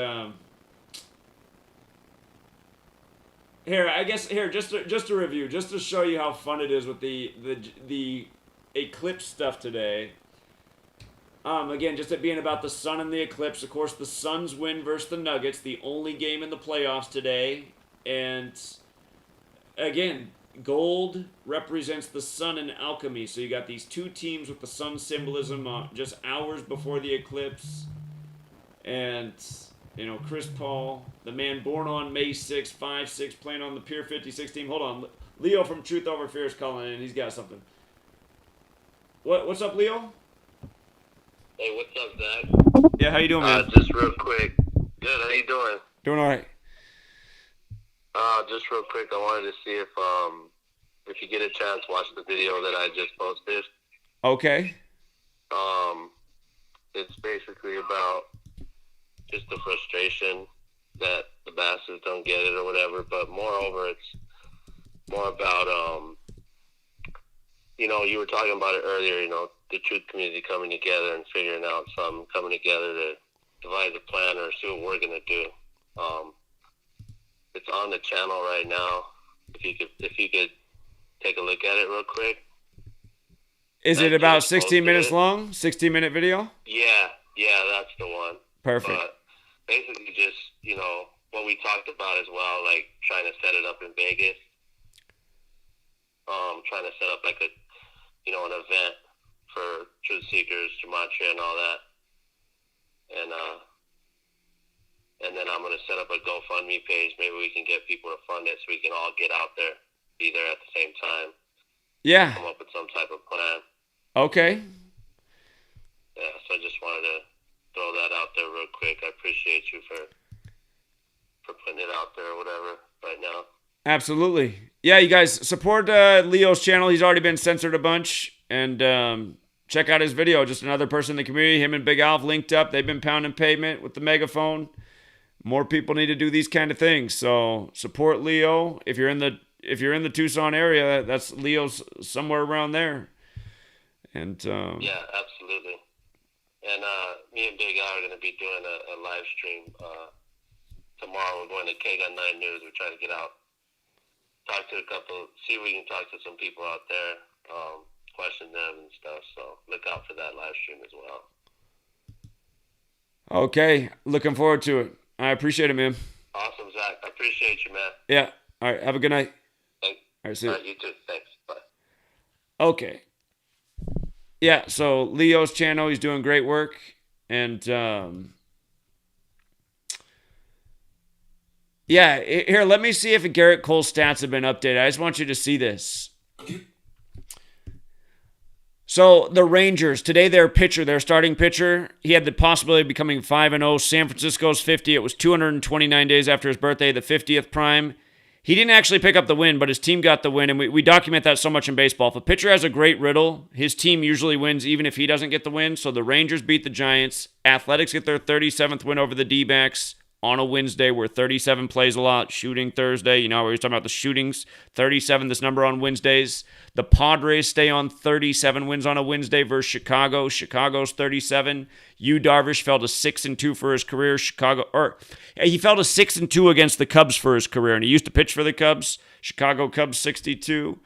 just to review, just to show you how fun it is with the eclipse stuff today. Again, just it being about the sun and the eclipse. Of course, the Suns win versus the Nuggets, the only game in the playoffs today. And again, gold represents the sun and alchemy. So you got these two teams with the sun symbolism just hours before the eclipse. And, Chris Paul, the man born on May 6, 5'6", playing on the Pier 56 team. Hold on. Leo from Truth Over Fear is calling in. He's got something. What's up, Leo? Hey, what's up, Zach? Yeah, how you doing, man? Just real quick. Good, how you doing? Doing all right. Just real quick, I wanted to see if you get a chance, watch the video that I just posted. Okay. It's basically about just the frustration that the bastards don't get it or whatever, but moreover, it's more about, you were talking about it earlier, the truth community coming together and figuring out something, coming together to devise a plan or see what we're going to do. It's on the channel right now. If you could take a look at it real quick. Is it about 16 minutes long? 16-minute video? Yeah, that's the one. Perfect. But basically just, what we talked about as well, like trying to set it up in Vegas. Trying to set up like an event for truth seekers, Gematria and all that. And then I'm going to set up a GoFundMe page. Maybe we can get people to fund it so we can all get out there, be there at the same time. Yeah. Come up with some type of plan. Okay. Yeah, so I just wanted to throw that out there real quick. I appreciate you for putting it out there or whatever right now. Absolutely. Yeah, you guys support Leo's channel. He's already been censored a bunch. And check out his video. Just another person in the community. Him and Big Alf linked up. They've been pounding pavement with the megaphone. More people need to do these kind of things. So support Leo. If you're in the Tucson area, that's Leo's somewhere around there. And yeah, absolutely. And me and Big Al are going to be doing a live stream tomorrow. We're going to KGUN 9 News. We're trying to get out, talk to see if we can talk to some people out there, question them and stuff. So look out for that live stream as well. Okay, looking forward to it. I appreciate it, man. Awesome, Zach. I appreciate you, man. Yeah. All right. Have a good night. Thanks. All right. See you. All right, you too. Thanks. Bye. Okay. Yeah. So Leo's channel, he's doing great work, and yeah. Here, let me see if Garrett Cole's stats have been updated. I just want you to see this. So the Rangers, today their starting pitcher, he had the possibility of becoming 5-0. San Francisco's 50. It was 229 days after his birthday, the 50th prime. He didn't actually pick up the win, but his team got the win, and we document that so much in baseball. If a pitcher has a great riddle, his team usually wins even if he doesn't get the win. So the Rangers beat the Giants. Athletics get their 37th win over the D-backs on a Wednesday where 37 plays a lot. Shooting Thursday, we were talking about the shootings. 37, this number on Wednesdays. The Padres stay on 37 wins on a Wednesday versus Chicago. Chicago's 37. Yu Darvish fell to 6-2 for his career. He fell to 6-2 against the Cubs for his career, and he used to pitch for the Cubs. Chicago Cubs 62.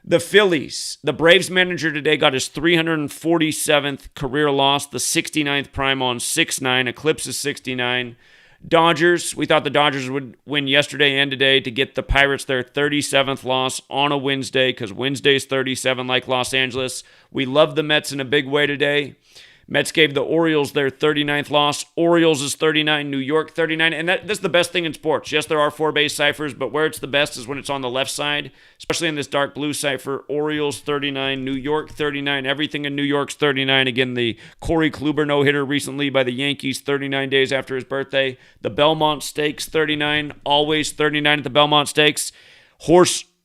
The Phillies, the Braves manager today got his 347th career loss, the 69th prime on 6-9, eclipses 69. Dodgers, we thought the Dodgers would win yesterday and today to get the Pirates their 37th loss on a Wednesday because Wednesday's 37 like Los Angeles. We love the Mets in a big way today. Mets gave the Orioles their 39th loss. Orioles is 39, New York 39. And that's the best thing in sports. Yes, there are 4 base ciphers, but where it's the best is when it's on the left side, especially in this dark blue cipher. Orioles 39, New York 39. Everything in New York's 39. Again, the Corey Kluber no-hitter recently by the Yankees 39 days after his birthday. The Belmont Stakes 39, always 39 at the Belmont Stakes.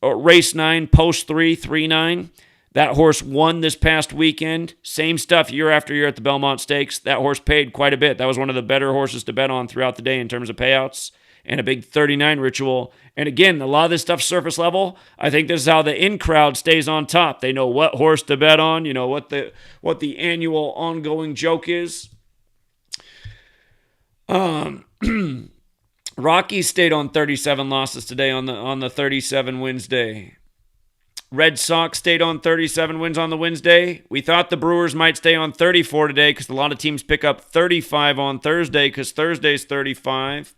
Race 9, post 3, 3-9. That horse won this past weekend. Same stuff year after year at the Belmont Stakes. That horse paid quite a bit. That was one of the better horses to bet on throughout the day in terms of payouts. and a big 39 ritual. And again, a lot of this stuff surface level. I think this is how the in crowd stays on top. They know what horse to bet on, you know, what the annual ongoing joke is. Rockies stayed on 37 losses today on the 37 wins day. Red Sox stayed on 37 wins on the Wednesday. We thought the Brewers might stay on 34 today because a lot of teams pick up 35 on Thursday because Thursday's 35.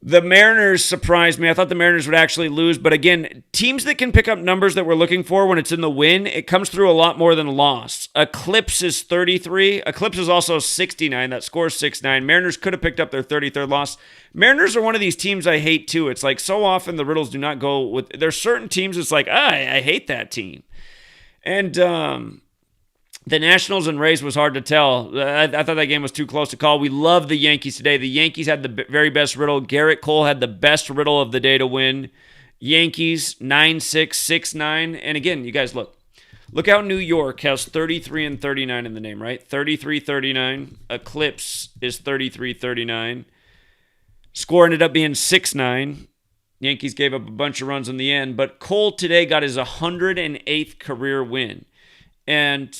The Mariners surprised me. I thought the Mariners would actually lose. But again, teams that can pick up numbers that we're looking for when it's in the win, it comes through a lot more than loss. Eclipse is 33. Eclipse is also 69. That scores 6-9. Mariners could have picked up their 33rd loss. Mariners are one of these teams I hate too. It's like so often the riddles do not go with... There's certain teams it's like, I hate that team. And the Nationals and Rays was hard to tell. I thought that game was too close to call. We love the Yankees today. The Yankees had the very best riddle. Garrett Cole had the best riddle of the day to win. Yankees 9-6, 6-9. And again, you guys look how New York has 33 and 39 in the name, right? 33-39. Eclipse is 33-39. Score ended up being 6-9. Yankees gave up a bunch of runs in the end, but Cole today got his 108th career win. And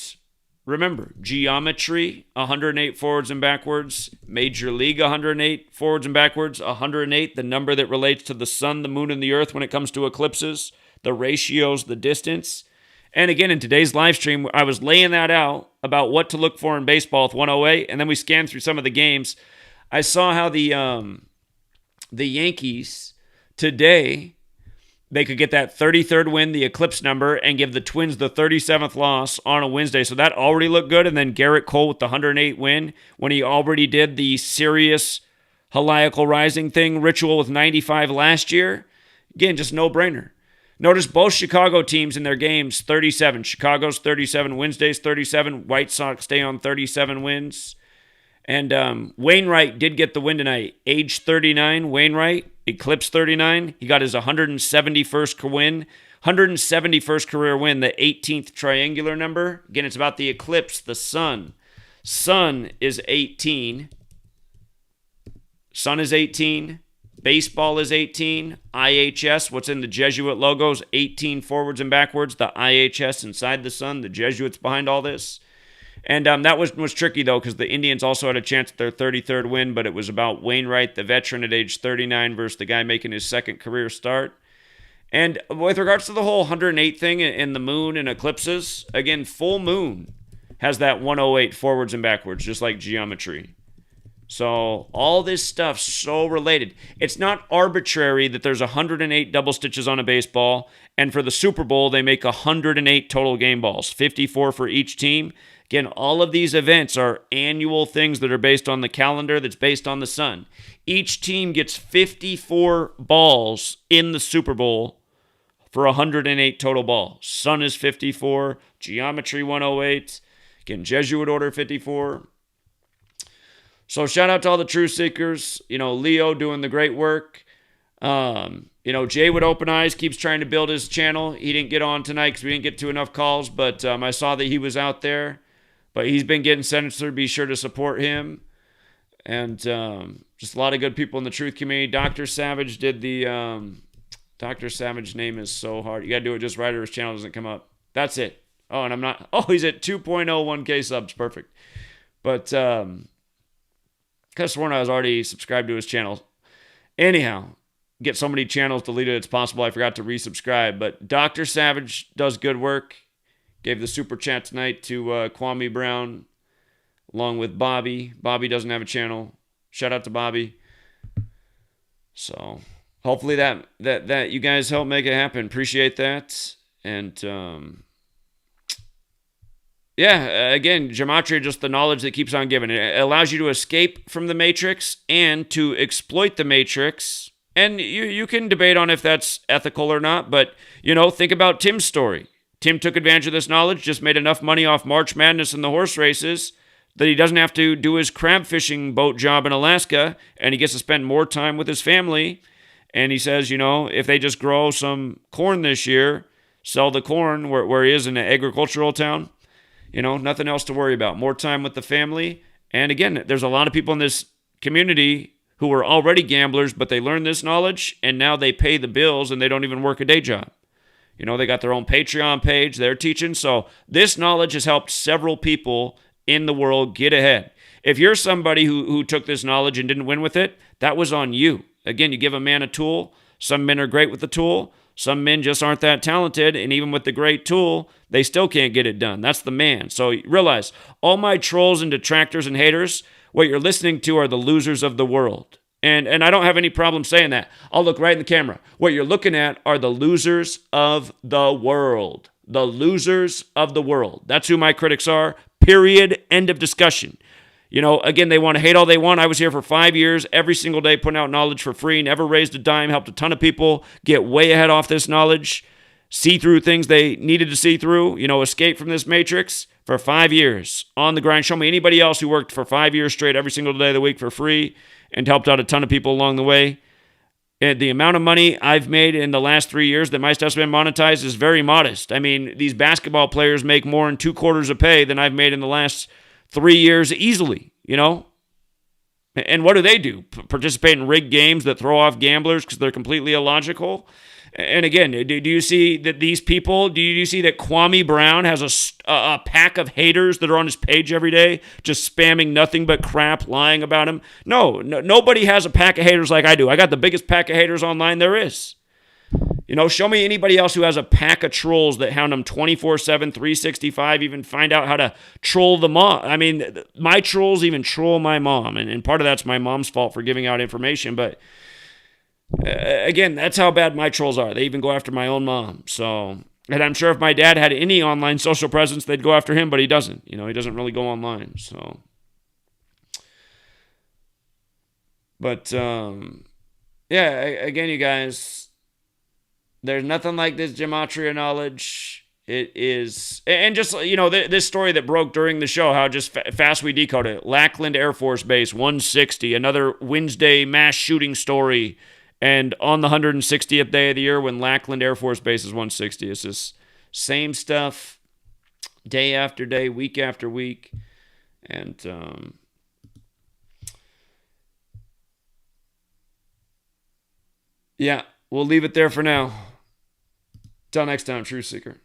remember, geometry, 108 forwards and backwards. Major League, 108 forwards and backwards. 108, the number that relates to the sun, the moon, and the earth when it comes to eclipses. The ratios, the distance. And again, in today's live stream, I was laying that out about what to look for in baseball with 108, and then we scanned through some of the games. I saw how the Yankees today, they could get that 33rd win, the eclipse number, and give the Twins the 37th loss on a Wednesday. So that already looked good. And then Garrett Cole with the 108 win when he already did the Sirius Heliacal Rising thing ritual with 95 last year. Again, just no-brainer. Notice both Chicago teams in their games, 37. Chicago's 37, Wednesday's 37. White Sox stay on 37 wins. And Wainwright did get the win tonight. Age 39, Wainwright, Eclipse 39. He got his 171st win. 171st career win, the 18th triangular number. Again, it's about the eclipse, the sun. Sun is 18. Sun is 18. Baseball is 18. IHS, what's in the Jesuit logos, 18 forwards and backwards. The IHS inside the sun, the Jesuits behind all this. And that was tricky, though, because the Indians also had a chance at their 33rd win, but it was about Wainwright, the veteran at age 39, versus the guy making his second career start. And with regards to the whole 108 thing in the moon and eclipses, again, full moon has that 108 forwards and backwards, just like geometry. So all this stuff's so related. It's not arbitrary that there's 108 double stitches on a baseball, and for the Super Bowl, they make 108 total game balls, 54 for each team. Again, all of these events are annual things that are based on the calendar that's based on the sun. Each team gets 54 balls in the Super Bowl for 108 total balls. Sun is 54, geometry 108, again, Jesuit order 54. So shout out to all the truth seekers. You know, Leo doing the great work. You know, Jay with Open Eyes keeps trying to build his channel. He didn't get on tonight because we didn't get to enough calls, but I saw that he was out there. But he's been getting censored. Be sure to support him. And just a lot of good people in the truth community. Dr. Savage did the... Dr. Savage's name is so hard. You got to do it just right or his channel doesn't come up. That's it. Oh, and I'm not... Oh, he's at 2.01K subs. Perfect. But... I could have sworn I was already subscribed to his channel. Anyhow, get so many channels deleted it's possible I forgot to resubscribe. But Dr. Savage does good work. Gave the super chat tonight to Kwame Brown along with Bobby. Bobby doesn't have a channel. Shout out to Bobby. So hopefully that you guys help make it happen. Appreciate that. And yeah, again, Gematria, just the knowledge that keeps on giving. It allows you to escape from the Matrix and to exploit the Matrix. And you can debate on if that's ethical or not, but, you know, think about Tim's story. Tim took advantage of this knowledge, just made enough money off March Madness and the horse races that he doesn't have to do his crab fishing boat job in Alaska, and he gets to spend more time with his family. And he says, you know, if they just grow some corn this year, sell the corn where he is in an agricultural town, you know, nothing else to worry about. More time with the family. And again, there's a lot of people in this community who are already gamblers, but they learn this knowledge, and now they pay the bills, and they don't even work a day job. You know, they got their own Patreon page, they're teaching. So this knowledge has helped several people in the world get ahead. If you're somebody who took this knowledge and didn't win with it, that was on you. Again, you give a man a tool. Some men are great with the tool. Some men just aren't that talented, and even with the great tool, they still can't get it done. That's the man. So realize, all my trolls and detractors and haters, what you're listening to are the losers of the world. And I don't have any problem saying that. I'll look right in the camera. What you're looking at are the losers of the world. The losers of the world. That's who my critics are. Period. End of discussion. You know, again, they want to hate all they want. I was here for 5 years, every single day, putting out knowledge for free, never raised a dime, helped a ton of people get way ahead off this knowledge, see through things they needed to see through, you know, escape from this matrix for 5 years on the grind. Show me anybody else who worked for 5 years straight every single day of the week for free and helped out a ton of people along the way. And the amount of money I've made in the last 3 years that my stuff's been monetized is very modest. I mean, these basketball players make more than 2 quarters of pay than I've made in the last 3 years easily, you know? And what do? Participate in rigged games that throw off gamblers because they're completely illogical? And again, do you see that these people, do you see that Kwame Brown has a pack of haters that are on his page every day, just spamming nothing but crap, lying about him? No, nobody has a pack of haters like I do. I got the biggest pack of haters online there is. You know, show me anybody else who has a pack of trolls that hound them 24/7, 365, even find out how to troll the mom. I mean, my trolls even troll my mom, and part of that's my mom's fault for giving out information, but again, that's how bad my trolls are. They even go after my own mom. So, and I'm sure if my dad had any online social presence, they'd go after him, but he doesn't. You know, he doesn't really go online. So, but yeah, again, you guys, there's nothing like this gematria knowledge. It is, and just, you know, this story that broke during the show, how just fast we decode it. Lackland Air Force Base, 160, another Wednesday mass shooting story. And on the 160th day of the year when Lackland Air Force Base is 160, it's just same stuff day after day, week after week. And yeah, we'll leave it there for now. Till next time, Truth Seeker.